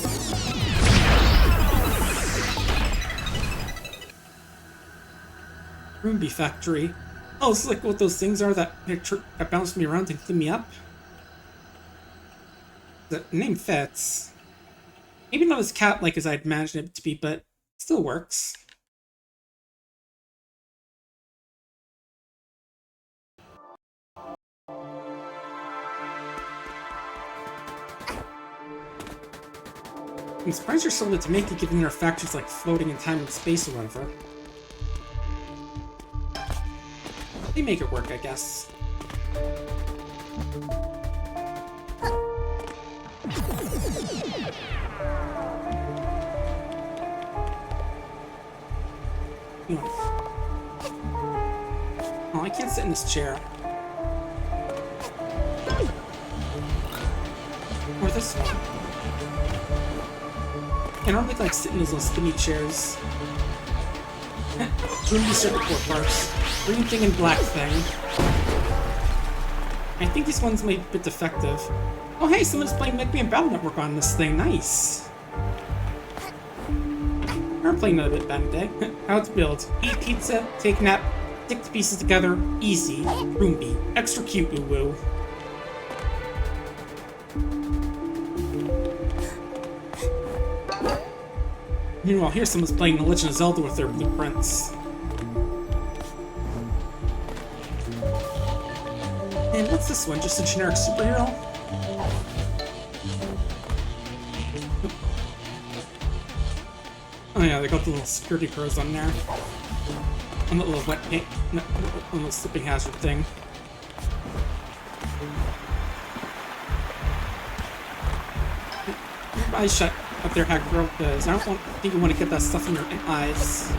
Ruby Factory. Oh, this is like what those things are that bounce me around and clean me up. The name fits. Maybe not as cat-like as I'd imagined it to be, but still works. I'm surprised you're sold it to make it, given your factories like floating in time and space or whatever. They make it work, I guess. Oh, I can't sit in this chair. Or this one. I don't really like sitting in those little skinny chairs. Ruby circuit board parts. Green thing and black thing. I think these ones might be a bit defective. Oh hey, someone's playing Make Me and Battle Network on this thing. Nice. We're playing that a bit better today. How to build. Eat pizza, take a nap, stick the pieces together. Easy. Ruby. Extra cute, woo-woo. Meanwhile, here someone's playing The Legend of Zelda with their blueprints. And what's this one? Just a generic superhero? Oh yeah, they got the little security crows on there. And the little wet paint, on the slipping hazard thing. Your eyes shut up there, Hack Girl, because I don't think you want to get that stuff in your eyes.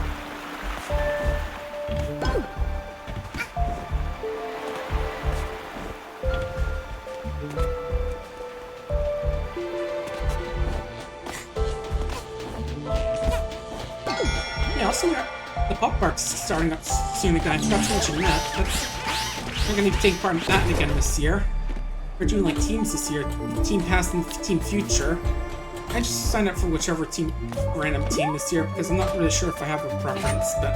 Yeah, also the pop park's starting up soon again. I forgot to mention that. We're going to be taking part in that again this year. We're doing like teams this year, Team Past and Team Future. I just signed up for whichever random team this year because I'm not really sure if I have a preference. But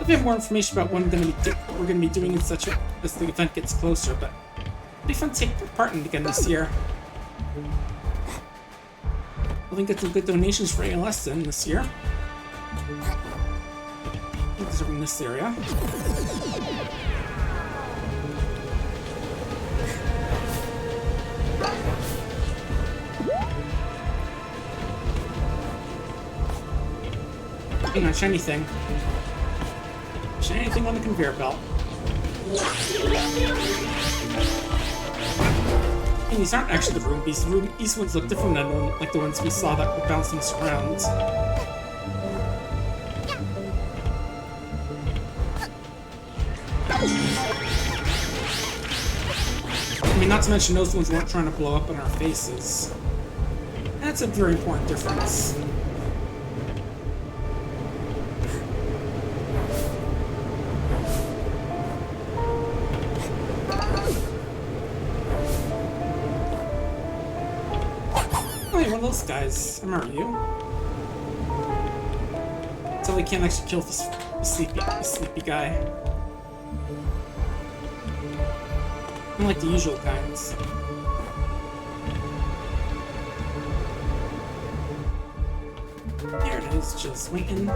if we have more information about what we're going to be doing as the event gets closer, but it'll be fun to take part in it again this year. We'll think get some good donations for ALS then this year. I think these are in this area. Hang on, shiny thing. Shiny thing on the conveyor belt. And these aren't actually the rubies. These ones look different than like the ones we saw that were bouncing us around. I mean, not to mention those ones weren't trying to blow up in our faces. That's a very important difference. One of those guys. I remember you. Until we can't actually kill this sleepy guy. Unlike the usual kinds. Here it is, just waiting.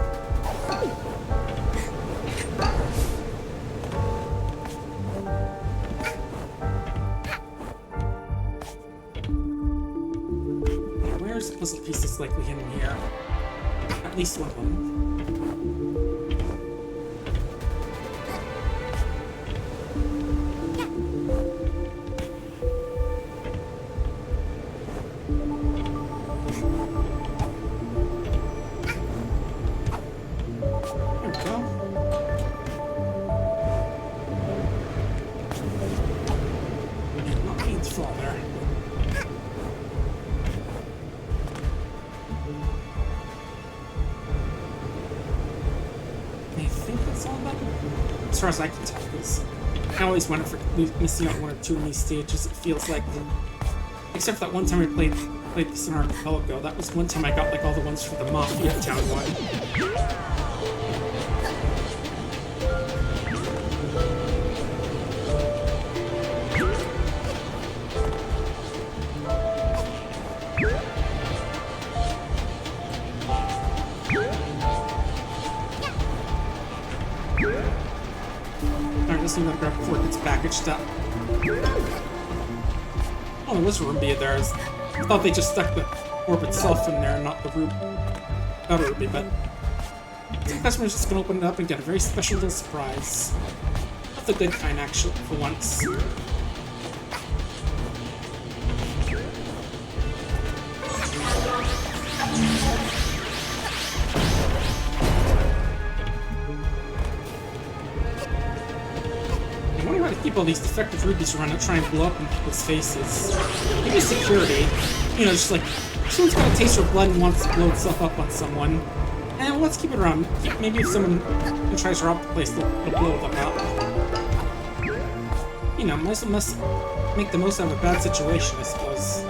Where's the puzzle pieces likely hidden here? At least one of them. There we go. Yeah, not mean to fall there. As far as I can tell, because I always wonder for missing out one or two of these stages, it feels like. Except for that one time we played this in Archipelago, that was one time I got like all the ones for the Mafia Town one. I'm gonna grab before it gets packaged up. Oh, there was a ruby there. I thought they just stuck the orb itself in there and not the ruby, but some customers just gonna open it up and get a very special little surprise. Not the good kind, actually, for once. Keep all these defective rubies around and try and blow up in people's faces. Maybe security. You know, just like, someone's got a taste of blood and wants to blow itself up on someone. And let's keep it around. Maybe if someone tries to rob the place, they'll blow them up. You know, might as well make the most out of a bad situation, I suppose.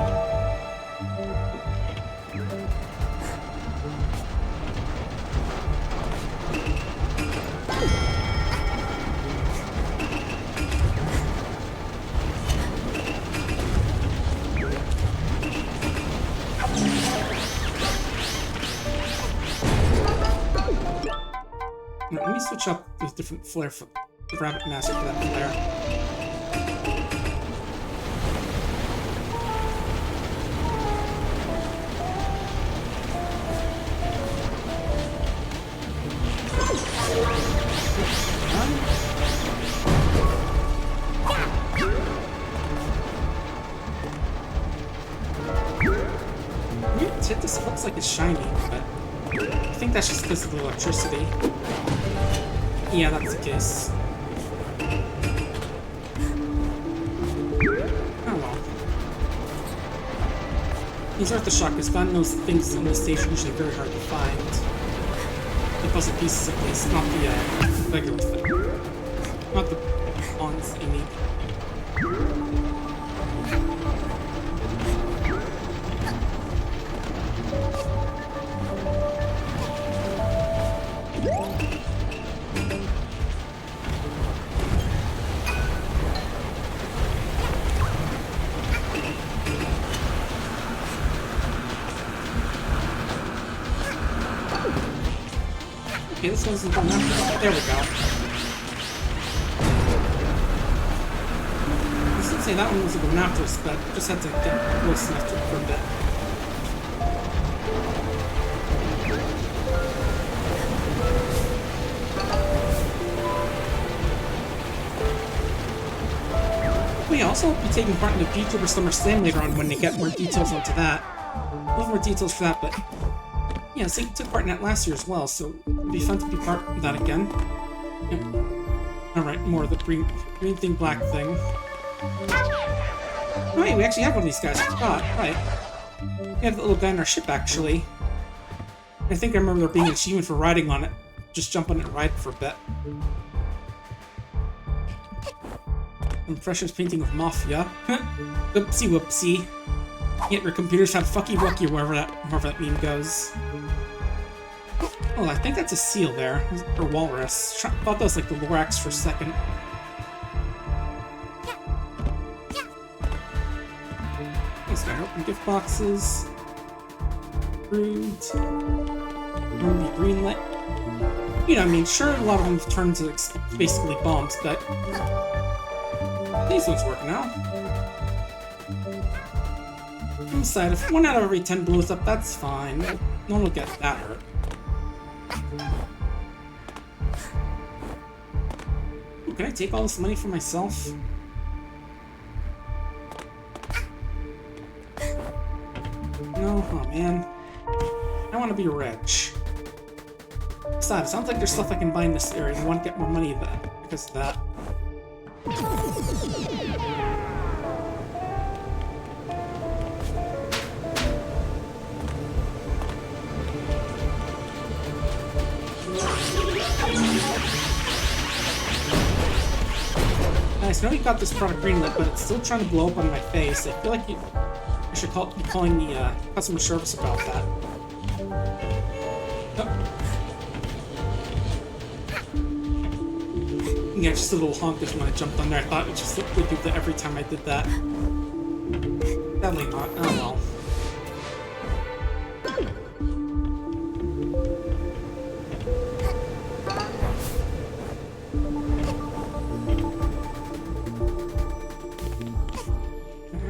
Let me switch up the different flare for the rabbit mask for that flare. shiny, but I think that's just because of the electricity. Yeah, that's the case. Oh well. These are the shock, because God knows things in this stage are usually very hard to find. The puzzle pieces at least, not the regular thing. Not the ones you need. Okay, this one's going after. There we go. I was gonna say that one wasn't going after us, but just had to get close enough to it for a bit. We also will be taking part in the VTuber Summer Slam later on when they get more details onto that. A little more details for that, but yeah, so he took part in that last year as well, so it'd be fun to be part of that again. Yep. Alright, more of the green thing, black thing. Oh, hey, we actually have one of these guys. I forgot, right. We have the little guy on our ship, actually. I think I remember there being an achievement for riding on it. Just jump on it and ride for a bit. Impressions painting of Mafia. Whoopsie whoopsie. Yet your computers have fucky wucky, wherever that meme goes. Oh, I think that's a seal there. Or walrus. I thought that was like the Lorax for a second. This guy, open gift boxes. Rude. Ruby greenlit. You know, I mean, sure, a lot of them turn to basically bombs, but these ones work now. Inside, if 1 out of every 10 blows up, that's fine. No one will get that hurt. Ooh, can I take all this money for myself? No? Oh man. I want to be rich. Besides, it sounds like there's stuff I can buy in this area and I want to get more money because of that. Nice, I know you got this product greenlit, but it's still trying to blow up on my face. I feel like I should be calling the customer service about that. Oh. Yeah, just a little honk just when I jumped on there. I thought it just would do that every time I did that. Sadly not. Oh well.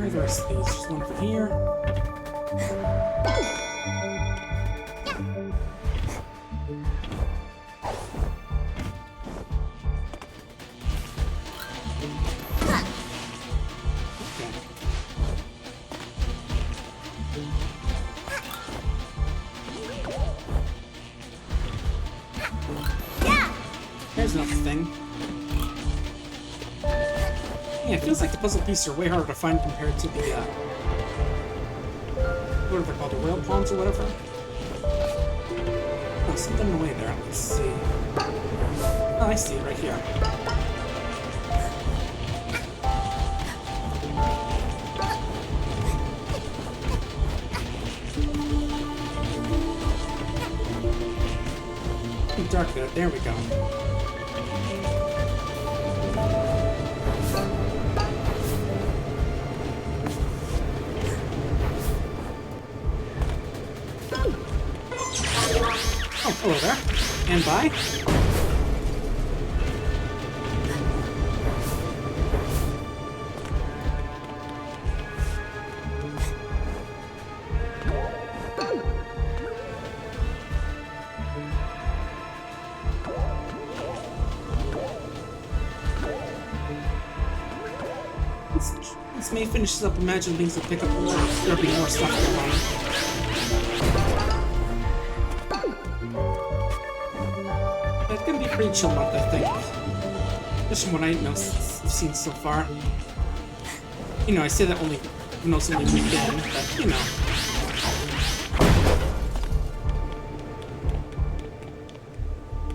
The rest of these, just one from here. There's another thing. Yeah, it feels like the puzzle pieces are way harder to find compared to the, what are they called, the rail palms or whatever? Oh, something in the way there, let's see. Oh, I see it right here. Too dark there, there we go. Oh, hello there. And bye. This may finish this up. Imagine things will pick up more. There'll be more stuff going on. gonna be a pretty chill month, I think. Just from what I know, seen so far. You know, I say that only, you know, it's only weekend, but, you know.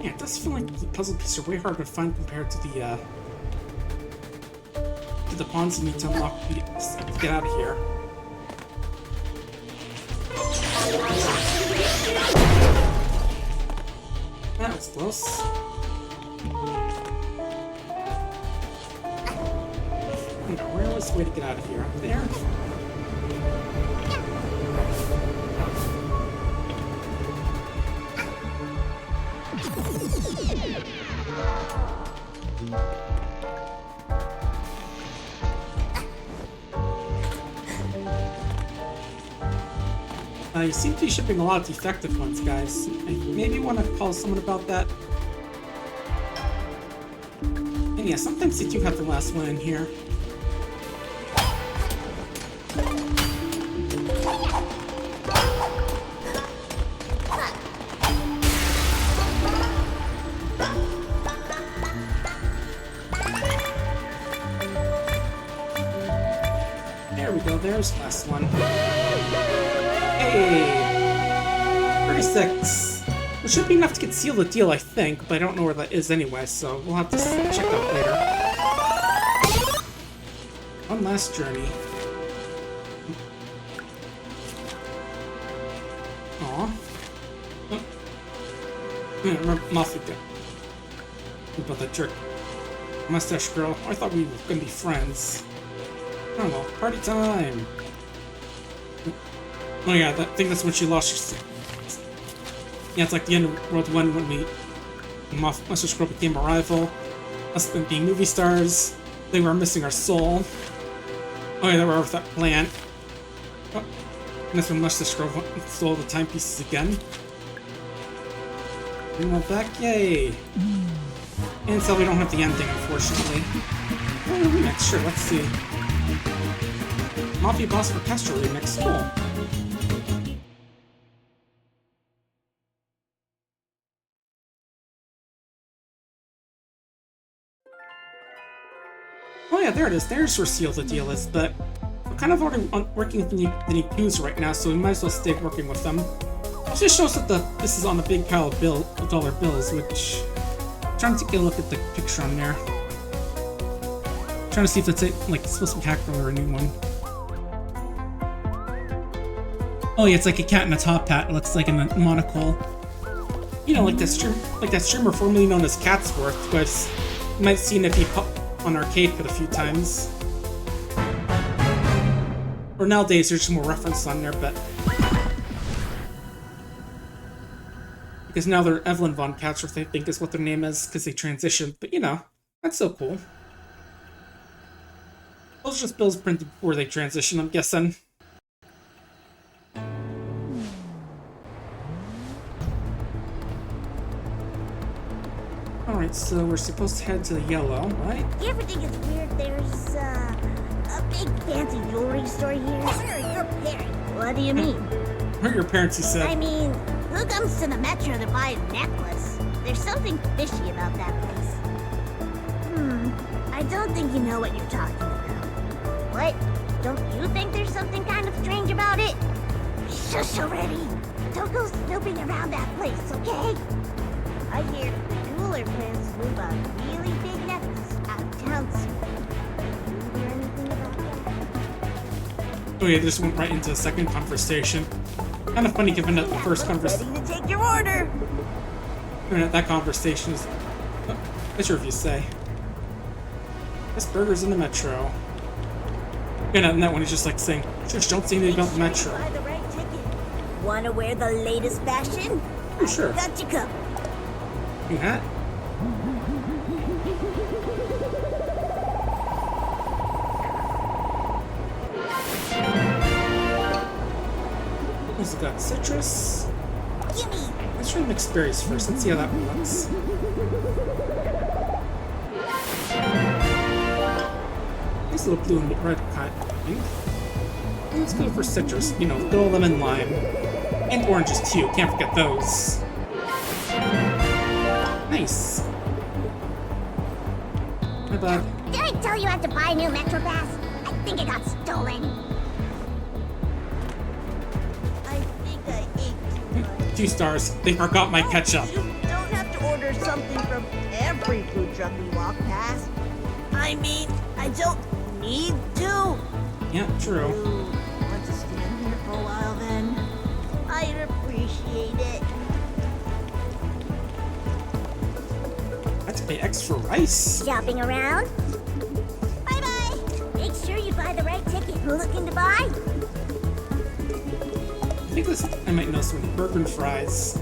Yeah, it does feel like the puzzle pieces are way harder to find compared to the pawns you need to unlock to get out of here. That was close. Where was the way to get out of here? Up there? You seem to be shipping a lot of defective ones, guys. I maybe want to call someone about that. And yeah, sometimes they do have the last one in here. There we go, there's the last one. Hey! 36. Which should be enough to get Seal the Deal, I think, but I don't know where that is anyway, so we'll have to check out later. One last journey. Aw. Oh. Yeah, remember Mafia. What about that jerk? Mustache girl. I thought we were gonna be friends. Oh well, party time! Oh yeah, I think that's when she lost her... Yeah, it's like the end of World 1 when Mustache Girl became a rival. Us being movie stars. They were missing our soul. Oh yeah, they were with that plant. Oh, and that's when Mustache Girl stole the timepieces again. We went back, yay! And so we don't have the ending, unfortunately. Next, sure, let's see. Mafia Boss Orchestra remix, cool. Oh yeah, there it is. There's where Seal the Deal is, but we're kind of already working with the new clues right now, so we might as well stay working with them. It just shows that this is on a big pile of dollar bills, which... I'm trying to take a look at the picture on there. I'm trying to see if it's like supposed to be hacked or a new one. Oh yeah, it's like a cat in a top hat. It looks like a monocle. You know, like that streamer formerly known as Catsworth, but you might have seen if he popped on Arcade Pit a few times. Or nowadays there's more reference on there, but because now they're Evelyn Von Catsworth, I think is what their name is, because they transitioned. But you know, that's so cool. Those are just bills printed before they transition, I'm guessing. Alright, so we're supposed to head to the yellow, right? You ever think it's weird there's a big fancy jewelry store here? Where are your parents? What do you mean? Where are your parents, he said? I mean, who comes to the metro to buy a necklace? There's something fishy about that place. I don't think you know what you're talking about. What? Don't you think there's something kind of strange about it? Shush already! Don't go snooping around that place, okay? I hear jeweler plans to move a really big necklace out of town soon. Do you hear anything about that? Oh yeah, this went right into the second conversation. Kind of funny given that the first conversation... Ready to take your order! That conversation is... What's your review say? Best burgers in the metro. And that one is just like saying, just don't say anything about the metro. Buy the right ticket. Wanna wear the latest fashion? Oh, sure. Got you covered. New hat? Also got citrus. Gimme! Let's try mixed berries first. Let's see how that one looks. Nice little blue and red kind of thing. Let's go for citrus. You know, good old lemon lime. And oranges too. Can't forget those. Nice. Hi, bud. Did I tell you I had to buy a new Metro Pass? I think it got stolen. I think I ate too much. 2 stars. They forgot my ketchup. You don't have to order something from every food truck we walk past. I mean, I don't need to. Yeah, true. You want to stand here for a while then? I'd appreciate it. I have to pay extra rice. Shopping around? Bye-bye. Make sure you buy the right ticket. Looking to buy? I think this. I might know some burger and fries.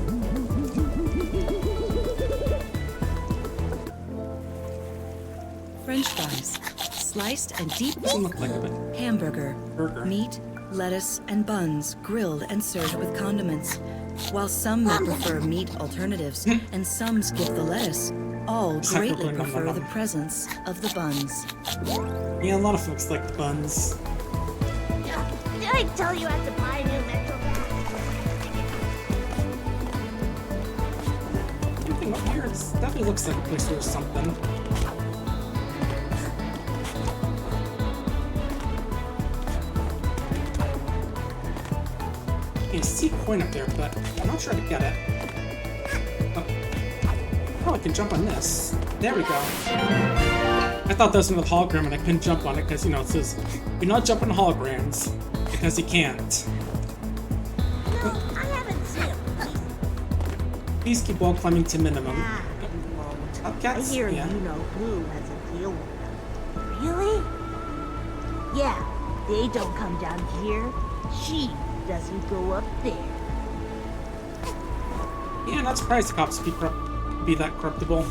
French fries, sliced and deep Doesn't look like it. hamburger, Burger. meat, lettuce, and buns grilled and served with condiments. While some may prefer meat alternatives and some skip the lettuce, all greatly prefer the presence of the buns. Yeah, a lot of folks like buns. Did I tell you I had to buy a new Metro Pass? Anything up here? It definitely looks like a place where there's something. I can see a coin up there, but I'm not sure how to get it. Oh, I can jump on this. There we go. I thought that was another hologram and I couldn't jump on it because, you know, it says, do not jump on holograms because you can't. No, I haven't seen it. Please keep wall climbing to minimum. Ah, I Upcats? hear Yeah. you know who has a deal with them. Really? Yeah, they don't come down here. She doesn't go up there. Yeah, not surprised the cops be that corruptible.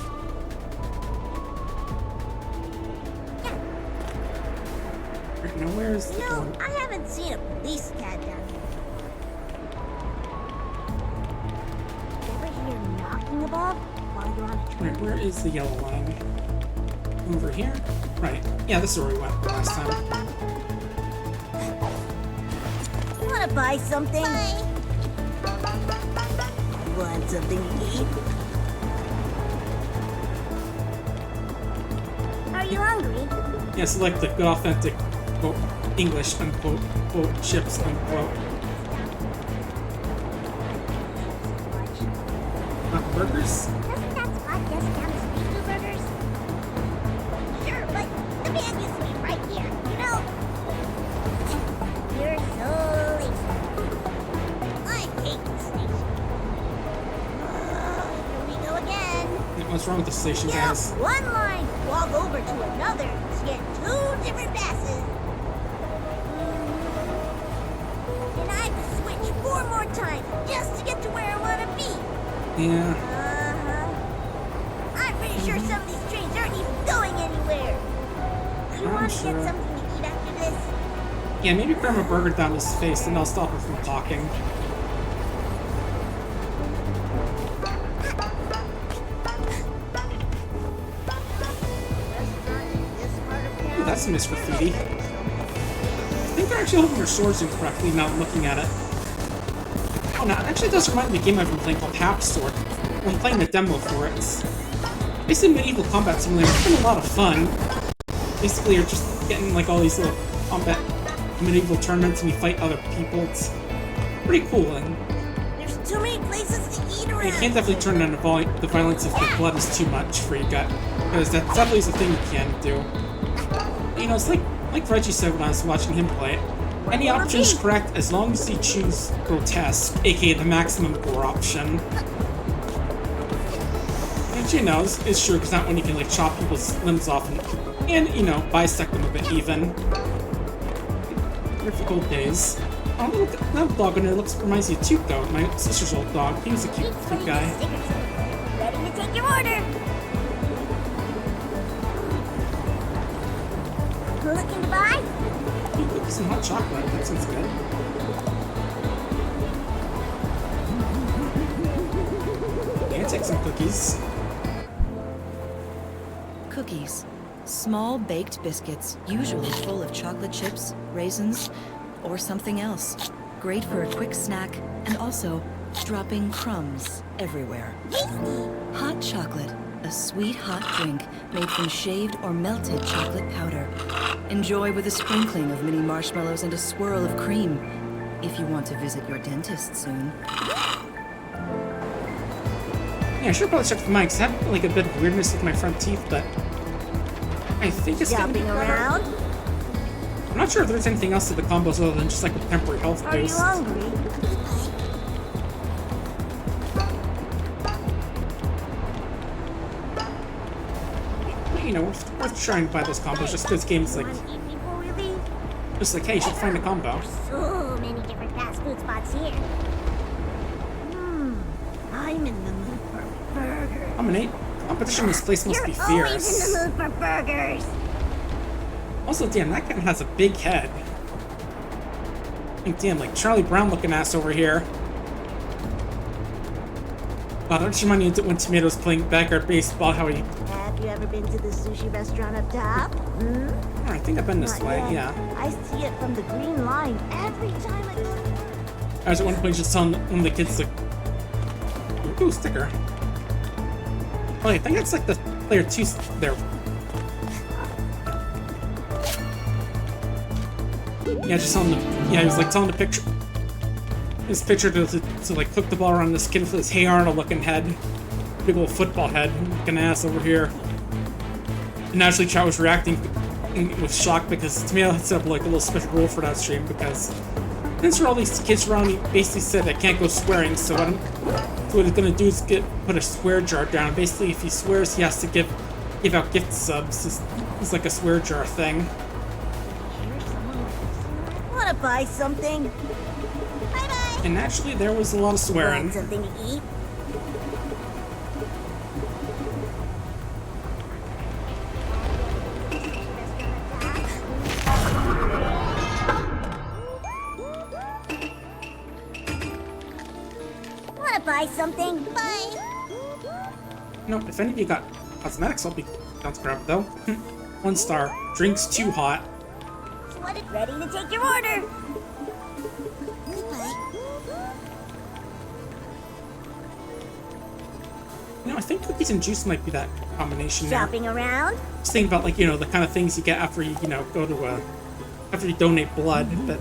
Right, now where's the No, door? I haven't seen a police cat down here. Ever hear knocking above while you're on a train? Right, where is the yellow line? Over here? Right. Yeah, this is where we went last time. You wanna buy something? Want something to eat? Are you hungry? Yeah, select the good authentic quote English unquote quote chips unquote. Not burgers? Doesn't that spot just down the street do burgers? Sure, but the man used to be right here, you know? You're so lazy. I hate this station. Here we go again. What's wrong with the station, Get off guys? one line, walk over to another to get 2 different passes. And I have to switch 4 more times just to get to where I want to be. Yeah. I'm pretty sure some of these trains aren't even going anywhere. You I'm want to sure. get something to eat after this? Yeah, maybe cram a burger down his face and I'll stop him from talking. Ooh, that's some graffiti. I think they're actually holding their swords incorrectly now I'm looking at it. Oh, no, actually it does remind me of a game I've been playing called Half Sword. I'm playing the demo for it. It's basically a medieval combat simulator. It's been a lot of fun. Basically, you're just getting like all these little combat medieval tournaments and you fight other people. It's pretty cool, and There's too many places to eat you around. can't definitely turn down the violence if the blood is too much for you gut, because that definitely is a thing you can do. You know, it's like Reggie said when I was watching him play it. Any option is correct as long as you choose grotesque, aka the maximum gore option. Which, you know, is true, because that one you can like chop people's limbs off and you know, bisect them a bit even. Different old days. Oh, look, that dog in there reminds me of Tuco, my sister's old dog. He was a cute guy. Ready to take your order. Looking to buy? Ooh, cookies and hot chocolate. That sounds good. Yeah, take some cookies. Cookies. Small baked biscuits, usually full of chocolate chips, raisins, or something else. Great for a quick snack and also dropping crumbs everywhere. Hot chocolate, a sweet hot drink made from shaved or melted chocolate powder. Enjoy with a sprinkling of mini marshmallows and a swirl of cream, if you want to visit your dentist soon. Yeah, I should probably check the mic, 'cause I have like a bit of weirdness with my front teeth, but I think it's gonna be Jumping better. around? I'm not sure if there's anything else to the combos other than just like a temporary health Are you boost. hungry? But, you know, worth trying to buy those combos just because games like, Want to eat before we leave? just like, hey, you should find a combo. So many different fast food spots here. I'm in the mood for burgers. Dominate. Competition in this place must You're be always fierce. in the mood for burgers. Also, damn, that guy has a big head. Like, damn, like Charlie Brown looking ass over here. Wow, that just reminded me of when Tomato was playing backyard baseball, how he... Have you ever been to the sushi restaurant up top? Hmm? Oh, I think I've been this Not way, yet. yeah. I see it from the green line every time I go to work. I was at one point just telling one of the kids, like... Ooh, sticker. Oh, I think that's like the player 2 there. Yeah, just telling the... Yeah, he was like telling the picture... His picture to like hook the ball around this kid with his Hey Arnold looking head. Big old football head looking ass over here. And naturally, Chow was reacting with shock because Tomato had set up like a little special rule for that stream because since there are all these kids around, he basically said I can't go swearing, so what he's gonna do is put a swear jar down. Basically, if he swears, he has to give out gift subs. It's like a swear jar thing. Wanna buy something? Bye-bye. And naturally, there was a lot of swearing. Want something to eat? Wanna buy something? Bye. No, if any of you got cosmetics, I'll be down to grab it though. 1 star. Drinks too hot. Ready to take your order. You know, I think cookies and juice might be that combination there. Shopping around? Just thinking about, like, you know, the kind of things you get after you, go to, after you donate blood, but...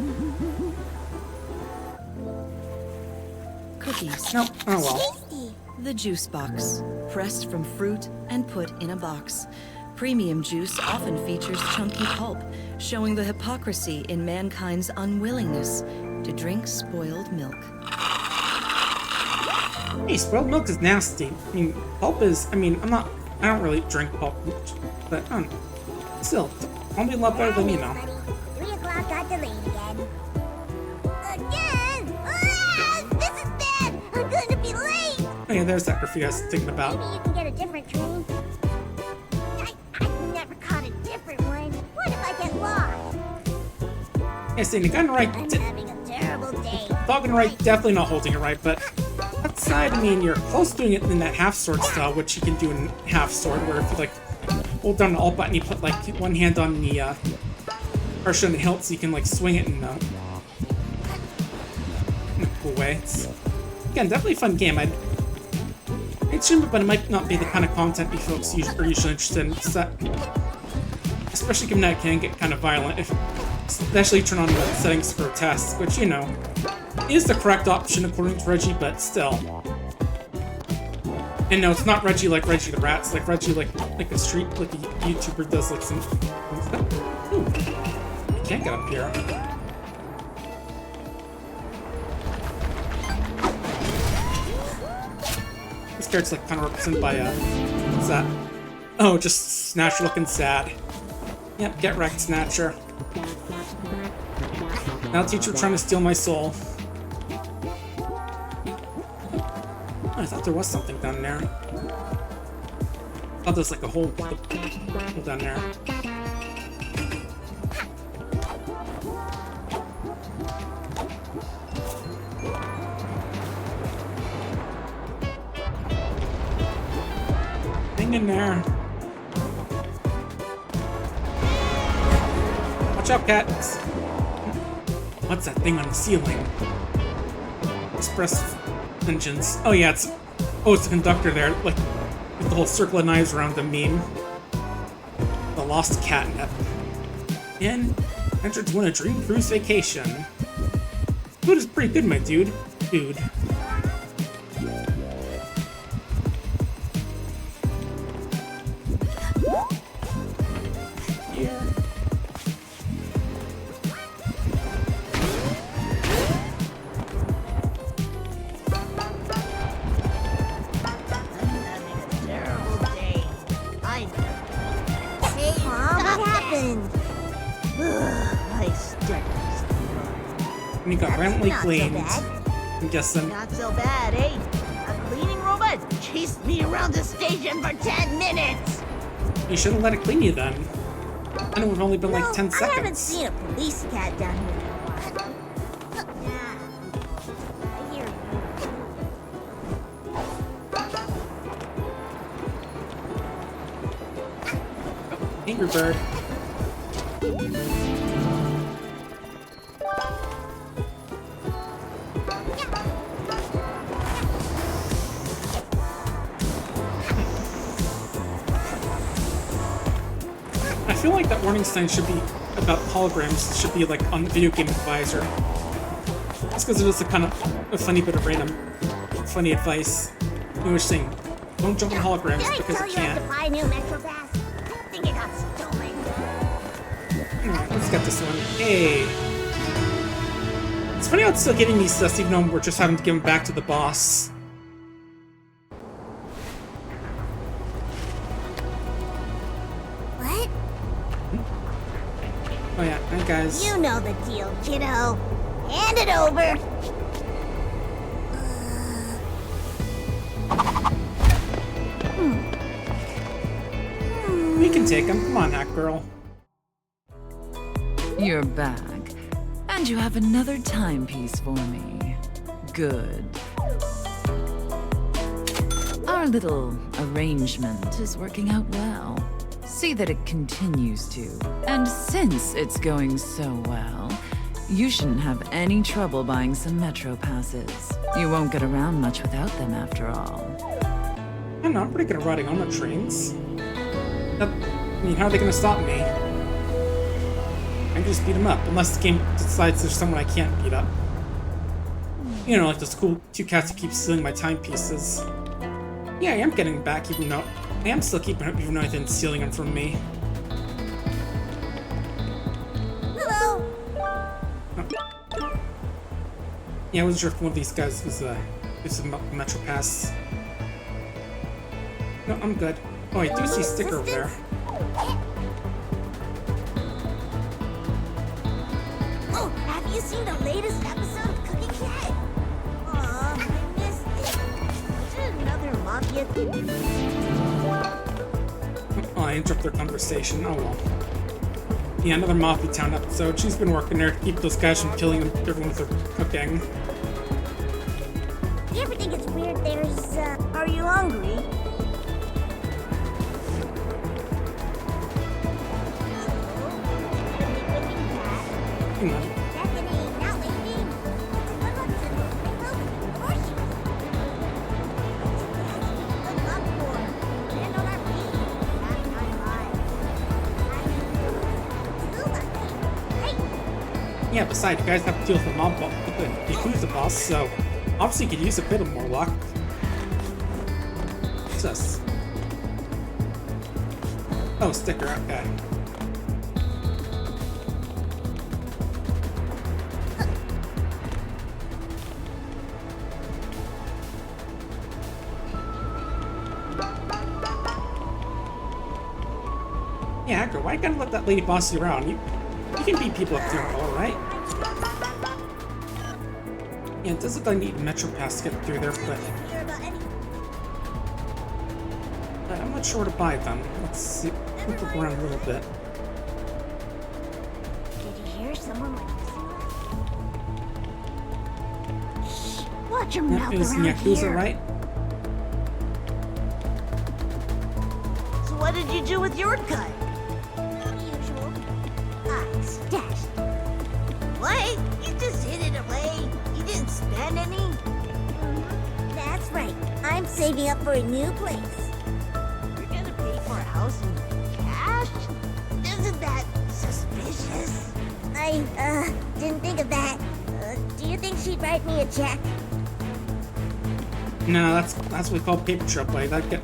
Cookies. No, oh well. Tasty. The juice box, pressed from fruit and put in a box. Premium juice often features chunky pulp, showing the hypocrisy in mankind's unwillingness to drink spoiled milk. Hey, spoiled milk is nasty. I mean, pulp is, I don't really drink pulp much, but, still, probably a lot better than, you know. 3 o'clock got delayed again. Again? Ah, this is bad. I'm going to be late. Oh yeah, there's that graffiti I was thinking about. Maybe you can get a different train. I've never caught a different one. What if I get lost? Yeah, saying you got it right. I'm having a terrible day. Dogging right, definitely not holding it right, but outside, I mean, you're close to doing it in that half sword style, which you can do in half sword, where if you like hold down the alt button, you put like one hand on the pressure on the hilt, so you can like swing it in a cool way. It's again definitely a fun game. I'd stream it, but it might not be the kind of content you folks are usually interested in. Especially given that it can get kind of violent, especially turn on the settings for tests, which, you know, is the correct option according to Reggie, but still. And no, it's not Reggie like Reggie the Rat, it's like Reggie like a street, like a YouTuber does like some... Ooh, I can't get up here. This character's like kind of represented by, what's that? Oh, just Snatcher looking sad. Yep, get wrecked, Snatcher. Now teacher trying to steal my soul. Oh, I thought there was something down there. I thought there's like a hole down there. Hang in there. Watch out, cats. What's that thing on the ceiling? Express engines. Oh yeah, it's the conductor there, like with the whole circle of knives around the meme. The lost catnip. And enter to win a dream cruise vacation. Food is pretty good, my dude. Yeah. Terrible day. Hey, Mom, what happened? My stomach's And you got That's randomly not so cleaned. bad. I'm guessing. not so bad, eh? A cleaning robot chased me around the station for 10 minutes. You should have let it clean you then. And it would have only been like 10 I haven't seconds. seen a police cat down here in a while. Yeah. I hear you. Angry Bird. I feel like that warning sign should be about holograms. It should be like on Video Game Advisor. Just because it is a kind of a funny bit of random, funny advice. You were saying, don't jump on holograms Did I because tell you you I had can't. to buy a new Metro Pass? I think it got stolen. Alright, let's get this one. Hey! It's funny how it's still getting these stuff even though we're just having to give them back to the boss. What? Oh yeah, hi guys. You know the deal, kiddo. Hand it over. We can take him. Come on, Hack Girl. You're back. And you have another timepiece for me. Good. Our little arrangement is working out well. See that it continues to. And since it's going so well, you shouldn't have any trouble buying some Metro passes. You won't get around much without them after all. I don't know, I'm pretty good at riding on the trains. I mean, how are they gonna stop me? I can just beat them up, unless the game decides there's someone I can't beat up. You know, like those cool two cats who keep stealing my timepieces. Yeah, I am getting them back, even though I am still keeping up, even though I didn't stealing them from me. Hello. Yeah, I wasn't sure if one of these guys was a Metro Pass. No, I'm good. Oh, I do see a sticker over there. Oh, have you seen the latest episode of Cookie Cat? Aw, I missed it. Is it another mafia thing? Oh, I interrupt their conversation. Oh well. Yeah, another Mafia Town episode. She's been working there to keep those guys from killing everyone with their cooking. You ever think it's weird there's, are you hungry? Hang on. Bethany, not leaving. Good luck to the of course you will. Good luck for land on our feet. Not Hey! Yeah, besides, you guys have to deal with the mob boss, with the Yakuza boss, so obviously you could use a bit of more luck. What's this? Oh, sticker, okay. Yeah, Hacker, why you gotta let that lady boss you around? You can beat people up to her, alright? Yeah, it does look like I need a Metro Pass to get through there, but Hear about any I'm not sure where to buy them. Let's see. Let's look around a little bit. Did you hear someone like this? Shh! Watch your That mouth is around Yakuza, here. right? So what did you do with your cut? Usual. I stashed it. What? You just hid it away? You didn't spend any? That's right. I'm saving up for a new place. You're gonna pay for a house in cash? Isn't that suspicious? I, didn't think of that. Do you think she'd write me a check? No, that's what we call paper trail play. That get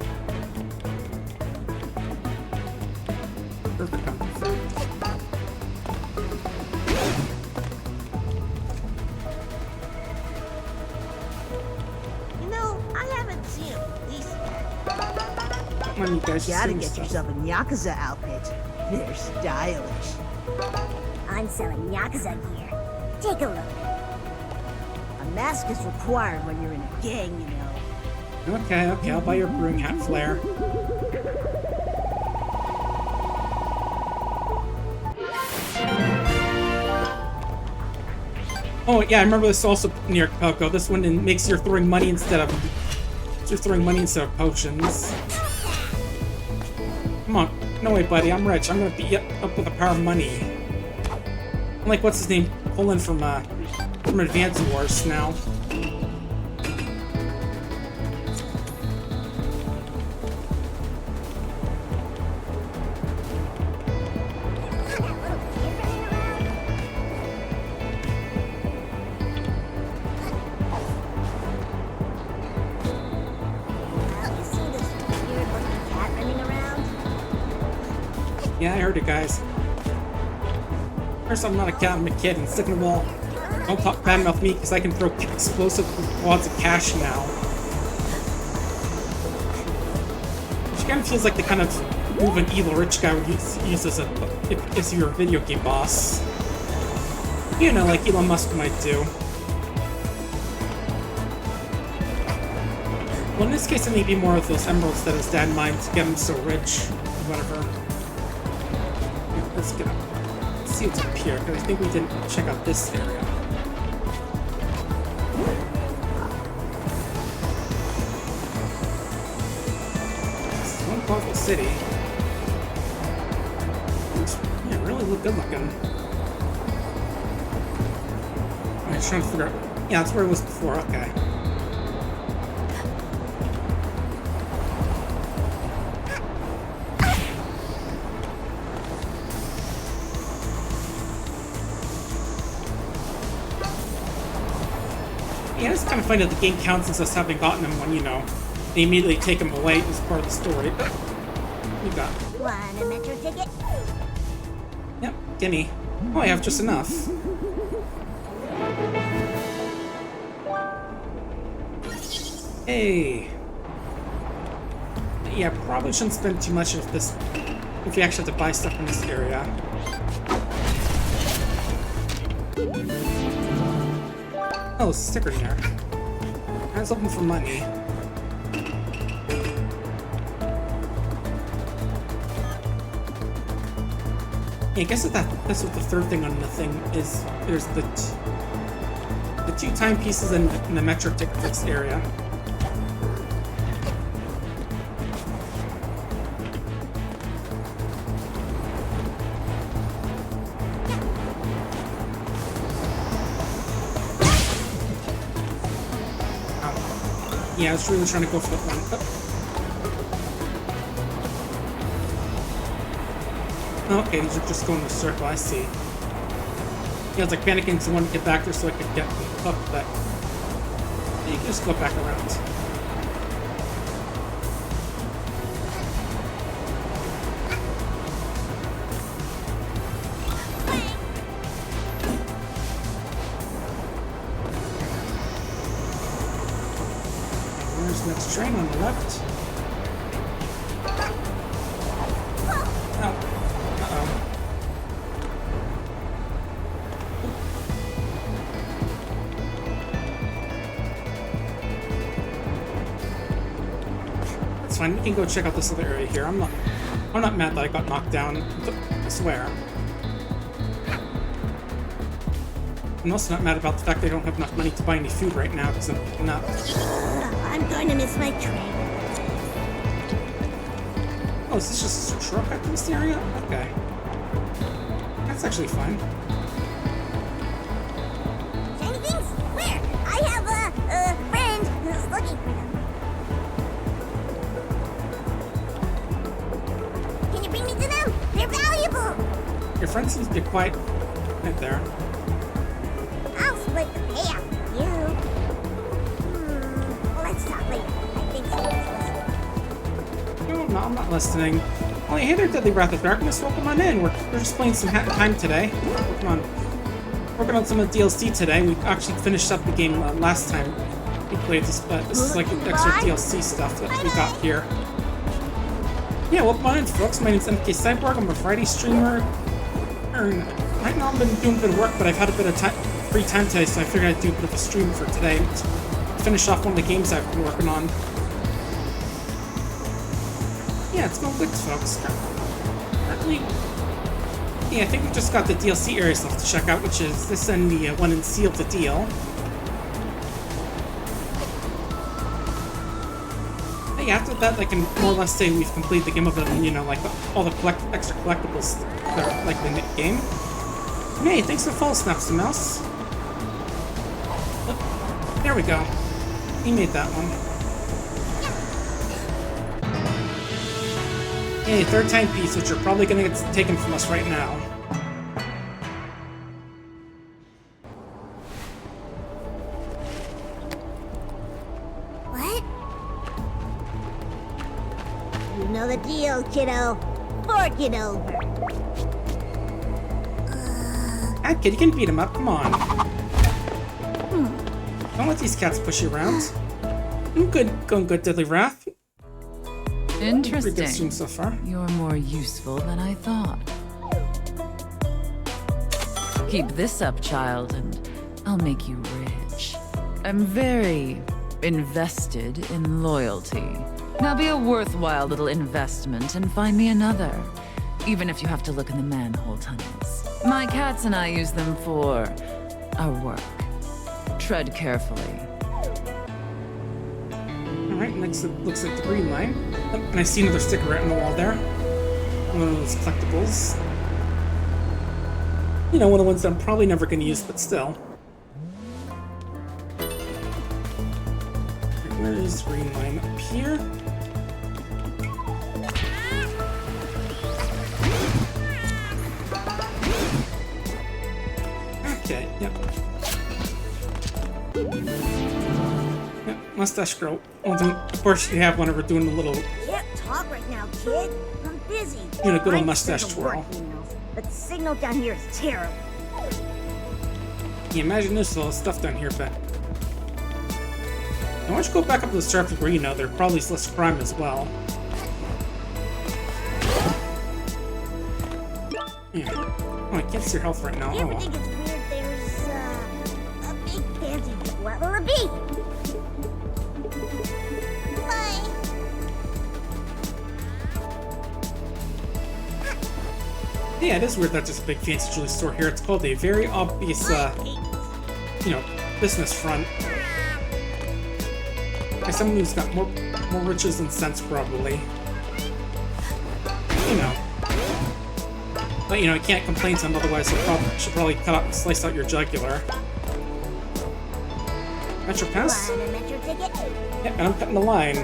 perfect. You know, I haven't seen a police yet. Come on, you guys. Gotta sing get stuff. yourself a Yakuza outfit. They're stylish. I'm selling Yakuza gear. Take a look. A mask is required when you're in a gang, you know. Okay, I'll buy your brewing hat flare. Oh yeah, I remember this also near Coco. This one makes you're throwing money instead of potions. Come on, no way, buddy. I'm rich. I'm gonna beat you up with the power of money. I'm like what's his name, Poland from Advance Wars now. You see this weird-looking cat running around? Yeah, I heard it, guys. First, I'm not a cat, I'm a kid, and second of all, don't talk badmouth me because I can throw explosive wads of cash now. Which kind of feels like the kind of move an evil rich guy would use as if you're a video game boss. You know, like Elon Musk might do. Well, in this case, it may be more of those emeralds that his dad mined to get him so rich, or whatever. Yeah, let's get up. Let's see what's up here, because I think we didn't check out this area. This is one colorful city. Yeah, really look good looking. I'm just trying to figure out. Yeah, that's where it was before, okay. Yeah, it's kind of funny that the game counts as us having gotten him when, you know, they immediately take him away as part of the story. But we got. Want a metro ticket? Yep, gimme. Oh, I have just enough. Hey. Yeah, probably shouldn't spend too much of this if we actually have to buy stuff in this area. Oh, sticker here. I was looking for money. Yeah, I guess that's what the third thing on the thing is. There's the two timepieces in the metro ticket fixed area. Yeah, I was really trying to go for that one. Oh. Okay, these are just going in a circle, I see. Yeah, it's like panicking because I wanted to get back there so I could get up, but you can just go back around. There's the next train on the left. Oh. Uh-oh. That's fine. We can go check out this other area here. I'm not mad that I got knocked down. I swear. I'm also not mad about the fact that I don't have enough money to buy any food right now because I'm not. I'm going to miss my train. Oh, is this just a shortcut to this area? Okay. That's actually fine. Shiny things? Where? I have a friend who's looking for them. Your friend seems to be quiet right there. I'll split the payout with you. Let's talk later. I think someone's listening. No, I'm not listening. Oh, hey there, Deadly Wrath of Darkness. Welcome on in. We're just playing some Hat in Time today. Working on some of the DLC today. We actually finished up the game last time we played this, but this is like the extra DLC stuff that we got here. Yeah, welcome on in, folks. My name's MK Cyborg. I'm a Friday streamer. Right now I've been doing a bit of work, but I've had a bit of free time today, so I figured I'd do a bit of a stream for today. Finish off one of the games I've been working on. Yeah, it's going good, folks. Currently, yeah, I think we just got the DLC areas left to check out, which is this and the one in Seal to Deal. But yeah, after that, I can more or less say we've completed the game of it, you know, like all the extra collectibles that are like the game. Hey, thanks for the follow, Snaps the Mouse. Oh, there we go. He made that one. Hey, third time piece, which you're probably gonna get taken from us right now. What? You know the deal, kiddo. Fork it over. Ah, kid, you can beat him up. Come on. Don't let these cats push you around. I'm good, going good, Deadly Wrath. Pretty good stream Interesting. so far. You're more useful than I thought. Keep this up, child, and I'll make you rich. I'm very invested in loyalty. Now be a worthwhile little investment and find me another, even if you have to look in the manhole tunnels. My cats and I use them for our work. Tread carefully. Alright, next it looks like the green line. Oh, and I see another sticker right on the wall there. One of those collectibles. You know, one of the ones that I'm probably never going to use, but still. Where is the green line? Up here? Okay, yep. Yep, mustache girl. Of course, you have whenever doing a little, Can't talk right now, kid. I'm busy. you know, good old I'm mustache sick of twirl. work emails, but the signal down here is terrible. Yeah, imagine this with all the stuff down here, but. Now, why don't you go back up to the surface where you know there probably is less crime as well. Yeah. Oh, I can't see your health right now. You Oh, ever well. think it's weird there's a big fancy Well, a bee. Bye. Yeah, it is weird that there's a big fancy jewelry store here. It's called a very obvious, you know, business front. By someone who's got more riches than sense, probably. You know. But, you know, you can't complain to them, otherwise they should probably cut out and slice out your jugular. Metro Pass? Want a metro ticket? Yeah, and I'm cutting the line.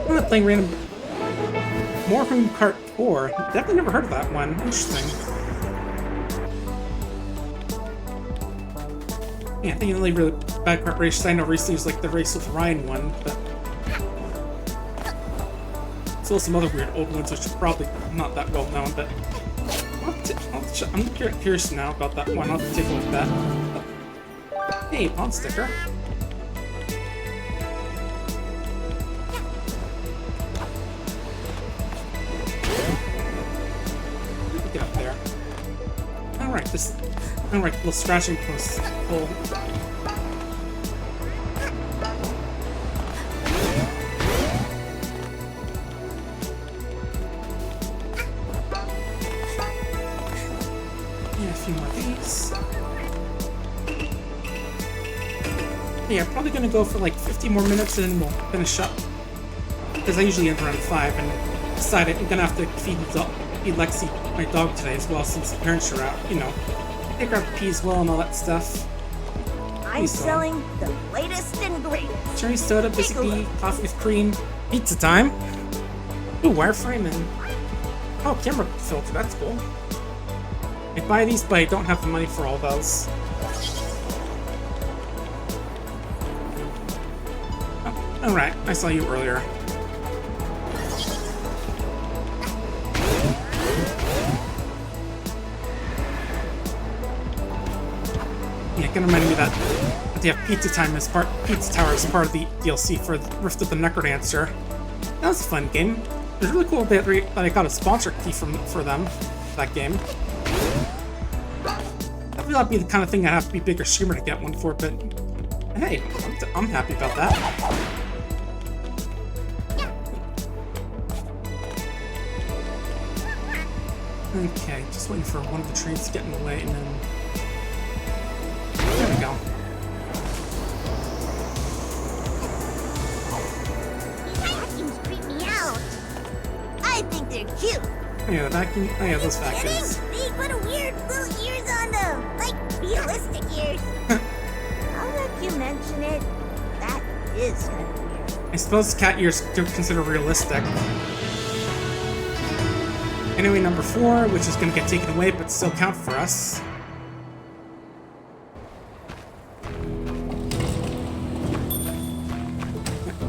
I'm not playing random... Moorhoon Kart 4. Definitely never heard of that one. Interesting. Yeah, I think the only really bad kart race I know recently was like the race with Ryan one, but... Still some other weird old ones which are probably not that well known, but... I'm curious now about that one. I'll have to take a look at that. Hey, pawn sticker. Get up there. Alright, Alright, little scratching post. Cool. Yeah, a few more of these. Yeah, probably gonna go for like 50 more minutes and then we'll finish up. Because I usually end around 5 and decided I'm gonna have to feed Lexi, my dog, today as well since the parents are out, you know. Take her out to pee as well and all that stuff. I'm selling the latest and greatest. Cherry soda, Busy Bee, coffee with cream. Pizza time. Ooh, wireframing. Oh, camera filter, that's cool. I buy these, but I don't have the money for all those. Oh, alright, I saw you earlier. Yeah, it kind of reminded me that they have Pizza Tower as part of the DLC for Rift of the Necrodancer. That was a fun game. It was really cool that I got a sponsor key for them, that game. I feel that'd be the kind of thing I'd have to be a bigger streamer to get one for, but hey, I'm happy about that. Okay, just waiting for one of the trains to get in the way, and then... There we go. Vacuums creep me out. I think they're cute. Oh yeah, the vacuum. Oh yeah, those vacuums. They put a weird little ears on them, like realistic ears. Now that you mention it, that is kind of weird. I suppose cat ears do consider realistic. Anyway, number 4, which is going to get taken away, but still count for us.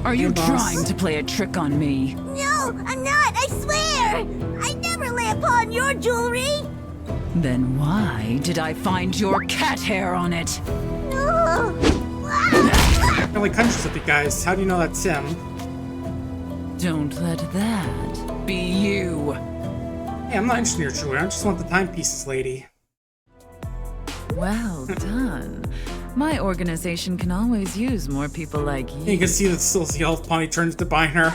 Are you boss. trying to play a trick on me? No, I'm not, I swear! I never lay upon your jewelry! Then why did I find your cat hair on it? No! I'm like countries with you guys. How do you know that's him? Don't let that be you. Hey, I'm not interested in your jewelry. I just want the timepieces, lady. Well done. My organization can always use more people like you. You can see that still the elf pony turns to buying her.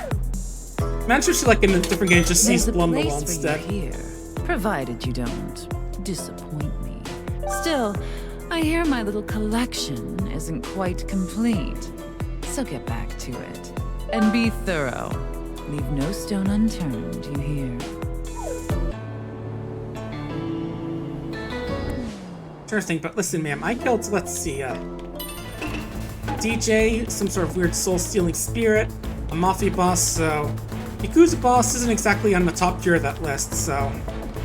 Imagine if she, like in a different game, just sees There's a Blumble place instead. for you here, provided you don't disappoint me. Still, I hear my little collection isn't quite complete. So get back to it. And be thorough. Leave no stone unturned, you hear? Sure thing, but listen, ma'am, I killed, let's see, DJ, some sort of weird soul-stealing spirit, a mafia boss, so... Yakuza boss isn't exactly on the top tier of that list, so...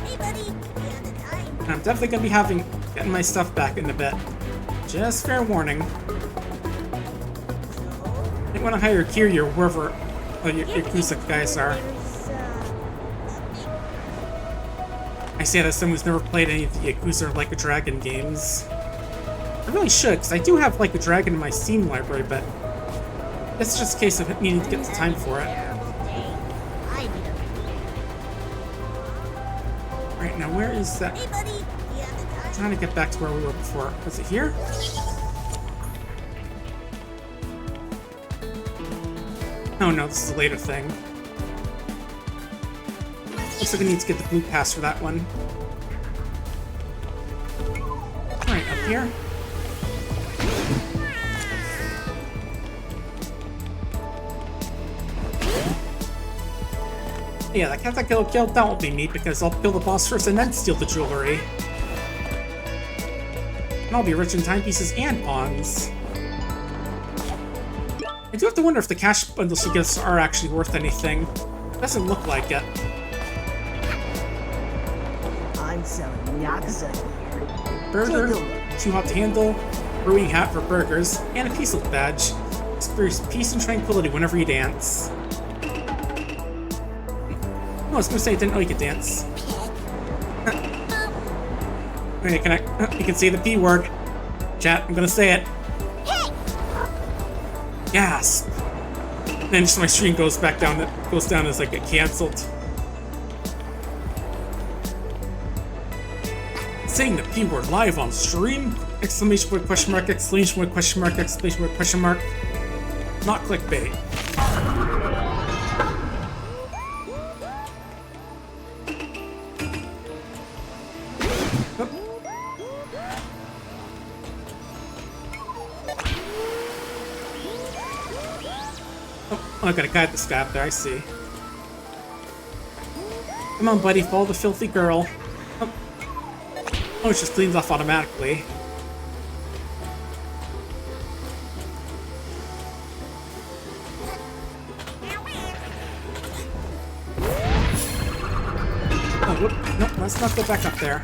Hey buddy, you have the time? I'm definitely gonna be getting my stuff back in a bit. Just fair warning. I want to hire Kiryu or wherever your Yakuza guys are. I say that as someone who's never played any of the Yakuza or Like a Dragon games. I really should, because I do have Like a Dragon in my Steam library, but it's just a case of needing to get the time for it. Right, now where is that? Hey buddy, you have the time? I'm trying to get back to where we were before. Was it here? Oh no, this is a later thing. Looks like we need to get the blue pass for that one. Alright, up here. Yeah, that cat that killed, that won't be neat because I'll kill the boss first and then steal the jewelry. And I'll be rich in timepieces and pawns. I do have to wonder if the cash bundles she gives are actually worth anything. Doesn't look like it. I'm selling Yakuza here. Burger, Take a look. too hot to handle, brewing hat for burgers, and a peace badge. Experience peace and tranquility whenever you dance. Oh, I was gonna say I didn't know you could dance. Okay, you can say the P word. Chat, I'm gonna say it. Yes. And then just my stream goes back down. It goes down as like get canceled. Saying the P word live on stream? Exclamation point, question mark, exclamation point, question mark, exclamation point, question mark. Not clickbait. Oh, I gotta guide this guy up there, I see. Come on, buddy, follow the filthy girl. Oh, it just cleans off automatically. Nope, let's not go back up there.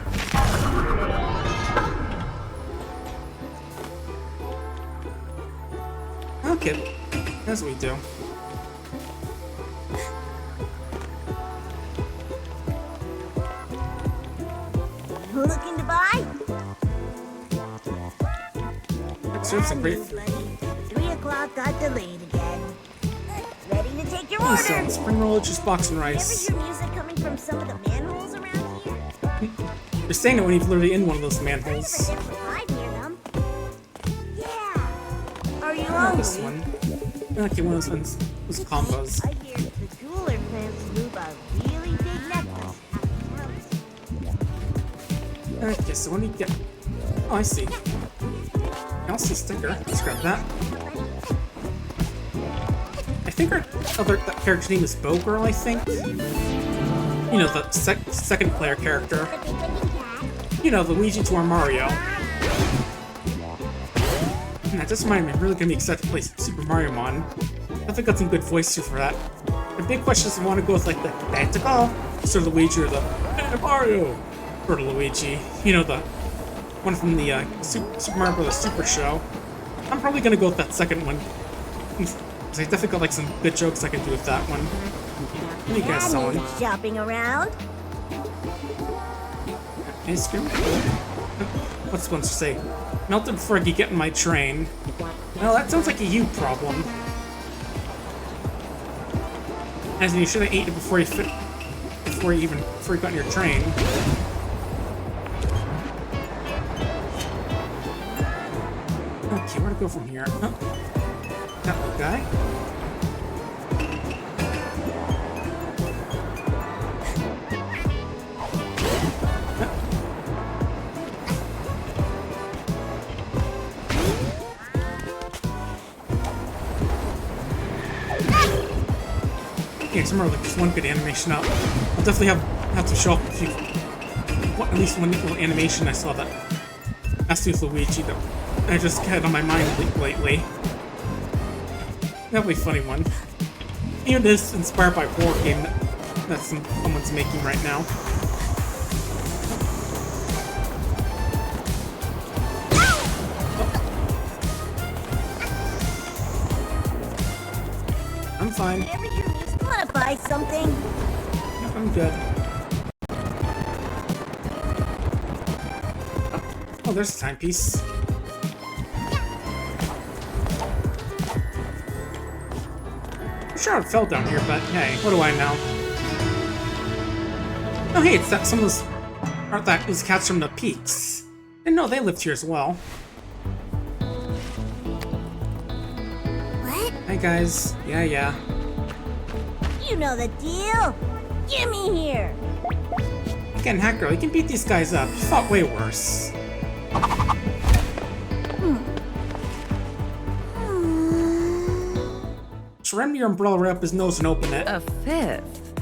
Okay, that's what we do. Looking to buy? Serves some great. Buddy. 3 o'clock got delayed again. Ready to take your So, order. spring roll, just box and Ever rice. hear music coming from some of the manholes around here? You're saying it when you're literally in one of those Kind of a manholes. different vibe near them. Yeah. Are you Oh, hungry? this one. Okay, one of those ones. Those combos. I hear the jeweler plans to move a really big necklace out of town. Okay, so when you get. Oh, I see. Also, sticker. Let's grab that. I think our that character's name is Bow Girl, I think. You know, the second player character. You know, Luigi to our Mario. And that just reminded me, I'm really gonna be excited to play Super Mario Mon. I think I got some good voices for that. The big question is, I want to go with like the tactical sort of Luigi or the Mario sort of Luigi. You know, the one from the Super Mario Bros. Super Show. I'm probably gonna go with that second one. I definitely got like some good jokes I can do with that one. What are you guys selling? Shopping around? Ice cream? What's one to say? Melted before you get in my train. Well, that sounds like a you problem. As in, you should have ate it before you got in your train. Okay, where to go from here? Oh, that little guy. Yeah, somewhere like just one good animation up. I'll definitely have to show off a few. At least one little animation I saw that has to do with Luigi that I just had on my mind lately. That'll be a funny one. Even this inspired by a horror game that someone's making right now. I'm fine. Ever hear music? Wanna buy something? Yep, I'm good. Oh, there's a timepiece. I'm sure it fell down here, but hey, what do I know? Oh, hey, it's that some of those aren't those cats from the peaks. And no, they lived here as well. What? Hi guys. Yeah. You know the deal. Give me here. Again, Hat Girl, you can beat these guys up. You fought way worse. Ram your umbrella right up his nose and open it. A fifth?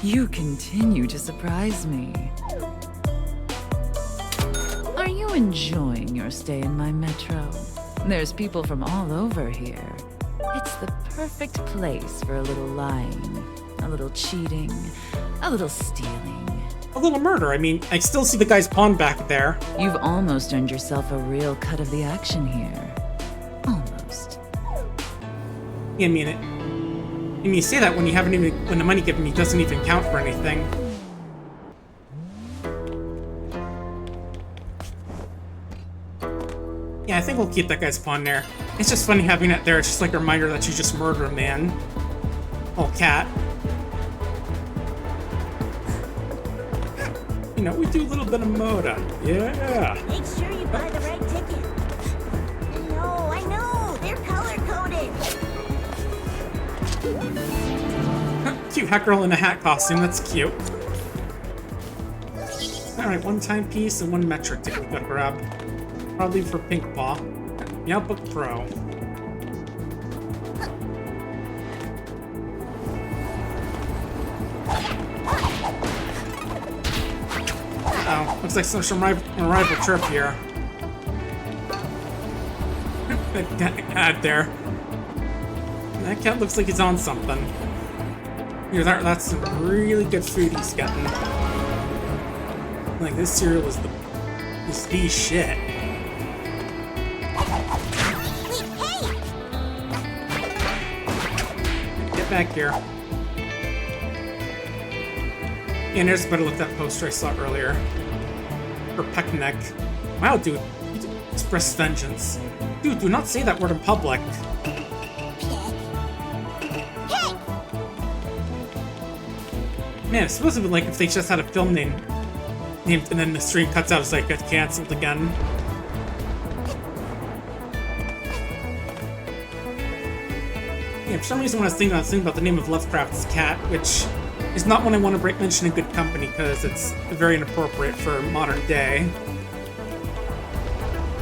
You continue to surprise me. Are you enjoying your stay in my metro? There's people from all over here. It's the perfect place for a little lying, a little cheating, a little stealing. A little murder. I mean, I still see the guy's pawn back there. You've almost earned yourself a real cut of the action here. Almost. Yeah, I mean it. I mean, you say that when you haven't even when the money given you doesn't even count for anything. Yeah, I think we'll keep that guy's pawn there. It's just funny having it there. It's just like a reminder that you just murdered a man. Oh, cat. You know, we do a little bit of moda. Yeah. Make sure you buy the right ticket. I know. They're color-coded. Cute hat girl in a hat costume. That's cute. Alright, one timepiece and one metric ticket we gotta grab. Probably for Pink Paw. Meowbook Pro. Oh, looks like some rival trip here. That cat there. That cat looks like he's on something. Here, that's some really good food he's getting. Like, this cereal is the shit. Get back here. And there's a better look at that poster I saw earlier. For Peckneck. Wow, dude. Express vengeance. Dude, do not say that word in public. Man, it's supposed to be like if they just had a film named and then the stream cuts out, it's like gets cancelled again. Yeah, for some reason when I was thinking about the name of Lovecraft's cat, which is not one I want to mention in good company because it's very inappropriate for modern day.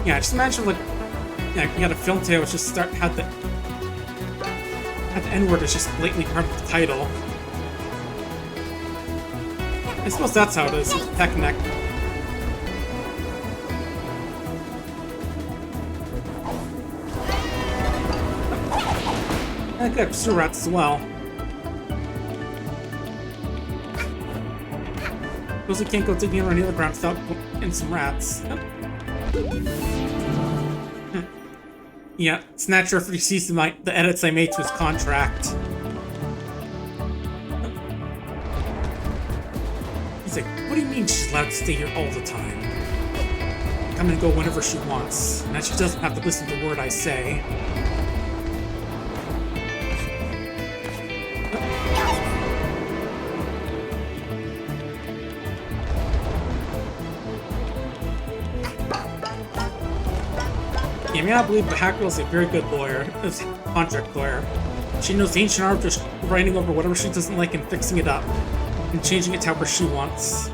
Yeah, just imagine like, yeah, you had a film today which just had the N-word is just blatantly part of the title. I suppose that's how it is with Peckneck. And good, sewer rats as well. Suppose we can't go digging around the other ground without getting some rats. Oh. Yeah, it's not sure if he sees the edits I made to his contract. He's like, what do you mean she's allowed to stay here all the time? Come and go whenever she wants, and that she doesn't have to listen to a word I say. You may not believe, but Hackgirl is a very good lawyer, a contract lawyer. She knows the ancient art of just writing over whatever she doesn't like and fixing it up, and changing it to however she wants.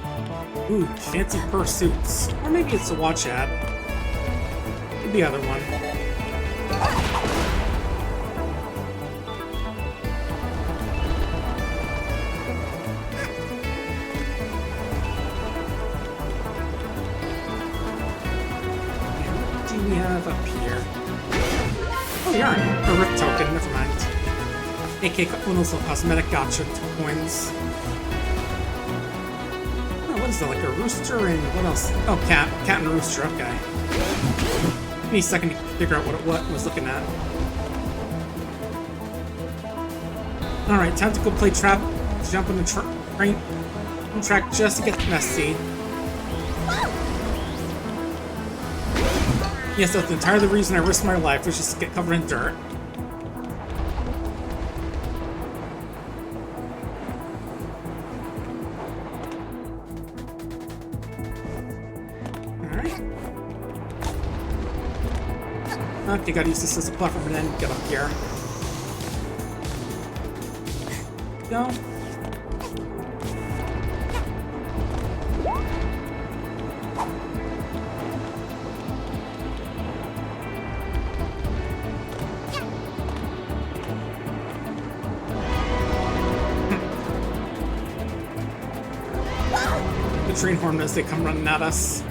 Ooh, fancy pursuits. Or maybe it's a watch ad. Could be the other one. What do we have up here? Oh, yarn. A rift token, never mind. AK one of those little cosmetic gotcha coins. What is that, like a rooster and what else? Oh, cat and a rooster, okay. Give me a second to figure out what I was looking at. Alright, time to go play trap, jump on the train track just to get messy. Yes, that's entirely the reason I risked my life, was just to get covered in dirt. Okay, gotta use this as a platform and then get up here. Go. The train horn as they come running at us.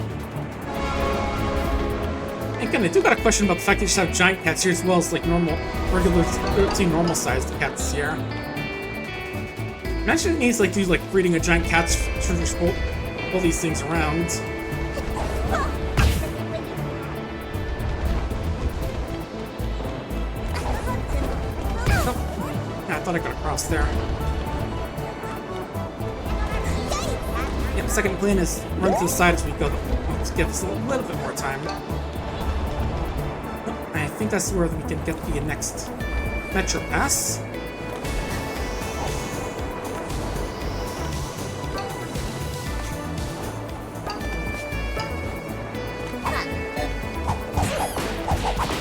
Again, I do got a question about the fact that you just have giant cats here as well as like normal sized cats here. Imagine it needs like do like breeding a giant cats to just pull these things around. Oh. Yeah, I thought I got across there. Yep, second plan is run to the side as we go. Let's give us a little bit more time. I think that's where we can get the next Metro Pass.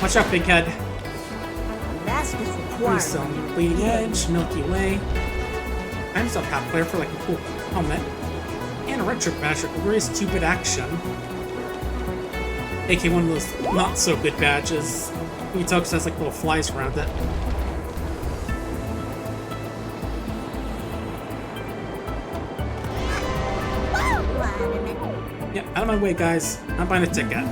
Watch out, big head. Bluestone, Bleeding Edge, Milky Way. I'm still half player for like a cool helmet. And a retro badge with glorious 2-bit action. AK one of those not so good badges. You can tell because it has like little flies around it. Yeah, out of my way, guys. I'm buying a ticket.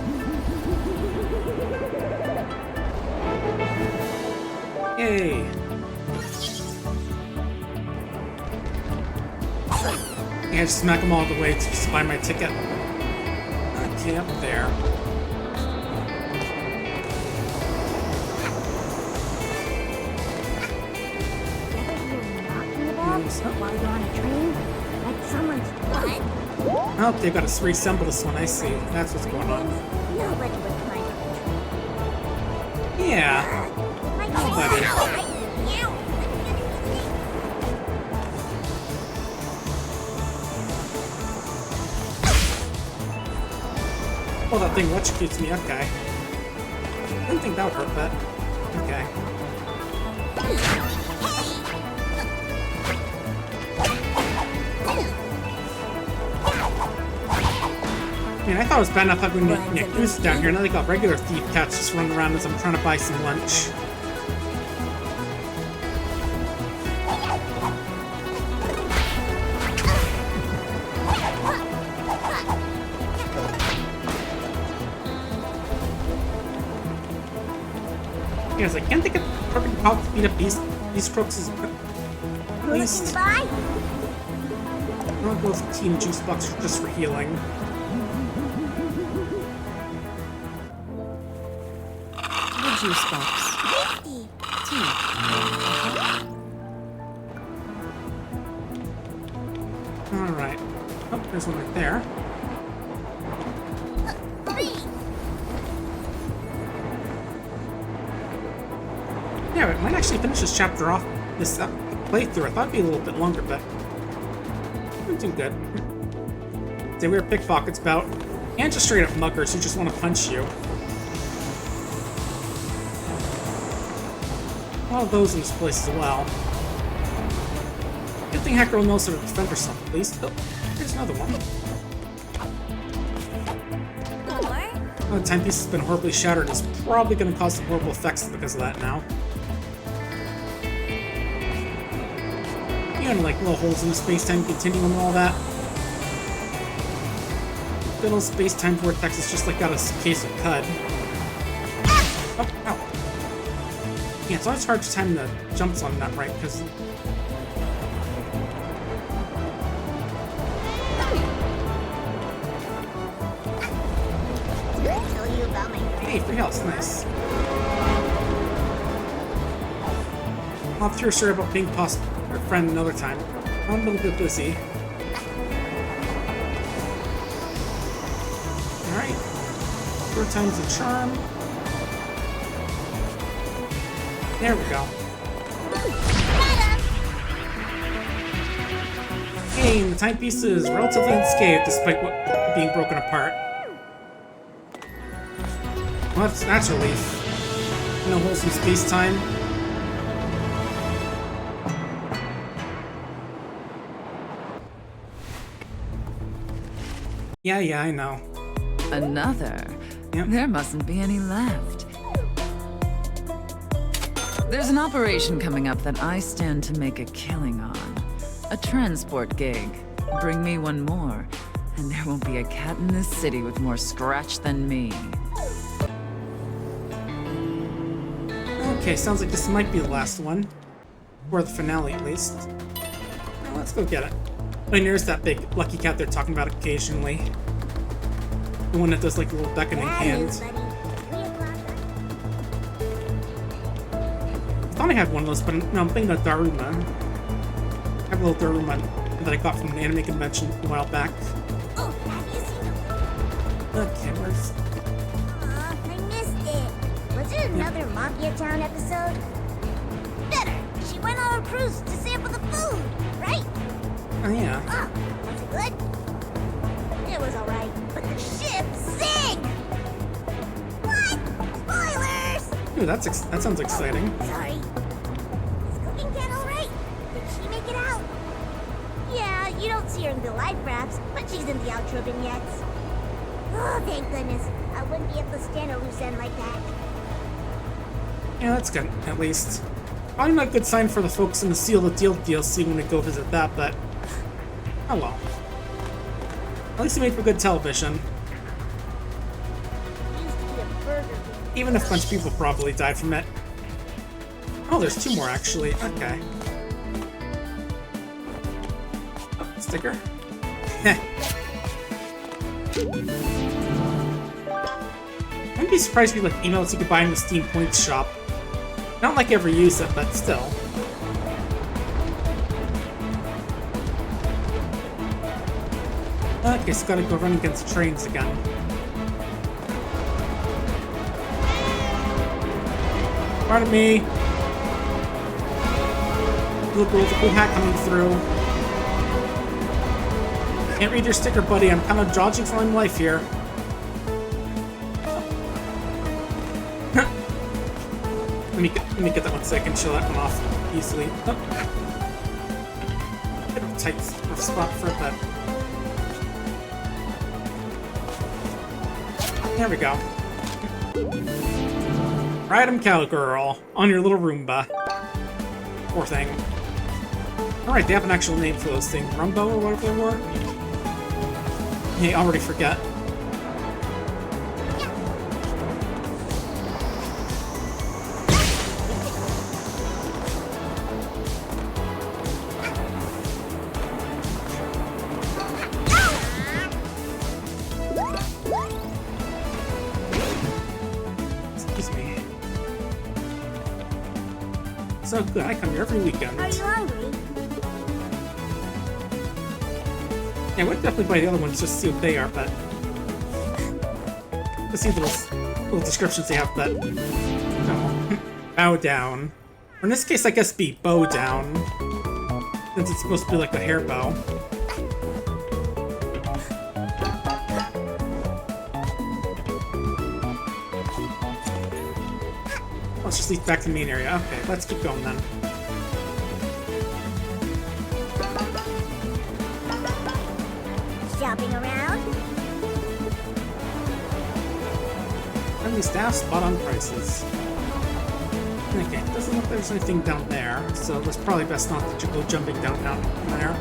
Yay! Yeah, just smack them all the way to just buy my ticket. Okay, up there. While you're on a train, like someone's what? Oh, they've got to reassemble this one. I see. That's what's going on. Nobody would climb up a tree. Yeah. Like, Nobody. Oh, that thing electrocutes me. Okay. Didn't think that would hurt, but okay. I mean, I thought it was bad enough having Yakuza down here. Now they got regular thief cats just running around as I'm trying to buy some lunch. Yeah, I was like, can't they get perfect pop to beat up these crooks at least? Bye. I'll go with Team Juice Box just for healing. The juice box. Tea. Alright. Oh, there's one right there. Yeah, we might actually finish this chapter off, this playthrough. I thought it'd be a little bit longer, but I'm doing good. Say we were pickpockets about, and just straight up muggers who just want to punch you. All of those in this place as well. Good thing Hacker knows how to defend herself at least. Oh, here's another one. Oh, the timepiece has been horribly shattered. It's probably going to cause some horrible effects because of that now. Even like little holes in the space-time continuum and all that. Good old space-time vortex is just like got a case of cud. Oh, ow. Yeah, it's always hard to time the jumps on that right, because... Tell you about my Hey, free health, nice. I'll have to sure about being a friend another time. I'm a little bit busy. Alright. 4 times the charm. There we go. Hey, the timepiece is relatively unscathed despite being broken apart. Well, that's relief. No holes in space-time. Yeah, I know. Another? Yep. There mustn't be any left. There's an operation coming up that I stand to make a killing on. A transport gig. Bring me one more, and there won't be a cat in this city with more scratch than me. Okay, sounds like this might be the last one. Or the finale, at least. Well, let's go get it. I mean, there's that big lucky cat they're talking about occasionally. The one that does, like, a little beckoning hand. I thought I had one of those, but no, I'm thinking of Daruma. I have a little Daruma that I got from an anime convention a while back. Oh, have you seen the Okay, where's... I missed it. Was it another Mafia Town episode? Better. She went on a cruise to sample the food, right? Oh, yeah. Oh, was it good? It was alright, but the ship sank! What? Spoilers! Ooh, that sounds exciting. Sorry. Is Cooking Cat alright? Did she make it out? Yeah, you don't see her in the life wraps, but she's in the outro vignettes. Oh, thank goodness. I wouldn't be able to stand a loose end like that. Yeah, that's good, at least. Probably not a good sign for the folks in the Seal the Deal DLC when we go visit that, but... oh well. At least it made for good television. Used to be a burger. Even if a bunch of people probably died from it. Oh, there's 2 more, actually. Okay. Oh, sticker. I'd be surprised if you like emails you could buy in the Steam Points shop. Not like I ever use it, but still. Okay, so gotta go run against trains again. Pardon me. Little girl with a cool hat coming through. Can't read your sticker, buddy. I'm kind of dodging for my life here. let me get that one so I can show that one off easily. Oh. Bit of a tight rough spot for that. There we go. Ride 'em, cowgirl, on your little Roomba. Poor thing. Alright, they have an actual name for those things. Rumbo or whatever they were? Hey, I already forget. Excuse me. So good, I come here every weekend. Are you hungry? Yeah, we'll definitely buy the other ones just to see what they are, but... Let's see the little descriptions they have, but... No. Bow down. Or in this case, I guess be bow down. Since it's supposed to be like a hair bow. Let's just lead back to the main area. Okay, let's keep going then. Shopping around? Friendly staff, spot on prices. Okay, doesn't look like there's anything down there, so it's probably best not to go jumping down there.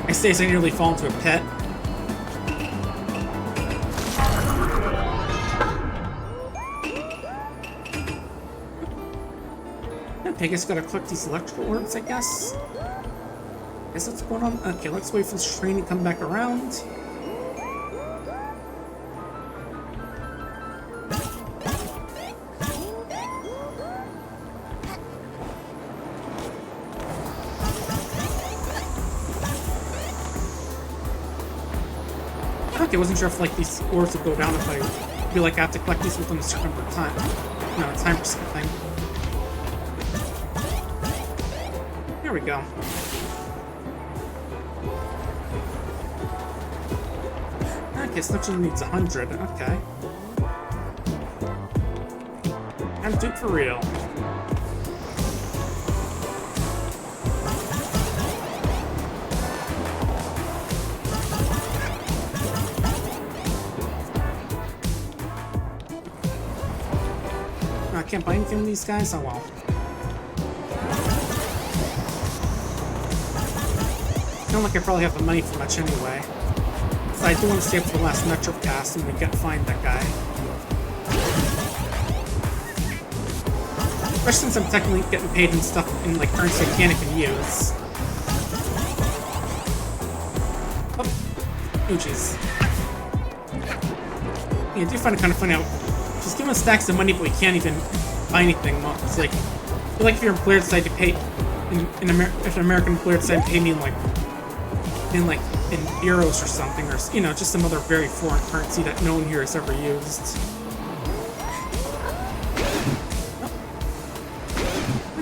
I say as I nearly fall into a pit. Okay, I guess gotta collect these electrical orbs, I guess. Guess what's going on? Okay, let's wait for this train to come back around. Okay, I wasn't sure if like these orbs would go down if I feel like I have to collect these within a certain number of time. No, time or something. There we go. Okay, so actually needs 100. Okay. Gotta do it for real. I can't buy anything from these guys? Oh well. I feel like I probably have the money for much anyway. So I do want to stay up for the last Metro cast and we can find that guy. Especially since I'm technically getting paid in stuff in like currency I can't even use. Oh, jeez. Yeah, I do find it kind of funny how just giving us stacks of money but we can't even buy anything. Well, it's like, I feel like if your employer decided to pay, if an American employer decided to pay me in euros or something, or you know, just some other very foreign currency that no one here has ever used. Oh.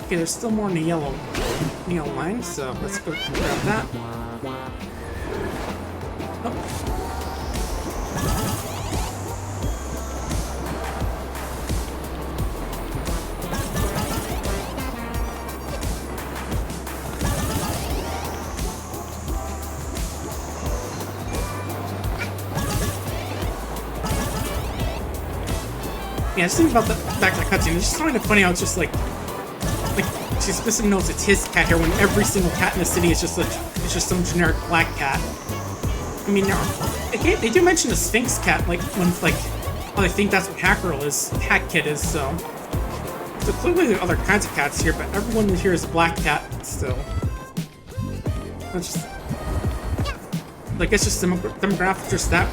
Okay, there's still more in the yellow line, so let's go grab that. Oh. Yeah, just think about the back to that cutscene. It's just kind of funny how it's just like she specifically knows it's his cat here when every single cat in the city is just some generic black cat. I mean, they do mention the Sphinx cat, like when it's like, oh, they think that's what Hack Kid is. So clearly there are other kinds of cats here, but everyone here is a black cat still. That's just. I guess just demographics, just that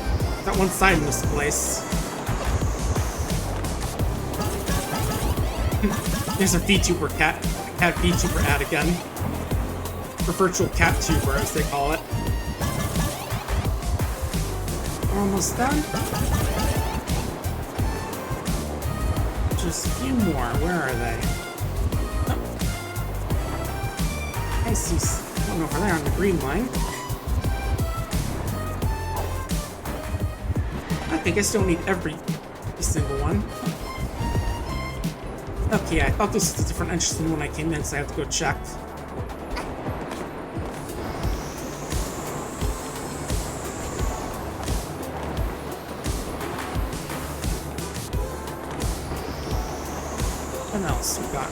one side in this place. There's a VTuber cat VTuber ad again. Or virtual cat tuber, as they call it. We're almost done. Just a few more. Where are they? Oh. I see one over there on the green line. I guess don't need every single one. Okay, I thought this was a different entrance than when I came in, so I have to go check. What else we got?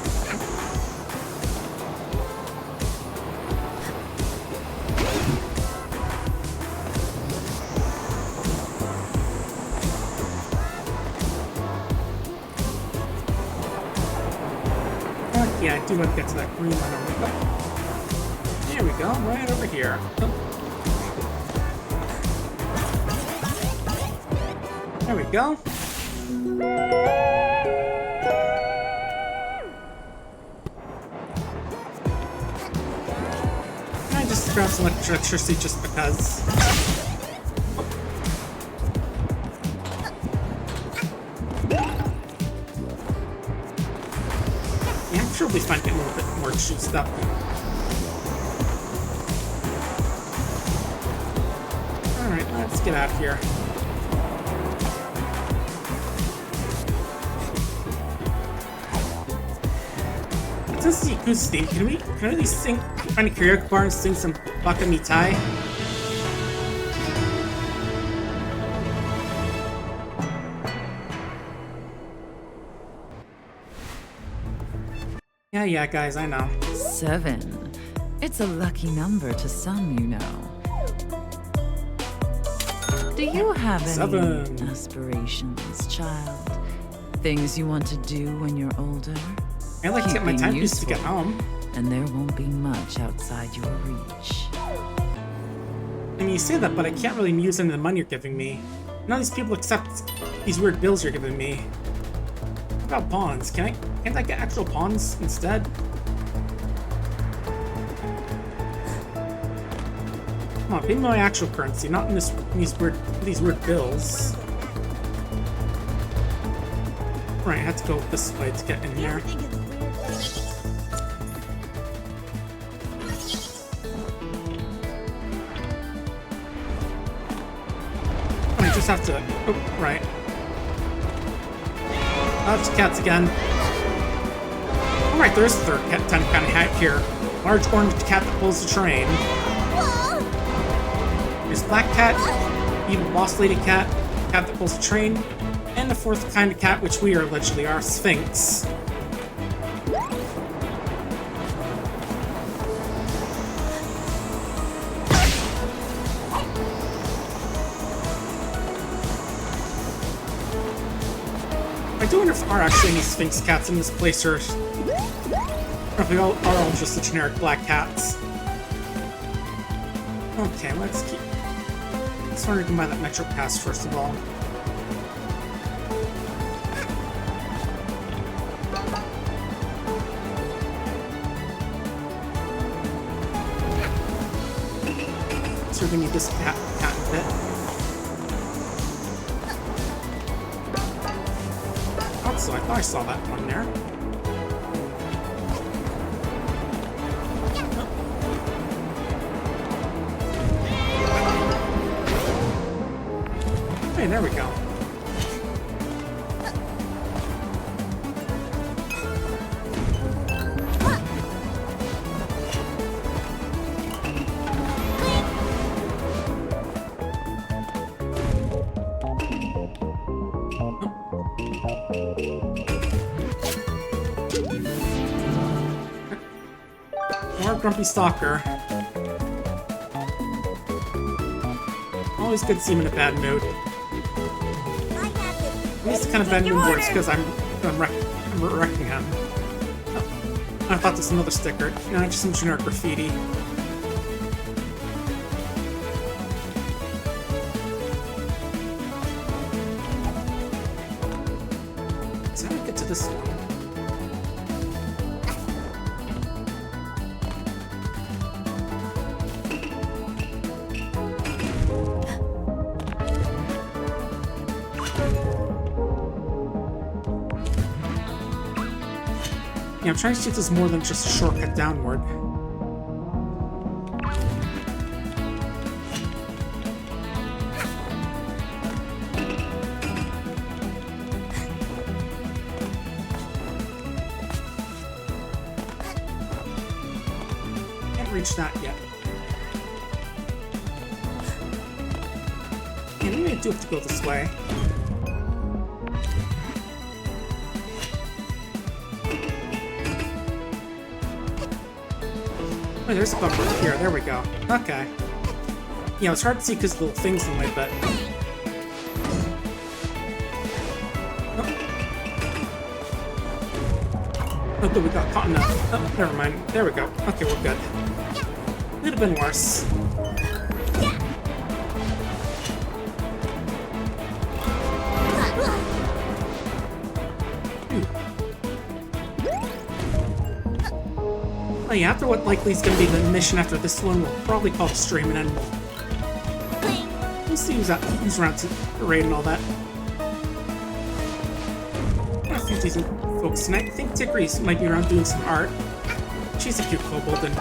Yeah, I do want to get to that green line over there. There we go, right over here. There we go. I just grab some electricity just because. We'll be fine getting a little bit more juiced up. Alright, let's get out of here. Since the Yakuza theme, can we at least find a karaoke bar and sing some Baka Mitai? Yeah, guys, I know. 7. It's a lucky number to some, you know. Do you have any 7. aspirations, child? Things you want to do when you're older? I like to get my time used to get home. And there won't be much outside your reach. I mean, you say that, but I can't really use any of the money you're giving me. None of these people accept these weird bills you're giving me. What about bonds? Can't I get actual pawns instead? Come on, pay me my actual currency, not in these weird bills. Right, I had to go this way to get in here. I just have to. Oh, right. Oh, it's cats again. Alright, there is a third kind of hat here. Large orange cat that pulls the train. There's black cat, evil boss lady cat that pulls the train, and the fourth kind of cat, which we are allegedly are, Sphinx. I do wonder if there are actually any Sphinx cats in this place, or if they all are all just the generic black cats. Okay, let's keep. Let's wonder if we can buy that Metro Pass first of all. So we're gonna need this cat bit. Also, I thought I saw that one there. Hey, there we go. More Grumpy Stalker. Always good to see him in a bad mood. At least the kind of bad mood works because I'm wrecking him. Oh, I thought this was another sticker. No, just some generic graffiti. I'm trying to see if there's more than just a shortcut downward. Can't reach that yet. Yeah, maybe I do have to go this way. Oh, there's a bumper here. There we go. Okay. You know, it's hard to see because of the little things in the way, but... Oh, good, we got caught in a... Oh, never mind. There we go. Okay, we're good. Could have been worse. Oh yeah, after what likely is going to be the mission after this one, we'll probably call the stream and then we'll see who's around to the raid and all that. A few decent folks tonight. I think Tigris might be around doing some art. She's a cute kobold and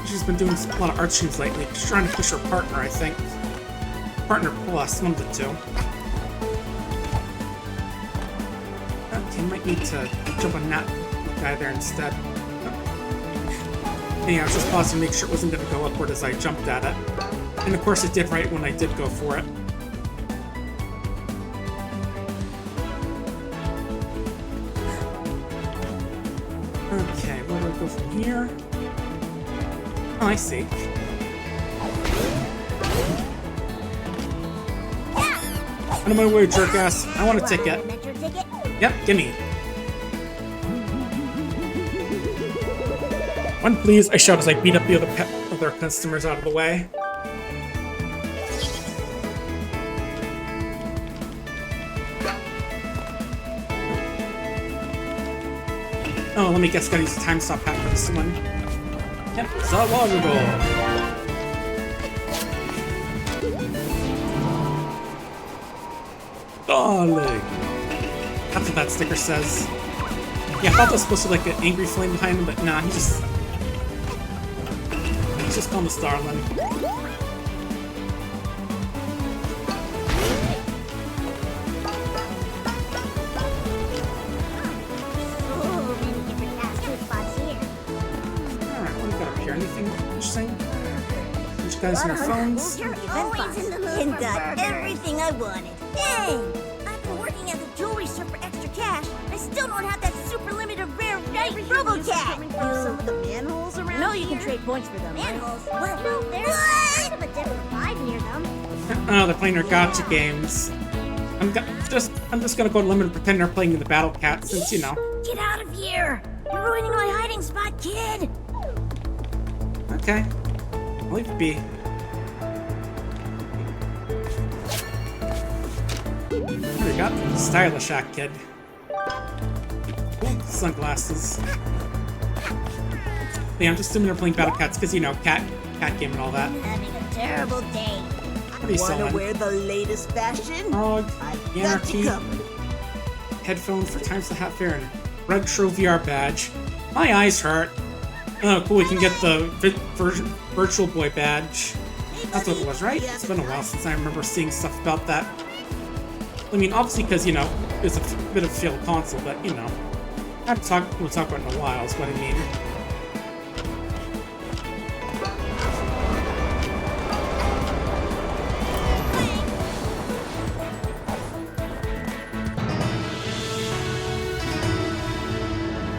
she's been doing a lot of art streams lately. She's trying to push her partner, I think. Partner plus, one of the two. Okay, might need to jump on that guy there instead. Yeah, I was just pausing to make sure it wasn't going to go upward as I jumped at it. And of course it did right when I did go for it. Okay, where do I go from here? Oh, I see. Out of my way, jerk-ass. I want a ticket. Yep, gimme. One please, I shout as I beat up the other customers out of the way. Oh, let me guess, gotta use the time stop hat for this one. Yep, Zawarugo. Darling. That's what that sticker says. Yeah, I thought that was supposed to be like an angry flame behind him, but nah, he's just calling us darling. Alright, what do we got up here? Anything interesting? You guys on your phones? You're always in the mood and got everything I wanted. Dang! I've been working at the jewelry store for extra cash. I still don't have that super limited rare RoboCat. Some of the manholes around No, here? you can trade points for them. Manholes? What? No, there's kind of a different vibe near them. Oh, they're playing their gotcha games. I'm just gonna go to limited pretend they're playing in the Battle Cat since, you know. Get out of here! You're ruining my hiding spot, kid! Okay. I'll leave it be. There we go. Stylish act, kid. Ooh, sunglasses. Yeah, I'm just assuming they're playing Battle Cats because, you know, cat game and all that. Having a terrible day. What are you Wanna selling? wear the latest fashion? Frog, I got Anarchy, you covered. headphones for Times the Hat Fair, and retro VR badge. My eyes hurt. Oh, cool, we can get the Virtual Boy badge. That's what it was, right? It's been a while since I remember seeing stuff about that. I mean, obviously because, you know, it's a bit of a failed console, but, you know. We'll talk about it in a while, is what I mean.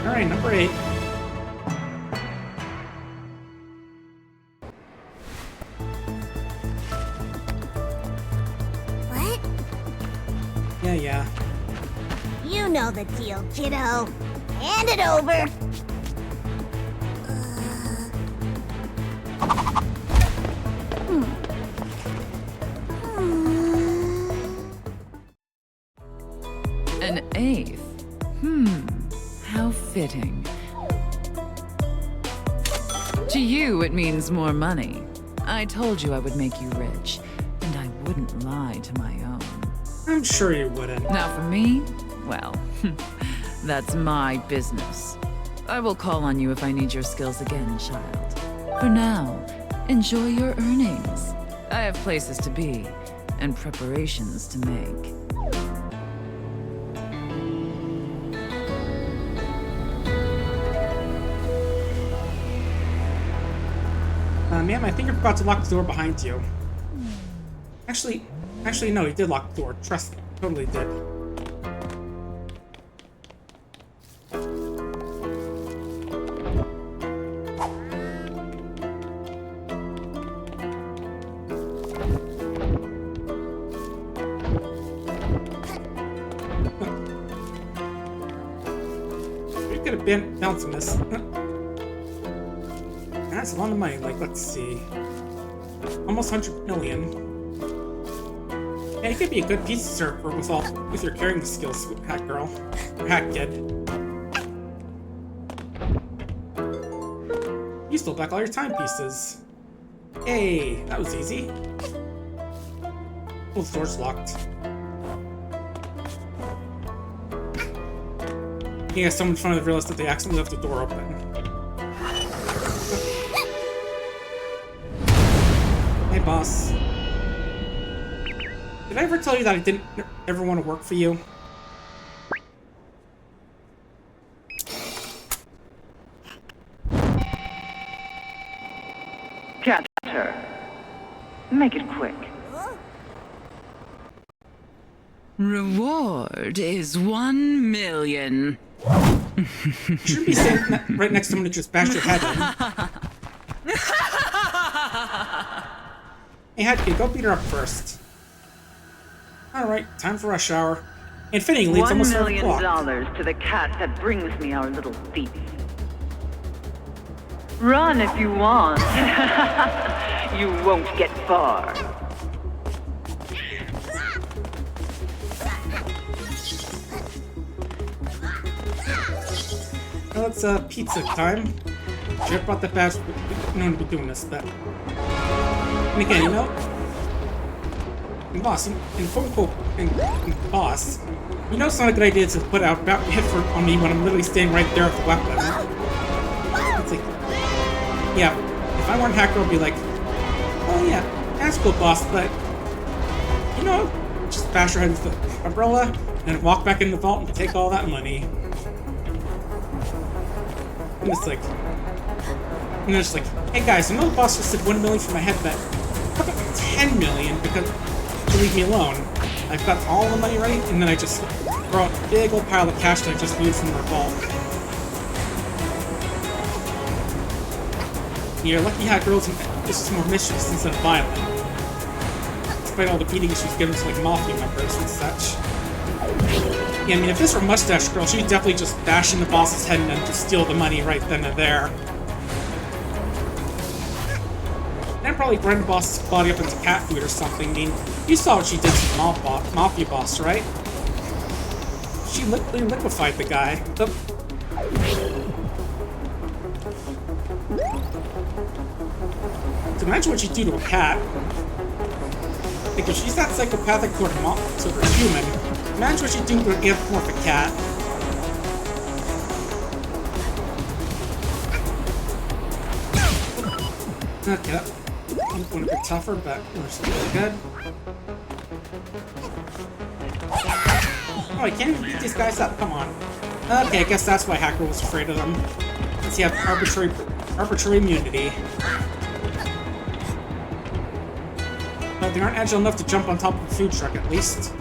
Alright, number 8. What? Yeah. You know the deal, kiddo. Hand it over. An 8th? How fitting. To you, it means more money. I told you I would make you rich, and I wouldn't lie to my own. I'm sure you wouldn't. Now for me, well, that's my business. I will call on you if I need your skills again, child. For now, enjoy your earnings. I have places to be and preparations to make. Ma'am, I think you're about to lock the door behind you. Actually, no, he did lock the door. Trust me, totally did. We could have been bouncing this. That's a lot of money. Like, let's see, almost 100 million. Yeah, you could be a good pizza server with your carrying skills, hack girl, or hack kid. You stole back all your timepieces. Hey, that was easy. Oh, the door's locked. Yeah, someone finally realized that they accidentally left the door open. Hey, boss. Did I ever tell you that I didn't ever want to work for you? Catch her. Make it quick. Reward is 1 million. You shouldn't be standing right next to someone to just bash your head in. Hey, Headkid, go beat her up first. Alright, time for rush hour. And fittingly, it's almost 5 o'clock. $1 million to the cat that brings me our little thief. Run if you want. You won't get far. Well, it's pizza time. Should have brought the badge. Known to be doing this, but. And again, you know, boss, boss, you know it's not a good idea to put out hit on me when I'm literally standing right there with the weapon. It's like, yeah, if I weren't hacker, I'd be like, oh yeah, that's cool, boss, but you know, just bash your head with the umbrella and walk back in the vault and take all that money. And it's like, hey guys, I know the boss just said 1 million for my head bet. How about 10 million because to leave me alone? I've got all the money ready, and then I just throw out a big old pile of cash that I just looted from the vault. You're lucky how girls this is more mischievous instead of violent. Despite all the beatings she's given to like mafia members and such. Yeah, I mean, if this were Mustache Girl, she'd definitely just bash in the boss's head and then just steal the money right then and there. And probably grind the boss's body up into cat food or something. I mean, you saw what she did to the mafia boss, right? She literally liquefied the guy. So imagine what she'd do to a cat. Like, if she's that psychopathic toward a human, imagine what she'd do to an anthropomorphic cat. Okay, that went a bit tougher, but we're still good. Oh, I can't even beat these guys up, come on. Okay, I guess that's why Hacker was afraid of them. Since you have arbitrary immunity. But they aren't agile enough to jump on top of a food truck, at least.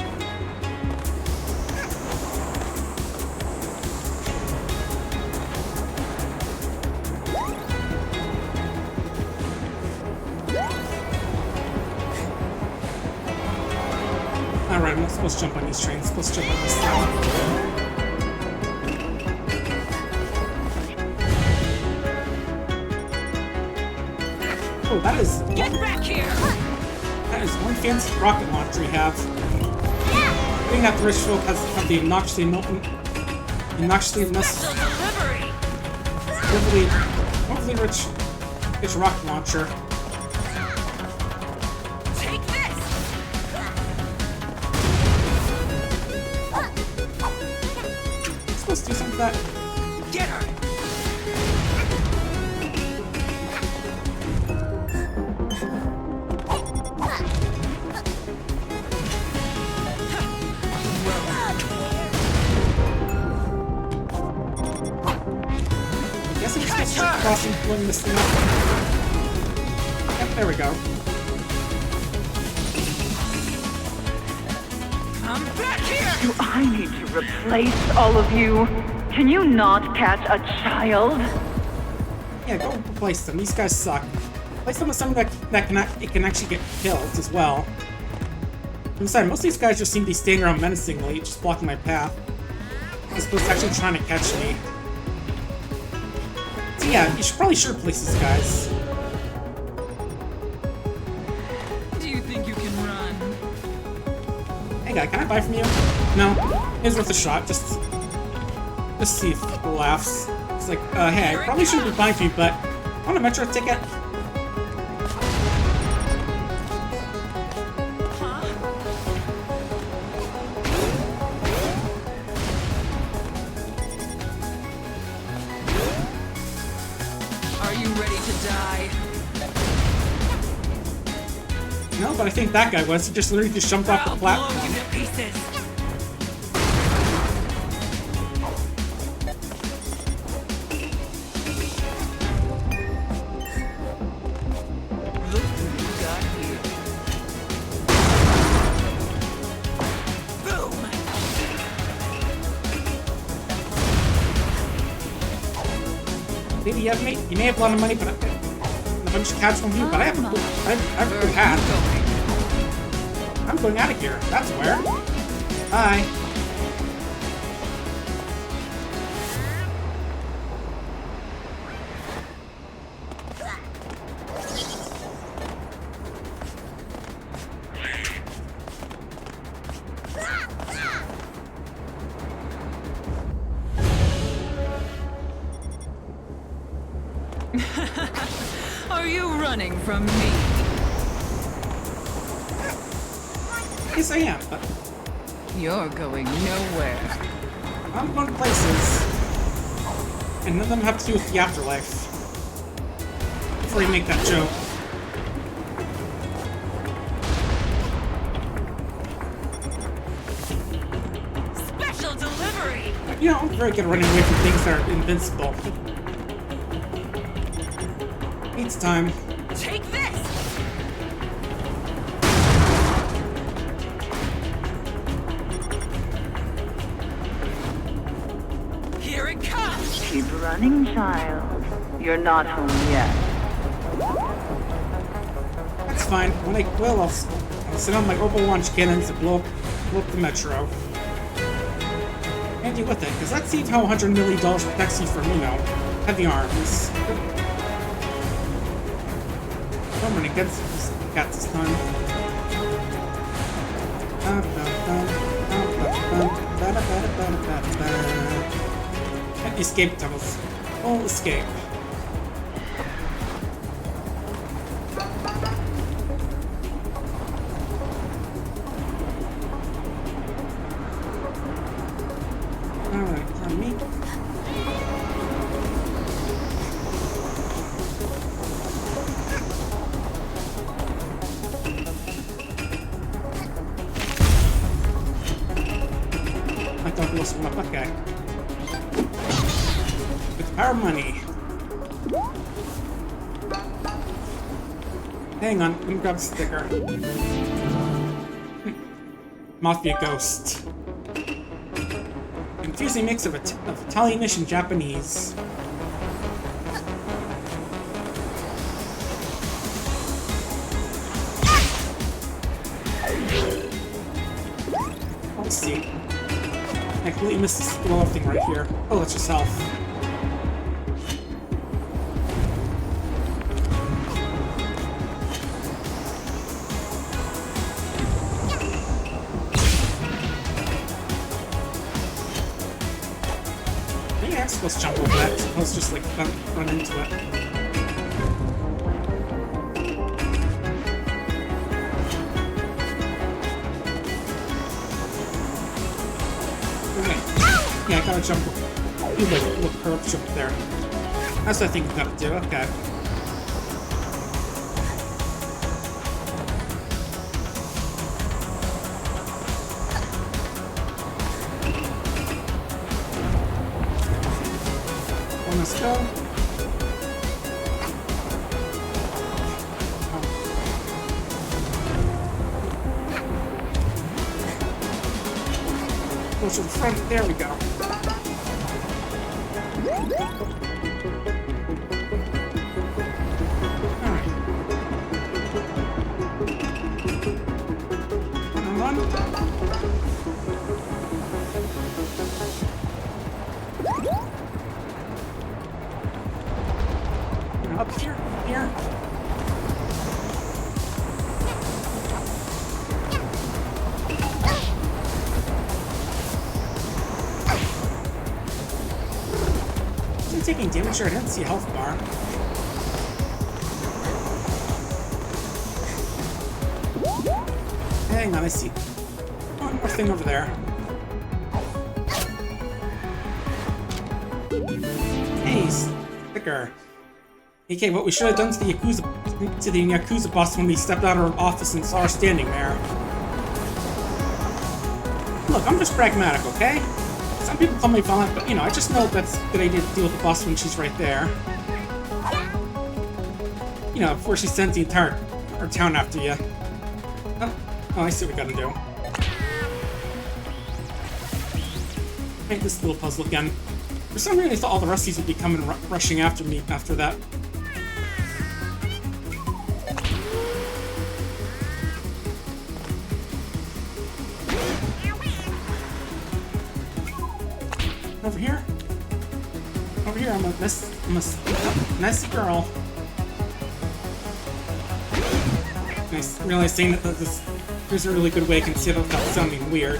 Alright, I'm not supposed to jump on these trains. I'm supposed to jump on this thing. Oh, that is... Get back here! That is one fancy rocket launcher you have. Being that the rich folk has the obnoxiously hopefully rich rocket launcher. Take this! I'm supposed to do something with that. Get her! going missing up. Yep, there we go. Come back here! Do I need to replace all of you? Can you not catch a child? Yeah, go replace them. These guys suck. Replace them with someone that can actually get killed as well. Besides, most of these guys just seem to be standing around menacingly, just blocking my path, as opposed to actually trying to catch me. So yeah, you probably should replace these guys. Do you think you can run? Hey guy, can I buy from you? No, it's worth a shot. Just see if it laughs. It's like, hey, I probably shouldn't be buying from you, but want a metro ticket? Are you ready to die? No, but I think that guy was. He just literally just jumped off the platform. Blow you to pieces. Look who you got here. Boom! Maybe you may have a lot of money, but a bunch of cash from you, but I have a good hat. I'm going out of here. That's where. Bye. Are you running from me? Yes, I am, but You're going nowhere. I'm going to places. And none of them have to do with the afterlife. Before you make that joke. Special delivery! You know, I'm very good at running away from things that are invincible. It's time. Take this! Here it comes! Keep running, child. You're not home yet. That's fine. When I will, I'll send out my orbital launch cannons to blow up the metro. And deal with it, because let's see how $100 million protects you from, you know, heavy arms. I'm running against these cats this time. Escape tunnels. Full escape. Alright, on me. I thought it was one. Okay. With our money. Hang on, let me grab the sticker. Mafia Ghost. Confusing mix of Italianish and Japanese. Let's see. I completely missed this blow up thing right here. Oh, that's just health. Maybe I'm supposed to jump over that. I'm supposed to just like run into it. Yeah, I gotta jump. Do like a little curve jump there. That's what I think I gotta do. Okay. Well, let's go. Closer to the front. There we go. Up here, here. Isn't taking damage here? I didn't see a health bar. Hang on, I see one more thing over there. Hey, sticker. Okay, what we should have done to the Yakuza boss when we stepped out of our office and saw her standing there. Look, I'm just pragmatic, okay? Some people call me violent, but I just know that's a good idea to deal with the boss when she's right there. Before she sends the entire town after you. Oh, I see what we gotta do. Make this little puzzle again. For some reason, I thought all the Rusties would be coming rushing after me after that. Over here? Over here, I'm a messy girl. Nice realizing that there's a really good way I can see it without sounding weird.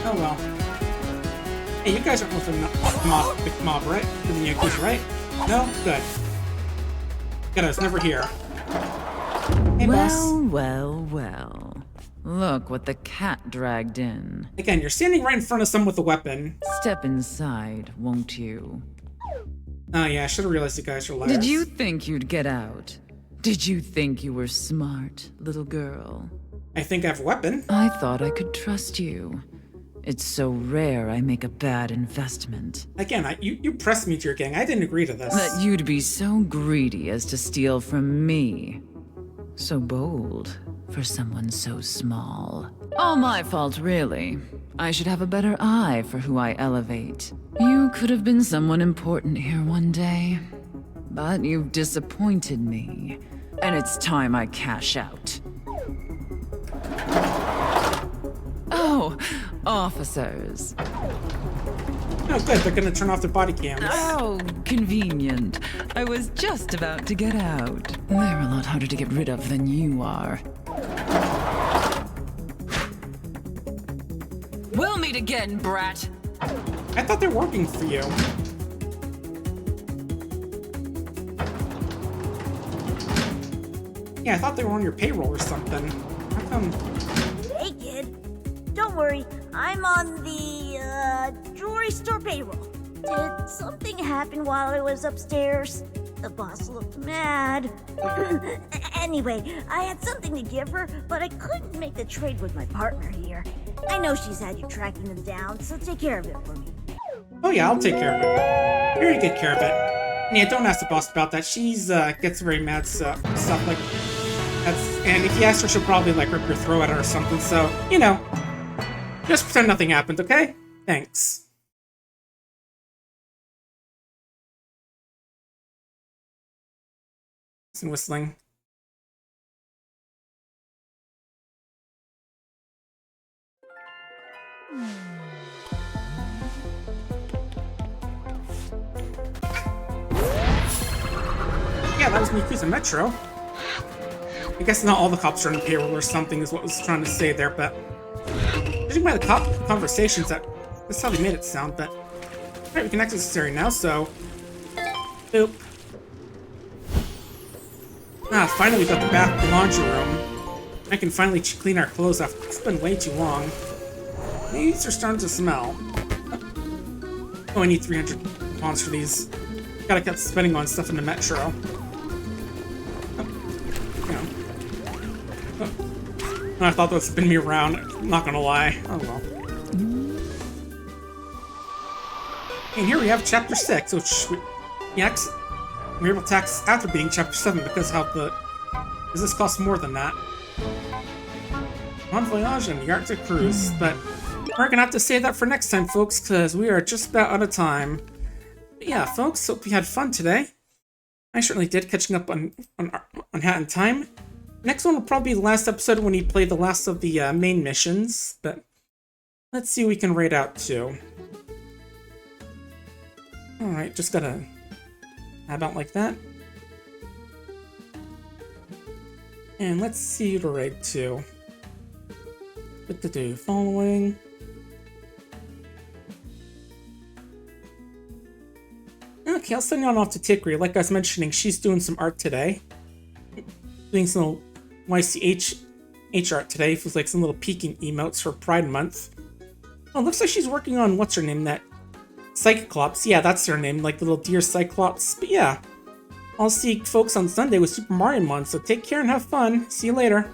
Oh well. Hey, you guys aren't with a big mob, right? For the Yakuza, right? No? Good. God, I was never here. Hey, boss. Well. Look what the cat dragged in. Again, you're standing right in front of someone with a weapon. Step inside, won't you? Oh yeah, I should have realized you guys were liars. Did you think you'd get out? Did you think you were smart, little girl? I think I have a weapon. I thought I could trust you. It's so rare I make a bad investment. Again, you pressed me to your gang. I didn't agree to this. That you'd be so greedy as to steal from me. So bold for someone so small. All my fault, really. I should have a better eye for who I elevate. You could have been someone important here one day. But you've disappointed me. And it's time I cash out. Oh, officers. Oh, good. They're gonna turn off their body cams. Oh, convenient. I was just about to get out. They're a lot harder to get rid of than you are. We'll meet again, brat. I thought they were working for you. Yeah, I thought they were on your payroll or something. How come? Hey, kid. Don't worry. I'm on the, jewelry store payroll. Did something happen while I was upstairs? The boss looked mad. Anyway, I had something to give her, but I couldn't make the trade with my partner here. I know she's had you tracking them down, so take care of it for me. Oh yeah, I'll take care of it. Very good care of it. And yeah, don't ask the boss about that. She's gets very mad stuff like that's. And if you ask her, she'll probably like rip your throat at her or something. So just pretend nothing happened, okay? Thanks. Listen, whistling. Yeah, that was Yakuza Metro. I guess not all the cops are on the payroll or something is what I was trying to say there, but judging by the cop conversations, that's how they made it sound, but alright, we can exit this area now, so boop. Ah, finally we got the laundry room. I can finally clean our clothes after it's been way too long. These are starting to smell. Oh, I need 300 pounds for these. Gotta keep spending on stuff in the metro. I thought that's been me around, I'm not gonna lie. Oh well. And here we have Chapter 6, which we're able to tax after being Chapter 7 because how the Because this costs more than that. Bon voyage and the Arctic cruise, but we're gonna have to save that for next time, folks, because we are just about out of time. But yeah, folks, hope you had fun today. I certainly did, catching up on Hat in Time. Next one will probably be the last episode when he played the last of the main missions, but let's see what we can rate out to. Alright, just gotta tab out like that. And let's see to rate to. What to do? Following. Okay, I'll send you on off to Tikri. Like I was mentioning, she's doing some art today. Doing some YCH art today. Feels like some little peeking emotes for Pride Month. Oh, looks like she's working on, what's her name, that Cyclops. Yeah, that's her name, like the little deer Cyclops. But yeah, I'll see folks on Sunday with Super Mario Mon, so take care and have fun. See you later.